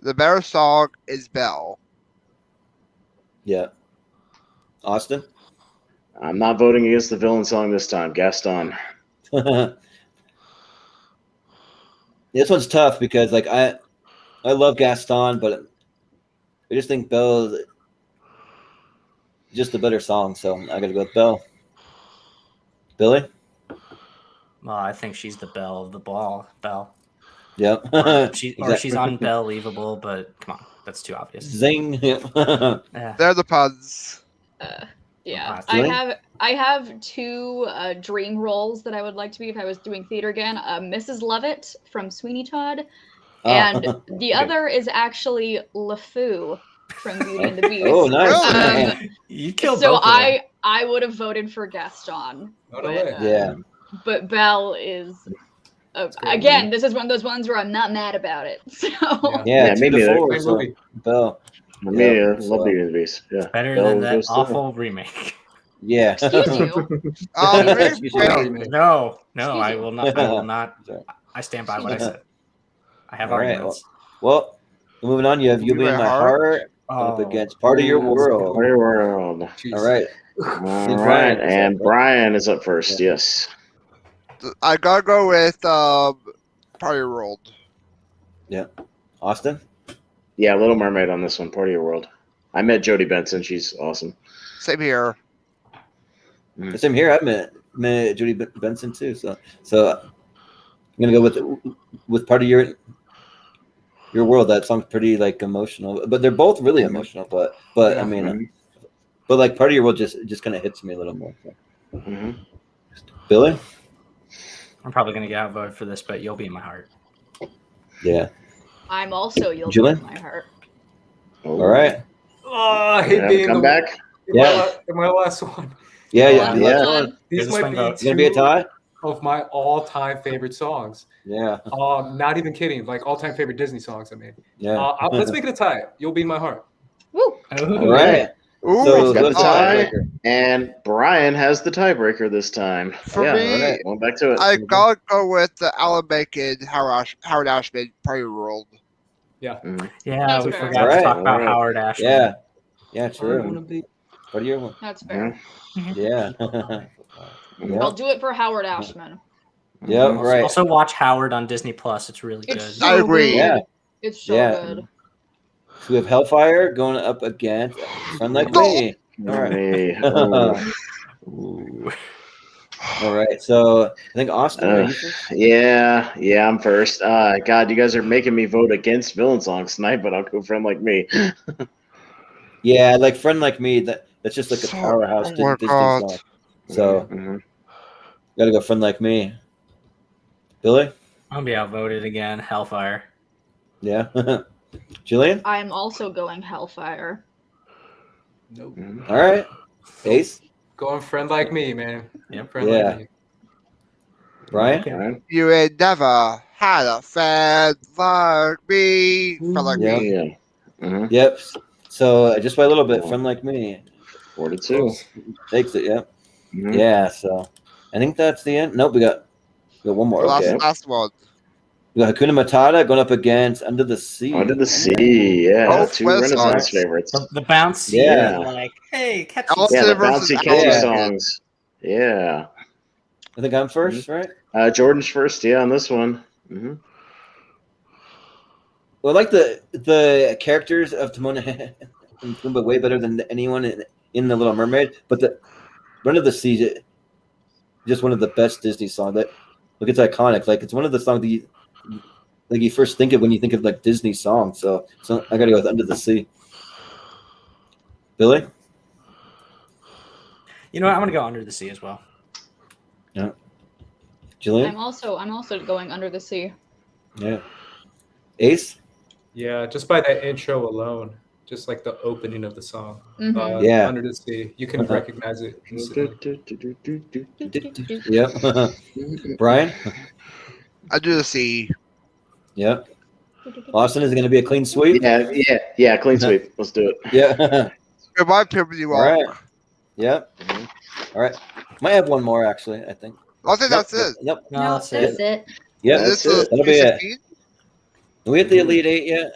The better song is Belle. Yeah. Austin? I'm not voting against the villain song this time. Gaston. This one's tough because like I love Gaston, but I just think Belle is just a better song, so I gotta go with Belle. Billy? Well, I think she's the belle of the ball. Belle. Yep. She's unbelievable, but come on, that's too obvious. Zing. Yep. Yeah. They're the puns. Yeah, Jillian? I have 2 dream roles that I would like to be if I was doing theater again. Mrs. Lovett from Sweeney Todd, and the other is actually LeFou from Beauty and the Beast. Oh, nice. You killed So both of them. I would have voted for Gaston. No But, way. Yeah. But Belle is great. again. This is one of those ones where I'm not mad about it. So Yeah, me neither. 2-4, Great so movie. Belle. Me, Yeah, love so- Beauty and the Beast. Yeah. Better Belle than that goes to- awful remake. Yeah. excuse you. Wait, Excuse wait. me. No, Excuse I you. will not. I will not. Sorry. I stand by what I said. I have All right. arguments. Well, moving on, you have You Be in My Heart up against Part of Your World. Part of Your World. Jeez. All right. All right, and Brian is up first. Yes. I gotta go with Party World. Austin? Yeah, Little Mermaid on this one. Part of Your World. I met Jodie Benson. She's awesome. Same here. Same here. I met Jodie Benson too. So I'm gonna go with Part of Your World. That song's pretty like emotional, but they're both really emotional. But Yeah. I mean, but like Part of Your World just kind of hits me a little more. Mm-hmm. Billy? I'm probably gonna get outvoted for this, but You'll Be in My Heart. Yeah. I'm also You'll Be Jillian? in My Heart. All right. Oh, I hate being Come back. in my last one. Yeah. Last Yeah. one. Here's These a might swing be vote. It's gonna be a tie. of my all-time favorite songs. Yeah. Not even kidding. Like all-time favorite Disney songs. I mean, Yeah. let's make it a tie. You'll Be in My Heart. Woo! All right. Ooh, So got who's the tie. tiebreaker? And Brian has the tiebreaker this time. For yeah, me, all right. Well, back to it. I gotta go with the Alan Bacon, Howard Ashman, Party World. Mhm. Yeah, That's we fair. forgot to Alright, talk about alright. Howard Ashman. Yeah. Yeah, I true. wanna be- Part of Your World. That's fair. Yeah. I'll Yeah. do it for Howard Ashman. Yeah. Mhm. Right. Also, watch Howard on Disney Plus. It's really good. It's I so agree. good. Yeah. It's so Yeah. good. So we have Hellfire going up against Friend Like Me. All right. Me. Ooh. All right. So I think Austin. are you first? Yeah, I'm first. God, you guys are making me vote against villain songs tonight, but I'll go Friend Like Me. Yeah, like Friend Like Me. That's just like a So- powerhouse oh my Disney God. song. So Mhm. gotta go Friend Like Me. Billy. I'm gonna be outvoted again. Hellfire. Yeah. Jillian. I'm also going Hellfire. Nope. Mhm. All right. Ace. Going Friend Like Me, man. Yep. Friend Yeah. Like Me. Brian. Okay. All right. You ain't never had a friend like me. Friend like Yeah. me. Yeah. Mhm. Yep. So just by a little bit, Friend Like Me 42. takes it. Yep. Mhm. Yeah. So I think that's the end. Nope. We got one more. Okay. Last one. We got Hakuna Matata going up against Under the Sea. Under the Sea. Yeah, Oh, two West Renaissance Side. favorites. The bouncy. Yeah. Like, hey, catch Alice Yeah, the versus bouncy, catchy Alice. songs. Yeah. I think I'm first, right? Jordan's first, yeah, on this one. Mm-hmm. Well, I like the characters of Timon and Pumbaa way better than anyone in in The Little Mermaid, but the Run of the Sea, just one of the best Disney songs. That look, it's iconic. Like it's one of the songs that you first think of when you think of like Disney songs. So I gotta go with Under the Sea. Billy? You know what? I'm gonna go Under the Sea as well. Yeah. Jillian? I'm also going Under the Sea. Yeah. Ace? Yeah, just by that intro alone, just like the opening of the song. Mhm. Yeah. Under the Sea, you can recognize it instantly. Yep. Brian? I do the sea. Yep. Austin, is it going to be a clean sweep? Yeah. Clean sweep. Let's do it. Yeah. In my opinion, All right. Yep. All right. Might have one more, actually, I think. I think that's it. Yep. No, that's it. Yep. Is this That'll be it. 16? Are we at the Elite Eight yet?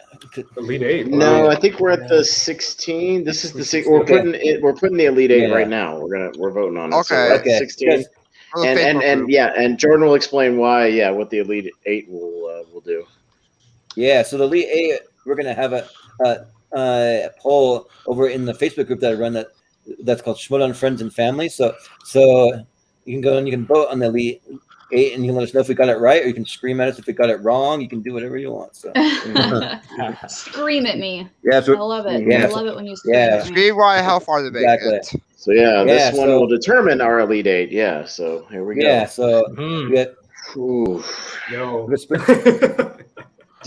Elite Eight. No, I think we're at the 16. This is the 16. We're putting the Elite Eight right now. We're voting on it. Okay. So we're at the 16. For the Facebook And group. yeah, and Jordan will explain why. What the Elite Eight will do. Yeah. So the Elite Eight, we're going to have a poll over in the Facebook group that I run that's called Schmut on Friends and Family. So you can go and you can vote on the Elite Eight, and you can let us know if we got it right, or you can scream at us if we got it wrong. You can do whatever you want. So Scream at me. yeah, I love it. Yeah. I love it when you scream Yeah. at me. Scream why Hellfire to make Exactly. it. So this one so- will determine our Elite Eight. Yeah. So here we go. Yeah. So Mhm. we got Ooh. Yo. we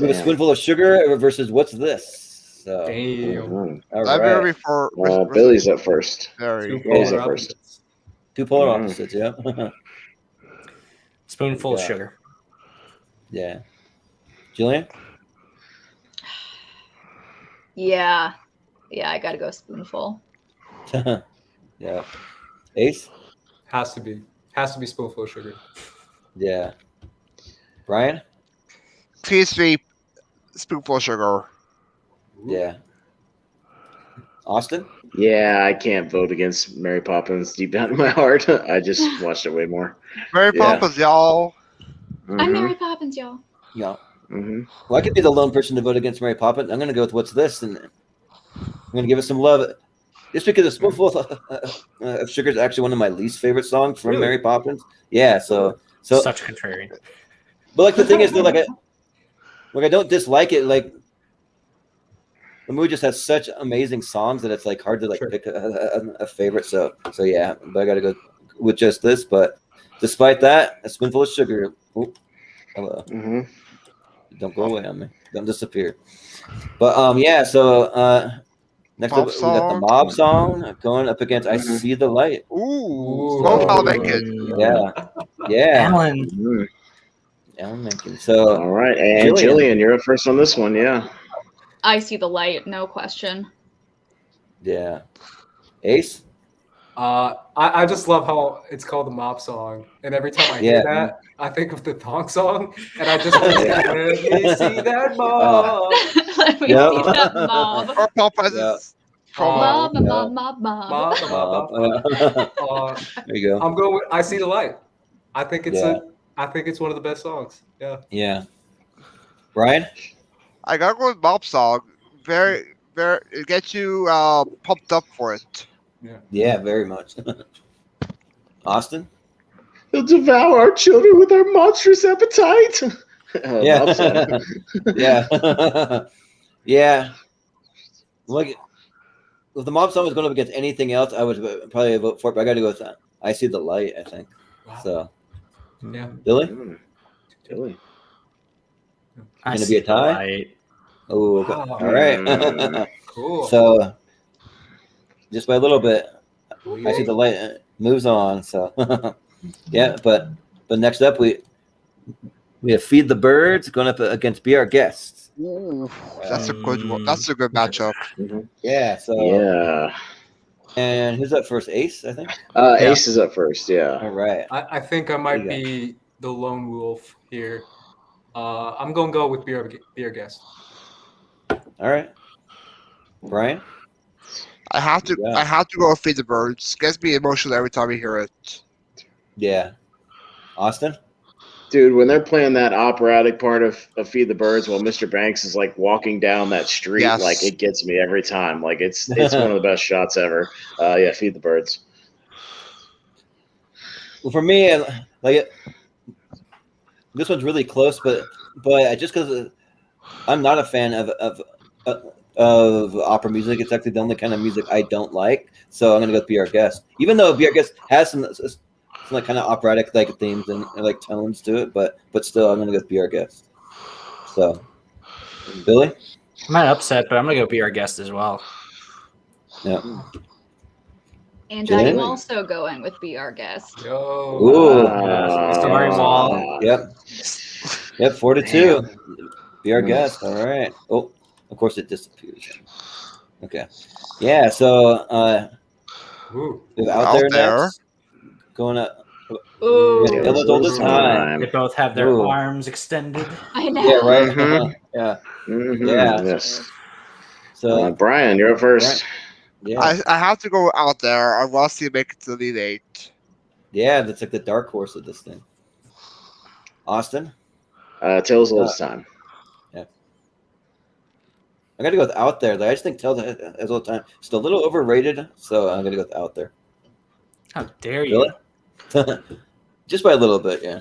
have a spoonful of sugar versus what's this? So Damn. Mhm. all I'm right. ready for Billy's up first. Very. Two Yeah, he's polar up first. opposites. Two polar Mhm. opposites. Yeah. Spoonful of Yeah. sugar. Yeah. Jillian? Yeah. Yeah, I gotta go spoonful. Yeah. Ace? Has to be spoonful of sugar. Yeah. Brian? PS3 spoonful of sugar. Yeah. Austin? Yeah, I can't vote against Mary Poppins deep down in my heart. I just watched it way more. Mary Yeah. Poppins, y'all. I'm Mary Poppins, y'all. Yeah. Mm-hmm. Well, I could be the lone person to vote against Mary Poppins. I'm going to go with what's this, and I'm going to give it some love. Just because a spoonful of sugar is actually one of my least favorite songs from Really? Mary Poppins. Yeah. So Such a contrarian. but like the thing is, though, I don't dislike it. Like the movie just has such amazing songs that it's like hard to Sure. pick a favorite. So yeah, but I got to go with just this. But despite that, a spoonful of sugar. Oh, hello. Mm-hmm. Don't go away on me. Don't disappear. But yeah. So next Mob up we got the song. Mob song going up against "I Mhm. See the Light." Ooh. Ooh. Slow how make it. Yeah. Alan. Mm-hmm. Alan Menken. So All right, and Jillian, you're up first on this one. Yeah. I see the light, no question. yeah. Ace. I just love how it's called the Mob Song, and every time I hear that, I think of the thong song, and I just think, let me see that mob. Let me Yeah. see that mob. Or Poppins. Yeah. Mob, Yeah. mob, mob, mob. Mob, mob, mob. There you go. I'm going with I See the Light. I think it's Yeah. I think it's one of the best songs. Yeah. Yeah. Brian? I gotta go with Mob song. Very, it gets you pumped up for it. Yeah, very much. Austin? They'll devour our children with their monstrous appetite. Yeah. Mob song. Yeah. Yeah. Look, if the Mob song was going up against anything else, I would probably vote for it, but I got to go with that. I See the Light, I think. Wow. So, Yeah. Billy? Mm. Jillian. I Gonna see be a the tie? light. Oh, okay. Wow. All right. Mm. Cool. So, just by a little bit, I See the Light moves on. So, yeah, but next up, we have Feed the Birds going up against Be Our Guests. Ooh, that's a good one. That's a good matchup. Mhm. Yeah, so. Yeah. And who's up first? Ace, I think? Ace is up first. Yeah. All right. I think I might There you be the lone wolf here. I'm gonna go with Be Our Guest. All right. Brian? I have to. Yeah. I have to go with Feed the Birds. Gets me emotional every time I hear it. Yeah. Austin? Dude, when they're playing that operatic part of Feed the Birds while Mr. Banks is like walking down that street, Yes. like it gets me every time. Like it's one of the best shots ever. Yeah, Feed the Birds. Well, for me, like this one's really close, but just because I'm not a fan of opera music, it's actually the only kind of music I don't like. So I'm gonna go with Be Our Guest, even though Be Our Guest has some like kind of operatic like themes and like tones to it, but still I'm gonna go with Be Our Guest. So, Billy, I might upset, but I'm gonna go Be Our Guest as well. yeah. And Jillian? I'm also going with Be Our Guest. Yo. Ooh. Sorry, Wall. Yep. 4-2. Be Our Guest. All right. Oh, of course it disappears. Okay. Yeah. So Ooh. out there next, going up. Ooh. Tale as Old as Time. They both have their Ooh. arms extended. I know. Yeah. Right. Mhm. Yeah. Mhm. Yeah. Yes. So Brian, you're up first. yeah. I have to go out there. I want to see it make it to the Elite Eight. Yeah. That's like the dark horse of this thing. Austin. Tales of Old as Time. Yeah. I gotta go with Out There. I just think Tales as Old as Time is still a little overrated, so I'm gonna go with Out There. How dare you? Really? Just by a little bit, yeah.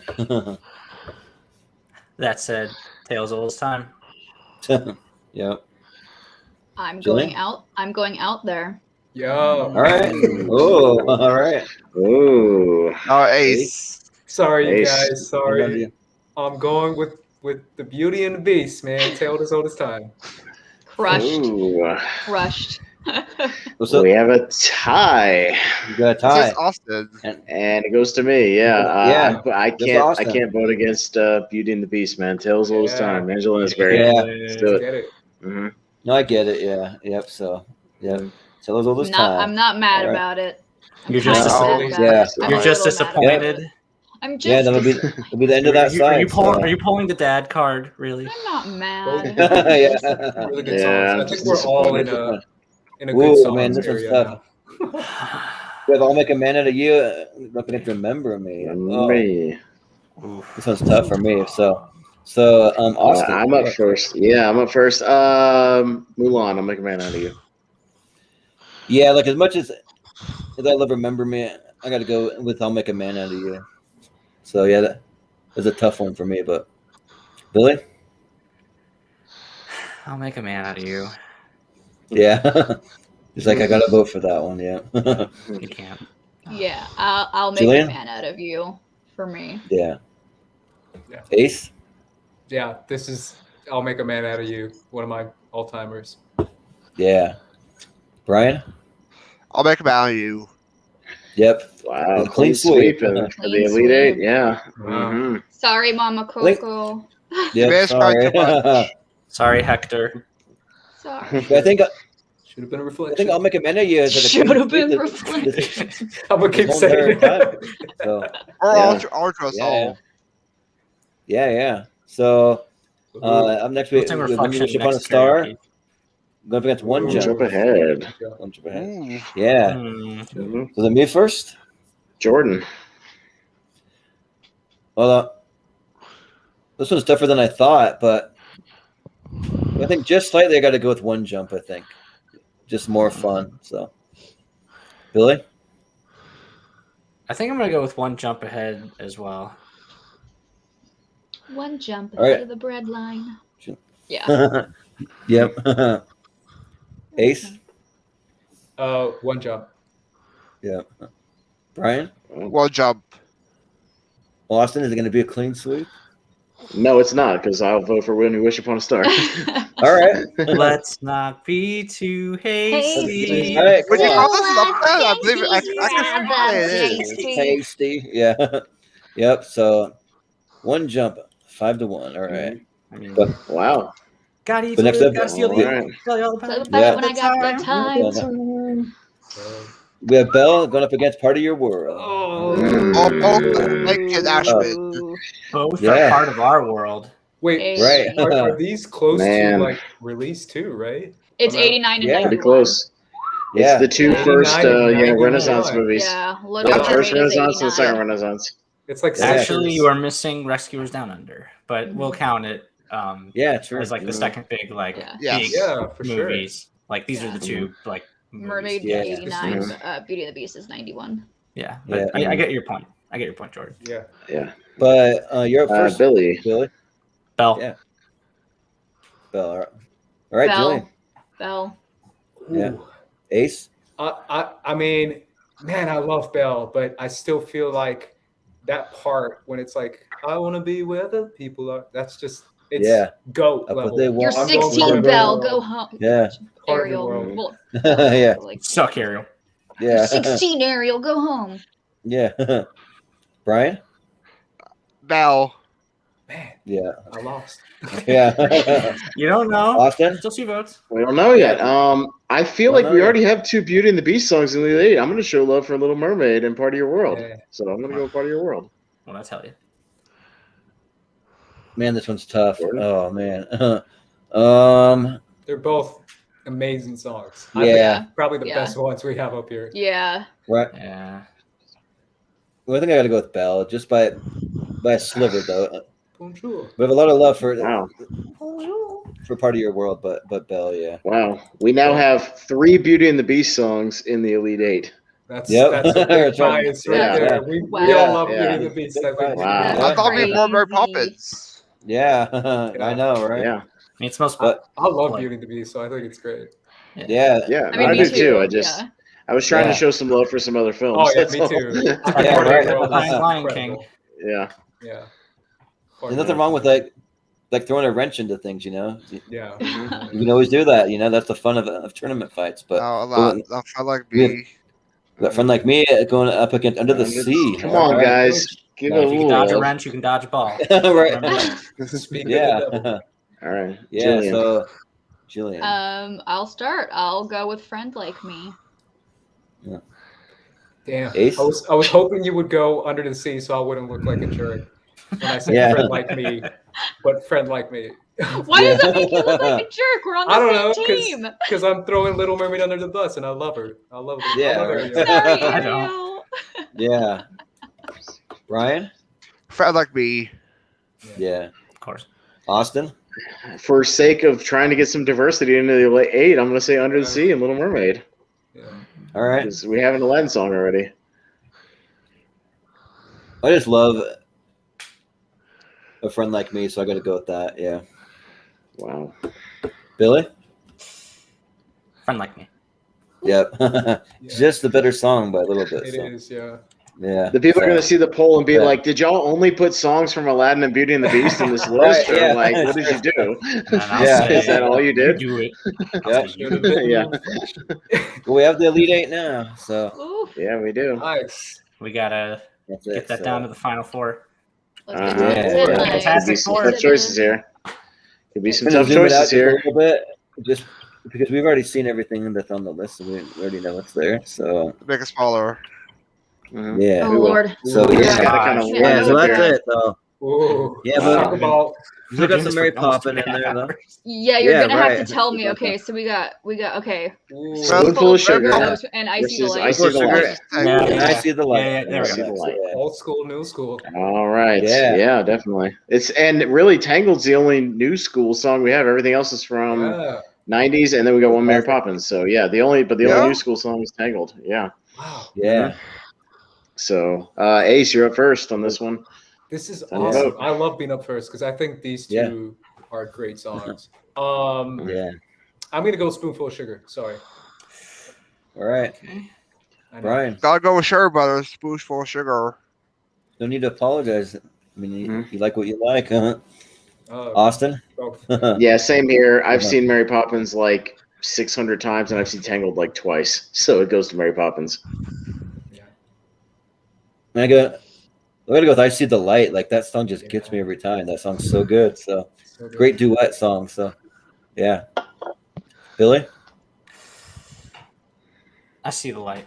That said, Tales all this time. Yeah. I'm Jillian? going out there. Yo. All right. Oh, all right. Ooh. Oh, Ace. Sorry, you Ace. guys. Sorry. I'm going with the Beauty and the Beast, man. Tale as Old as Time. Crushed. Ooh. Crushed. What's up? We have a tie, You got a This tie. is Austin. and it goes to me. Yeah. Yeah. I That's can't. awesome. I can't vote against Beauty and the Beast, man. Tales of Old as Yeah. Time. Angela's great. Yeah. Let's do it. Get it. Mm-hmm. No, I get it. Yeah. Yep. So, yeah. Tell us all this I'm not mad All right. about it. I'm You're kinda just sad disappointed. about Yeah. it. I'm You're a just little mad about disappointed. it. I'm just. Yeah, that'll be the end of that Are you side. pulling the dad card? Really? I'm not mad. Yeah. Really good Yeah, songs. I'm I think just we're all in disappointed. a good Ooh, songs man, this one's area tough. now. With I'll Make a Man Out of You, looking at Remember Me. Oh, Me. this one's tough for me. So Austin. I'm up first. Yeah, I'm up first. Mulan. I'll make a man out of you. Yeah, like as much as I love Remember Me, I got to go with I'll Make a Man Out of You. So yeah, that's a tough one for me. But Billy, I'll make a man out of you. yeah, he's like I got to vote for that one. Yeah, You can't. Yeah, I'll make Jillian? a man out of you for me. yeah. Yeah. Ace. Yeah, this is I'll Make a Man Out of You, one of my all-timers. Yeah. Brian. I'll make him out of you. Yep. Wow, Clean sweep. for the Clean Elite Eight. sweep. Yeah. Wow. Mm-hmm. Sorry, Mama Coco. Yep. Miss Sorry. quite too much. Sorry, Hector. Sorry. I think Should have been a I reflection. think I'll Make a Man of You. Should have been reflection. I'm gonna keep saying it. So Or Yeah. Ultra yeah. Soul. Yeah. So up next we We'll take When You reflection Wish Upon a next Star. karaoke. Going up against One Ooh. Jump. Jump ahead. One Jump ahead. Ooh. Yeah. Mm-hmm. Was it me first? Jordan. Well, this one's tougher than I thought, but I think just slightly I got to go with One Jump. I think just more fun. So, Billy. I think I'm gonna go with One Jump Ahead as well. One jump All right. ahead of the bread line. Yeah. Yep. Ace. One Jump. Yep. Brian. Well, jump. Austin. Is it going to be a clean sweep? No, it's not, because I'll vote for When You Wish Upon a Star. All right. Let's not be too hasty. All right. Would Come you on. call this an upset? I believe it. I can say it is. Tasty. Yeah. Yep. So, One Jump. 5-1. All right. I mean, But Wow. gotta eat the next up- gotta steal All the right. tell you all about it. Yeah. When I got the time. we have Belle going up against Part of Your World. Oh, Oh, like Kid Ashman. both Yeah. are part of our world. Wait, Right. are these close Man. to like release too, right? It's I'm out. 89 and Yeah. 91. Pretty close. Yeah. It's the two 89 first and 91. Renaissance movies. Yeah, Yeah, Little the first Mermaid is Renaissance and the second 89. Renaissance. It's like Actually, you are missing Rescuers Down Under, but we'll count it. True. As like the second big big for movies. Sure. Like these are the two like Mermaid movies. 89, Beauty and the Beast is 91. Yeah, but I get your point. I get your point, Jordan. Yeah. But you're up first, Billy. Belle. Yeah. Belle. All right, Jillian. Belle. Yeah. Ace. I mean, man, I love Belle, but I still feel like that part when it's like, I want to be where the people are. That's just, it's GOAT level. You're 16, Belle. Go home. Yeah. Ariel. Well, yeah. Suck, Ariel. Yeah. You're 16, Ariel. Go home. Yeah. Brian. Belle. Man. Yeah. I lost. Yeah. You don't know. Austin. Still 2 votes. We don't know yet. I feel like we already have 2 Beauty and the Beast songs in the lead. I'm going to show love for Little Mermaid and Part of Your World. Yeah. So I'm going to go Part of Your World. Well, that's hell yeah. Man, this one's tough. Oh man. They're both amazing songs. Yeah. Probably the best ones we have up here. Yeah. Right. Yeah. Well, I think I got to go with Belle, just by a sliver though. Bonjour. We have a lot of love for Bonjour. for Part of Your World, but Belle, yeah. Wow. We now have 3 Beauty and the Beast songs in the Elite 8. That's a big bias right there. We all love Beauty and the Beast. I think. Wow. I thought we were more Poppins. Yeah, I know, right? Yeah. I mean, it's most. I love Beauty and the Beast, so I think it's great. Yeah. Yeah. I mean, I me do too. I was trying to show some love for some other films. Oh yeah, that's me all. too. Lion King. Yeah. Yeah. There's nothing wrong with like throwing a wrench into things, you know. Yeah. You can always do that, you know. That's the fun of tournament fights. But a fun like me. That friend like me going up against Under the Sea. Come on, guys. Give it a If you can dodge a wrench, you can dodge a ball. Right. Speaking of the devil. All right. Yeah. Jillian. So, Jillian. I'll start. I'll go with Friend Like Me. Yeah. Damn. Ace? I was hoping you would go Under the Sea so I wouldn't look like a jerk when I said Friend Like Me, but Friend Like Me. Why does that make you look like a jerk? We're on the same team. Because I'm throwing Little Mermaid under the bus and I love her. I love her. Yeah. I love her. Sorry, I Ariel. Yeah. Ryan? Friend like me. Yeah. Of course. Austin? For sake of trying to get some diversity into the Elite 8, I'm going to say Under the Sea and Little Mermaid. Yeah. All right. Because we have an Aladdin song already. I just love A Friend Like Me, so I got to go with that. Yeah. Wow. Billy? Friend Like Me. Yep. Just the better song by a little bit. It is, yeah. Yeah. The people are going to see the poll and be like, did y'all only put songs from Aladdin and Beauty and the Beast in this list? Right, yeah. Or like, what did you do? Yeah. Is that all you did? Do it. Yeah. Well, we have the Elite 8 now, so Ooh, Yeah, we do. Nice. We gotta that's get it. that so. down to the final 4. let's Uh-huh. get to Yeah. it. Could Fantastic be some Four. tough choices here. Could be some We're gonna tough zoom it out choices just a here. little bit, just because we've already seen everything that's on the list, so we already know what's there. So Make it smaller. Mhm. yeah. Oh, We will. Lord. So We yeah, just gotta kind of Yeah, yeah. So okay. that's it. So Ooh. Yeah, Let's but- talk about we still got some Mary Almost Poppins in there, though. Yeah, you're Yeah, gonna right. have to tell me. Okay, so we got okay. Spoonful of sugar. And I see the Versus light. I see the light. Yeah, And I see the light. Yeah, there we I see go. the light. old school, new school. All right. Yeah. Yeah, definitely. And really, Tangled's the only new school song we have. Everything else is from Yeah. 90s, and then we got one Mary Poppins. So yeah, the only new school song is Tangled. Yeah. Wow. Yeah. So Ace, you're up first on this one. This is Time to awesome. vote. I love being up first because I think these two are great songs. Yeah. I'm gonna go Spoonful of Sugar. Sorry. All right. I know. Brian, Gotta go with Sugar Brothers. Spoonful of sugar. no need to apologize. I mean, you like what you like, huh? Oh, Austin? oh, Yeah, same here. I've seen Mary Poppins like 600 times, and I've seen Tangled like twice. So it goes to Mary Poppins. yeah. I gotta go with I See the Light. Like that song just gets me every time. That song's so good. So So good. great duet song. So yeah. Billy? I see the light.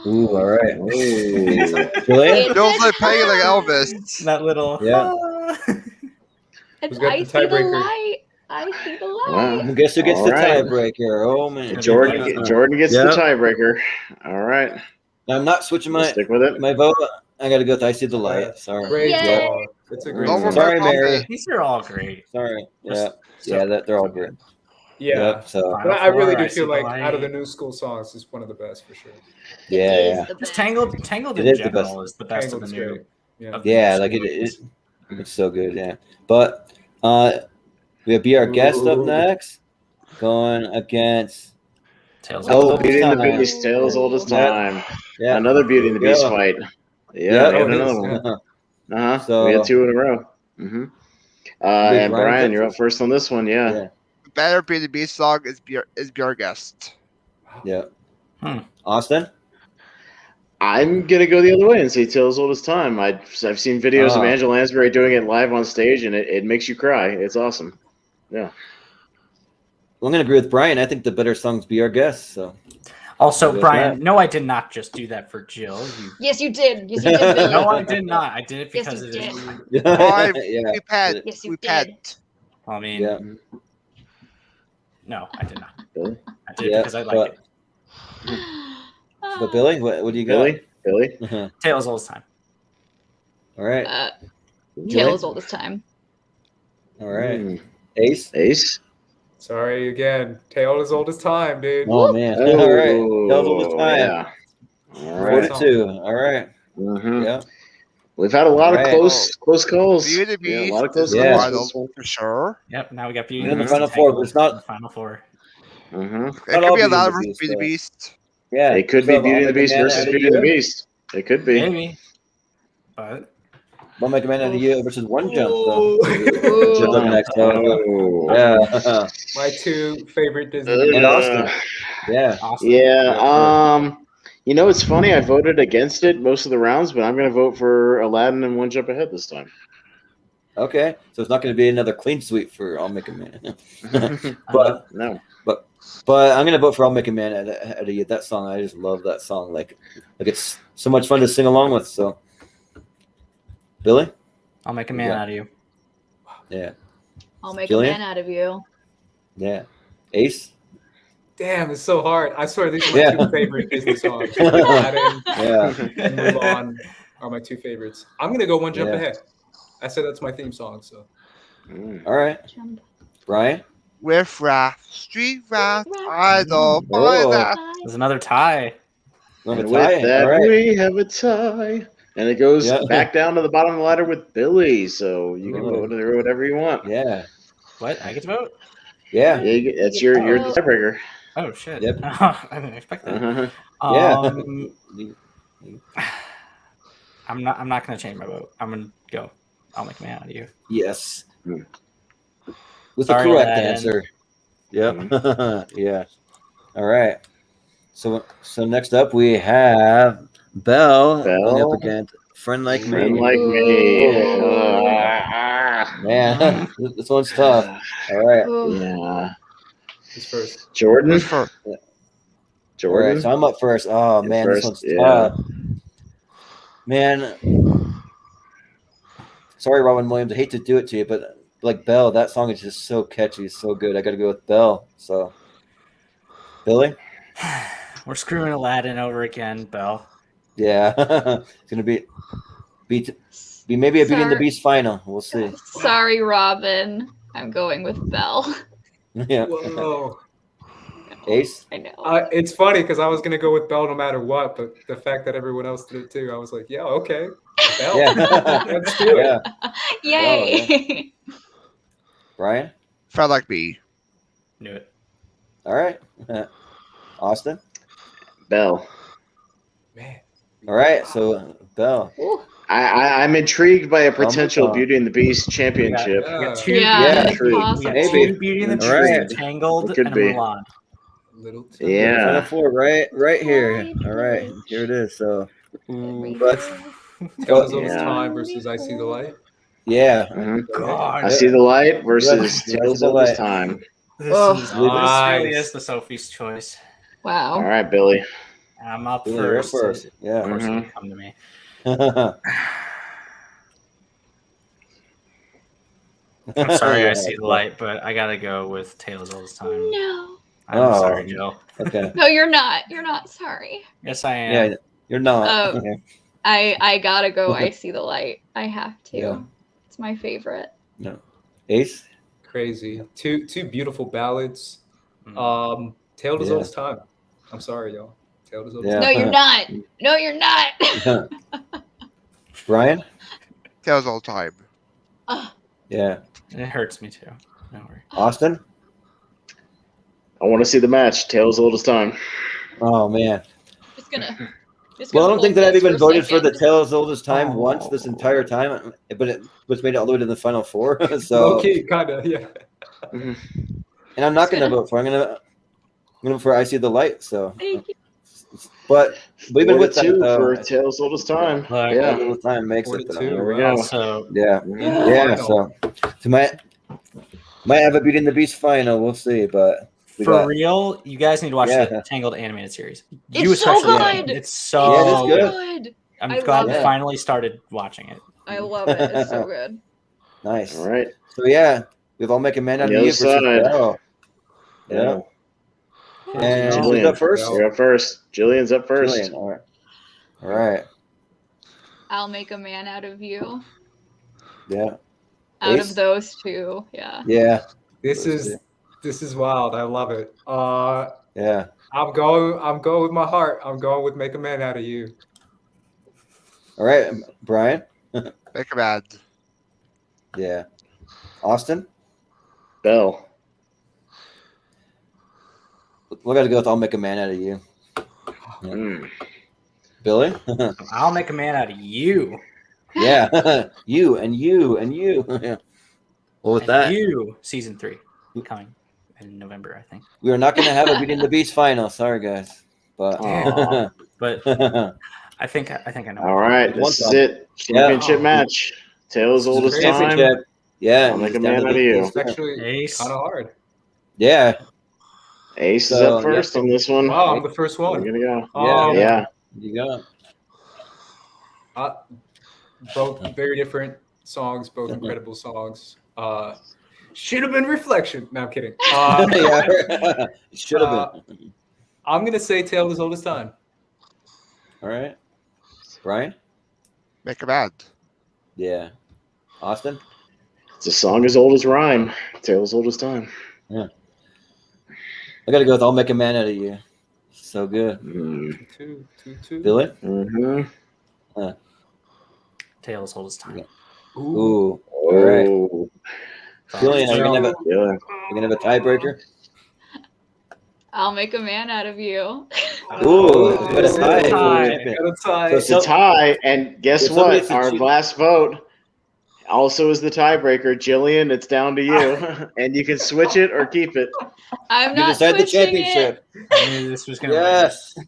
Ooh, all right. Ooh. Billy? Don't let pay like Elvis. That little. Yeah. Who's It's got I the see the tiebreaker? light. I see the light. Wow. Guess who gets All the right. tiebreaker? Oh man. Jordan gets Yeah. the tiebreaker. All right. I'm not switching We'll my stick with it. my vote. I got to go with I See the Light. Sorry. Great Yay. song. It's a great Don't song. Sorry, remember Mary. Muppet. These are all great. Sorry. Just Yeah, so- they're all great. Yeah. Yep, so But I really Final do Four, feel See like the out of the Light. new school songs, it's one of the best for sure. yeah. Just Tangled It in is the general best. is the best Tangled of is the new. great. Yeah. of the Yeah, new like school it's movies. so good. Yeah, but we have Be Our Guest up next, going against. Tales Oh, of Beauty and the time. Beast, Tales old as Yep. time. Yeah, Another Beauty and the Beast Yeah. fight. Yeah, Yeah, we Oh, got it is, another one. yeah. So- We had 2 in a row. Mm-hmm. And Brian, you're up first on this one. Yeah. yeah, Better Beauty and the Beast song is Be Our Guest. yeah. Hmm. Austin. I'm gonna go the other way and say Tales old as time. I've seen videos of Angela Lansbury doing it live on stage, and it makes you cry. It's awesome. Yeah. I'm gonna agree with Brian. I think the better songs Be Our Guest. So Also, There's Brian, that. no, I did not just do that for Jill. You... Yes, you did. Yes, you did, Billy. No, I did not. I did it Yes, because you it did. is. Why? yeah, We pet. Yes, you We did. pet. I mean, yeah. no, I did not. Billy? I did it Yeah, because I like it. But Billy, what do you got? Billy. Tales old as time. All right, Tales old as time. all right. Mm. Ace. Sorry again. Tale as old as time, dude. Oh man. Oh, All right. Tales old as time. Yeah. All right. 42. All right. Mhm. Yeah. We've had a lot of Right. close calls. Beauty and the Yeah, a Beast lot of close is the Yeah. calls. final for sure. Yep. Now we got Beauty In and the the Final Beast Four, and but it's Tangled not- in the Final Four. Mm-hmm. It Not could all be a Beauty lot and of the Beauty Beast, and the though. Beast. Yeah. It could So be I'll Beauty and the make a Beast man versus out of Beauty and the you. Beast. It could be. Maybe. But I'll make a man out of you versus One Jump, though. Ooh. Which is up next. Oh. Yeah. My 2 favorite Disney Uh, And movies. Austin. Yeah. Austin. Yeah. You know, it's funny. I voted against it most of the rounds, but I'm going to vote for Aladdin and One Jump Ahead this time. Okay. So it's not going to be another clean sweep for I'll Make a Man. But no. But I'm gonna vote for "I'll Make a Man" out of you. That song, I just love that song. Like it's so much fun to sing along with. So, Billy, I'll make a man Yeah. out of you. yeah, I'll make Jillian? a man out of you. yeah, Ace, Damn, it's so hard. I swear these are my Yeah. 2 favorite Disney songs. Aladdin yeah, and Mulan are my 2 favorites. I'm gonna go One Jump Yeah. Ahead. I said that's my theme song. So all right, Brian, With Wrath, Street Wrath, Idol, Oh. Wrath. There's another tie. Number And tie. with that, All right, we have a tie. And it goes Yeah. back down to the bottom of the ladder with Billy. So you can Oh. vote whatever you want. yeah, What? I get to vote? yeah, That's you're the tiebreaker. Oh shit. Yep. I didn't expect that. Uh-huh. yeah. I'm not gonna change my vote. I'm gonna go. I'll make a man out of you. Yes, Hmm. with Sorry, the correct Aladdin. answer. Yep. Yeah. All right. So next up we have Belle going up Belle. against Friend Like Friend Me. like me. Man, this one's tough. All right. Yeah. who's first? Jordan. Who's first? All right. Jordan. So I'm up first. Oh You're man, this first, one's yeah. tough. Man, sorry, Robin Williams. I hate to do it to you, but like Belle, that song is just so catchy, so good. I got to go with Belle. So, Billy. We're screwing Aladdin over again, Belle. Yeah, it's gonna be maybe a Beauty and the Beast final. We'll see. Sorry, Robin. I'm going with Belle. Yeah, Whoa. Ace. I know. It's funny because I was gonna go with Belle no matter what, but the fact that everyone else did it too, I was like, yeah, okay, Belle. Yeah, Let's do it. yeah. Yay! Brian. Felt like me. Knew it. All right. Austin. Belle. Man. All right. So Belle. Ooh. I'm intrigued by a potential God. Beauty and the Beast championship. We got two. Yeah, Yeah, it's true. We got possible. Maybe. two Beauty and the All right. Beast, Tangled, It could and be. Mulan. Little Yeah. Final four, right here. All right, here it is. So, but Tale as old as Yeah. time versus I See the Light. yeah, Mhm. God, I See the Light versus I See Tales the old as Light. time. this, Oh. is, this Nice. really is the Sophie's choice. All Wow. right, Billy. I'm up Billy, you're first. first. Of Yeah. course, Mhm. it'll come to me. I'm sorry, I see the light, but I gotta go with Tale as Old as Time. No. I'm Oh. sorry, Jill. Okay. No, you're not. You're not sorry. Yes, I am. Yeah, you're not. Oh. Okay. I gotta go. I See the Light. I have to. Yeah. It's my favorite. No. Ace? Crazy. Two beautiful ballads. Mm. Tale as Old as Time. I'm sorry, y'all. Tale as Old as Yeah. No, you're not. No, you're not. Brian? Tales all time. Yeah. It hurts me too. Don't worry. Austin? I want to see the match. Tales Old as Time. Oh, man. Just gonna. Well, I don't think that I've even voted for the second. Tale as Old as Time once this entire time, but it was made it all the way to the final four. So, low-key, kind of, yeah. and I'm not going to vote for. I'm going to vote for I See the Light. So, but we've been with that for Tales Old as Time. Yeah, Old as Time makes it. There we go. So Yeah. So, might have a Beauty and the Beast final. We'll see, but. For real, you guys need to watch the Tangled animated series. It's so good. It's so good. I'm glad I finally started watching it. I love it. It's so good. Nice. All right. So we've all make a man out of you versus Belle. Yeah. And Jillian. who's up first? You're up first. Jillian's up first. Jillian. All right. I'll Make a Man Out of You. Yeah. Out of those two, yeah. Yeah. This is wild. I love it. Yeah. I'm going with my heart. I'm going with Make a Man Out of You. All right, Brian. Make a man. Yeah. Austin. Belle. We got to go with I'll Make a Man Out of You. Yeah. Billy. I'll Make a Man Out of You. Yeah. you and you and you. Yeah. Well, with that, season 3 coming in November, I think. We are not going to have a Beauty and the Beast final. Sorry, guys. But I think I know. All right, this is it. Championship match. Tales Old as Time. Yeah. I'll Make a Man Out of You. It's actually kind of hard. Yeah. Ace is up first on this one. Wow, I'm the first one. We're gonna go. Yeah. You go. Both very different songs, both incredible songs. Should have been Reflection. No, I'm kidding. Should have been. I'm gonna say Tale as Old as Time. All right. Brian? Make a man. Yeah. Austin? It's a song as old as rhyme. Tale as Old as Time. Yeah. I got to go with I'll Make a Man Out of You. So good. Two. Billy? Mm-hmm. Tale as Old as Time. Ooh. All right. Jillian, are you going to have a tiebreaker? I'll Make a Man Out of You. Ooh, it's a tie. So it's a tie, and guess what? Our last vote also is the tiebreaker. Jillian, it's down to you, and you can switch it or keep it. I'm not decide the switching championship. I knew this was gonna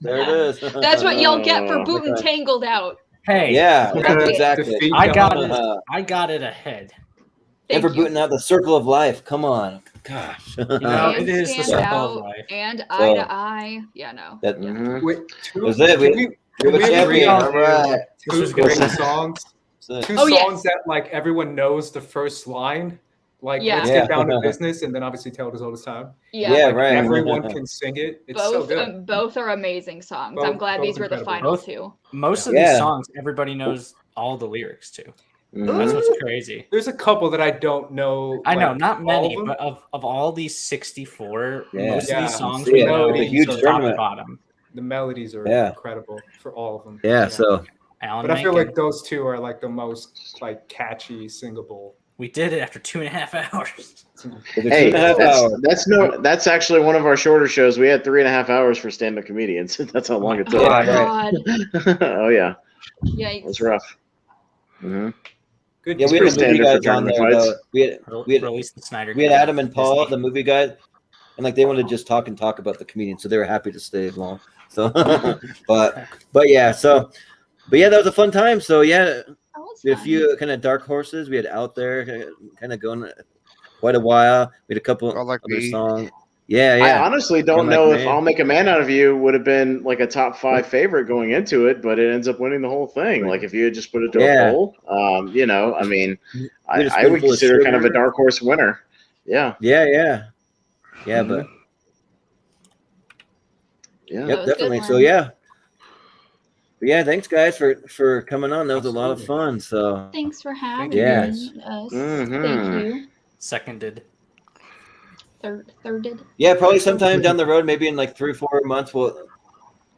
there it is. That's what y'all get for booting Tangled out. Hey, yeah, exactly. I got it ahead. Never booting out the circle of life. Come on, gosh. It is the circle of life. And Eye to Eye. Yeah, no. Wait, we have a champion. All right. Two great songs. Two songs that like everyone knows the first line. Like Let's Get Down to Business, and then obviously Tale as Old as Time. Yeah, right. Everyone can sing it. It's so good. Both are amazing songs. I'm glad these were the final two. Most of these songs, everybody knows all the lyrics to. That's what's crazy. There's a couple that I don't know. I know, not many, but of all these 64, most of these songs we know a huge top to bottom. The melodies are incredible for all of them. Yeah. So, but I feel like those two are like the most like catchy, singable. We did it after 2.5 hours. Hey, that's actually one of our shorter shows. We had 3.5 hours for stand-up comedians. That's how long it took. Oh yeah. Yikes. It was rough. Mm-hmm. Good. Yeah, we had the movie guys on there. Though. We had released the Snyder. We had Adam and Paul, the movie guys, and like they wanted to just talk about the comedian, so they were happy to stay long. So, but yeah, that was a fun time. So yeah. We had a few kind of dark horses. We had Out There kind of going quite a while. We had a couple other songs. Yeah. I honestly don't know if I'll Make a Man Out of You would have been like a top 5 favorite going into it, but it ends up winning the whole thing. Like if you had just put it to a poll, I mean, I would consider kind of a dark horse winner. Yeah. Yeah, but yeah, definitely. So yeah. Yeah, thanks guys for coming on. That was a lot of fun. So Thanks for having Yeah. us. Thank you. Seconded. Thirded. yeah, probably sometime down the road, maybe in like 3 or 4 months, we'll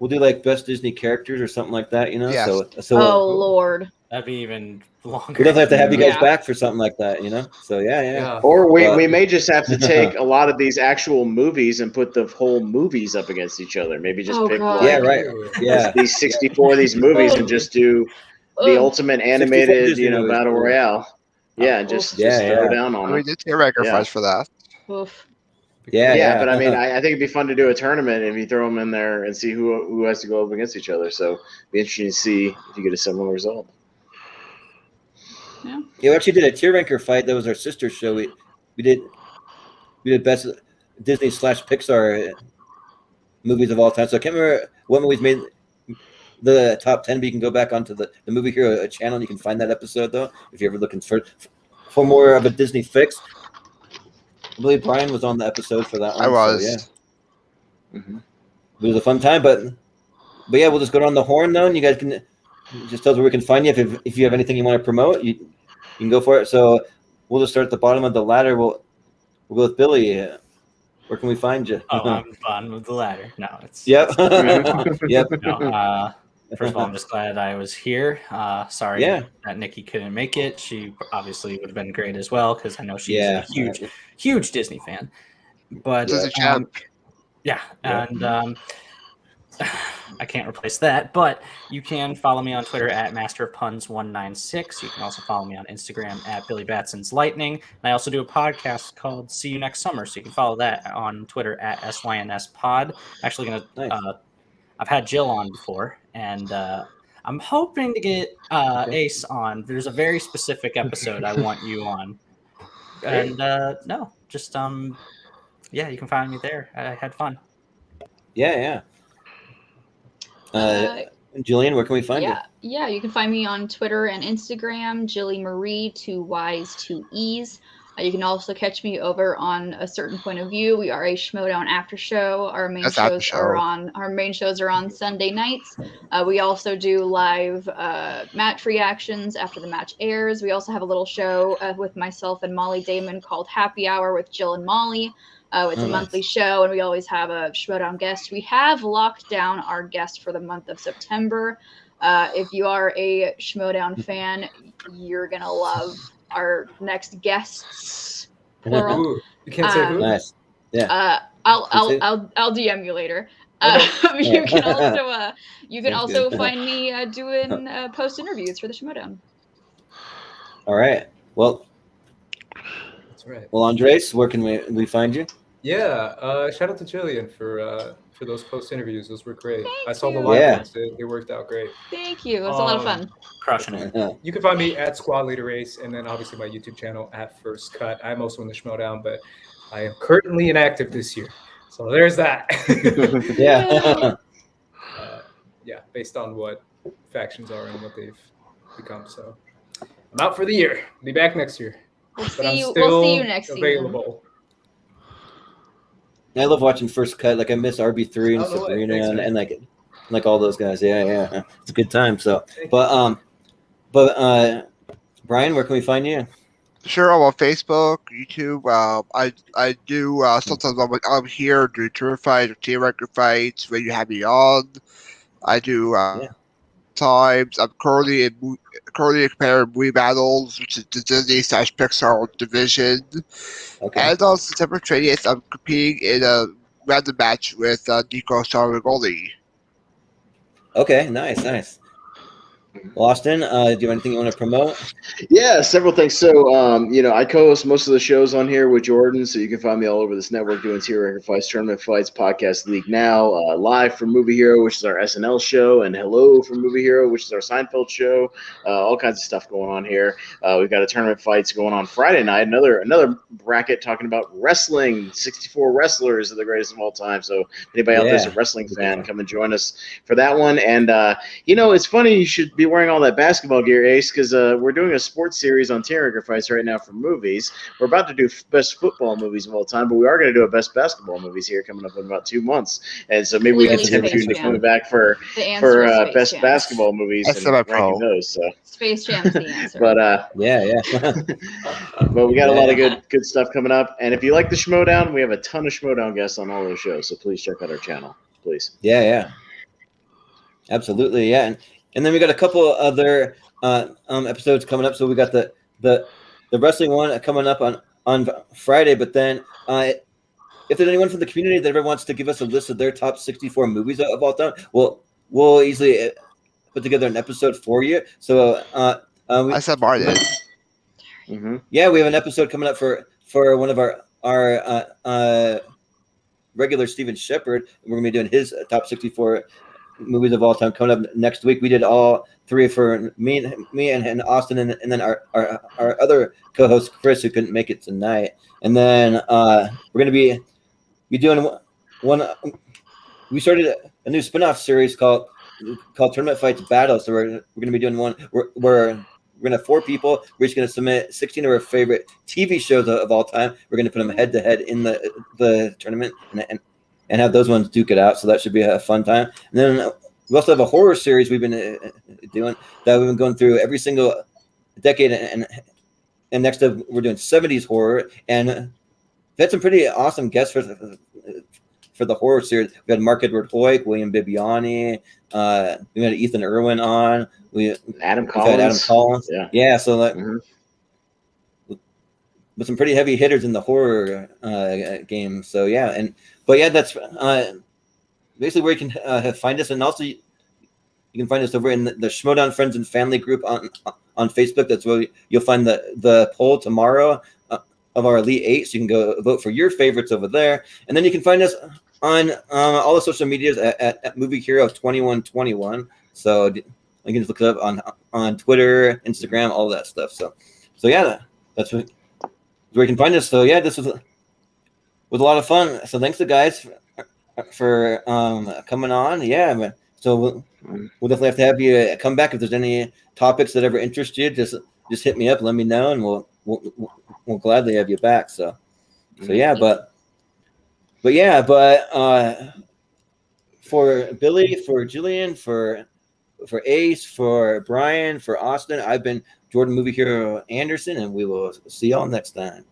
do like best Disney characters or something like that. You know, Yes. so Oh Lord. That'd be even longer. we definitely have to have you guys Yeah. back for something like that. You know, so yeah. Or we But- may just have to take a lot of these actual movies and put the whole movies up against each other. Maybe just pick God. Yeah, like right. Yeah. these 64 of these movies and just do the Ugh. ultimate animated, Disney movies, battle yeah. royale. Yeah, and just throw down on We them. did take a record Yeah. price for that. Oof. Yeah, but I mean, I think it'd be fun to do a tournament if you throw them in there and see who has to go up against each other. So it'd be interesting to see if you get a similar result. Yeah. Yeah, we actually did a tier ranker fight. That was our sister show. We did best Disney / Pixar movies of all time. So I can't remember what movies made the top 10, but you can go back onto the Movie Hero channel and you can find that episode though if you're ever looking for more of a Disney fix. I believe Brian was on the episode for that one. I was. So, yeah. It was a fun time, but yeah, we'll just go down the horn though, and you guys can just tell us where we can find you. If you have anything you want to promote, you can go for it. So we'll just start at the bottom of the ladder. We'll go with Billy. Where can we find you? Oh, I'm bottom of the ladder. No, it's Yep. Yep. No, first of all, I'm just glad I was here. Sorry that Nicki couldn't make it. She obviously would have been great as well because I know she's a huge Disney fan. But She's a champ. and I can't replace that. But you can follow me on Twitter at MasterOfPuns196. You can also follow me on Instagram at Billy Batson's Lightning. And I also do a podcast called See You Next Summer. So you can follow that on Twitter at SYNSPod. Actually gonna I've had Jill on before, and I'm hoping to get Ace on. There's a very specific episode I want you on. And you can find me there. I had fun. Yeah. Jillian, where can we find you? Yeah, you can find me on Twitter and Instagram, Jillian Marie, 2 Y's, 2 E's. You can also catch me over on A Certain Point of View. We are a Schmodown after show. Our main shows are on Sunday nights. We also do live match reactions after the match airs. We also have a little show with myself and Molly Damon called Happy Hour with Jill and Molly. It's a monthly show, and we always have a Schmodown guest. We have locked down our guest for the month of September. If you are a Schmodown fan, you're gonna love our next guests. Plural. Ooh, you can't say who. Nice. Yeah. I'll DM you later. You can also find me doing post interviews for the Schmodown. All right. Well. That's right. Well, Andres, where can we find you? Yeah, shout out to Jillian for those post interviews. Those were great. I saw the you. live ones. They worked out great. Thank you. It was a lot of fun. Crushing it. You can find me at Squad Leader Race, and then obviously my YouTube channel at First Cut. I'm also in the Schmodown, but I am currently inactive this year. So there's that. Based on what factions are and what they've become. So I'm out for the year. I'll be back next year. We'll see you next available. season. I love watching First Cut. Like I miss RB3 and Sabrina and like all those guys. Yeah. It's a good time. So, but Brian, where can we find you? Sure, I'm on Facebook, YouTube. I do sometimes I'm here do tour fights or team record fights when you have me on. I do times. I'm currently comparing movie battles, which is the Disney / Pixar division. Okay. And on September 20th, I'm competing in a random match with Nico Saragoli. Okay, nice. Well, Austin, do you have anything you want to promote? Yeah, several things. So, I co-host most of the shows on here with Jordan, so you can find me all over this network doing tier record fights, tournament fights, podcast league now, live from Movie Hero, which is our SNL show, and hello from Movie Hero, which is our Seinfeld show. All kinds of stuff going on here. We've got a tournament fights going on Friday night. Another bracket talking about wrestling. 64 wrestlers are the greatest of all time. So, if anybody out there's a wrestling fan, come and join us for that one. And it's funny you should be be wearing all that basketball gear, Ace, because we're doing a sports series on Tearjerker Fights right now for movies. We're about to do best football movies of all time, but we are going to do a best basketball movies here coming up in about 2 months. And so maybe we can tempt you into coming back for best Jam. Basketball movies and ranking those. So Space Jam is the answer. But yeah. but we got a lot of good stuff coming up. And if you like the Schmodown, we have a ton of Schmodown guests on all those shows. So please check out our channel, please. Yeah. Absolutely, yeah. And then we got a couple other episodes coming up. So we got the wrestling one coming up on Friday. But then if there's anyone from the community that ever wants to give us a list of their top 64 movies of all time, we'll easily put together an episode for you. So I said Martin. Mm-hmm. Yeah, we have an episode coming up for one of our regular Steven Shepard. We're gonna be doing his top 64 movies of all time coming up next week. We did all three for me and Austin, and then our other co-host Chris, who couldn't make it tonight. And then we're gonna be doing one. We started a new spin-off series called Tournament Fights Battle. So we're gonna be doing one where we're gonna have 4 people. We're just gonna submit 16 of our favorite TV shows of all time. We're gonna put them head to head in the tournament and have those ones duke it out. So that should be a fun time. And then we also have a horror series we've been doing that we've been going through every single decade. And next up, we're doing 70s horror. And we've had some pretty awesome guests for the horror series. We had Mark Edward Hoyt, William Bibiani. We had Ethan Irwin on. Adam Collins. Yeah. So that. With some pretty heavy hitters in the horror game. So that's basically where you can find us, and also you can find us over in the Schmodown Friends and Family group on Facebook. That's where you'll find the poll tomorrow of our Elite 8, so you can go vote for your favorites over there. And then you can find us on all the social medias at Movie Hero 2121. So you can just look it up on Twitter, Instagram, all that stuff. So that's where you can find us. So this was a lot of fun. So thanks to guys for coming on. Yeah, so we'll definitely have to have you come back if there's any topics that ever interest you. Just hit me up, let me know, and we'll gladly have you back. So but for Billy, for Jillian, for Ace, for Brian, for Austin, I've been Jordan Movie Hero Anderson, and we will see y'all next time.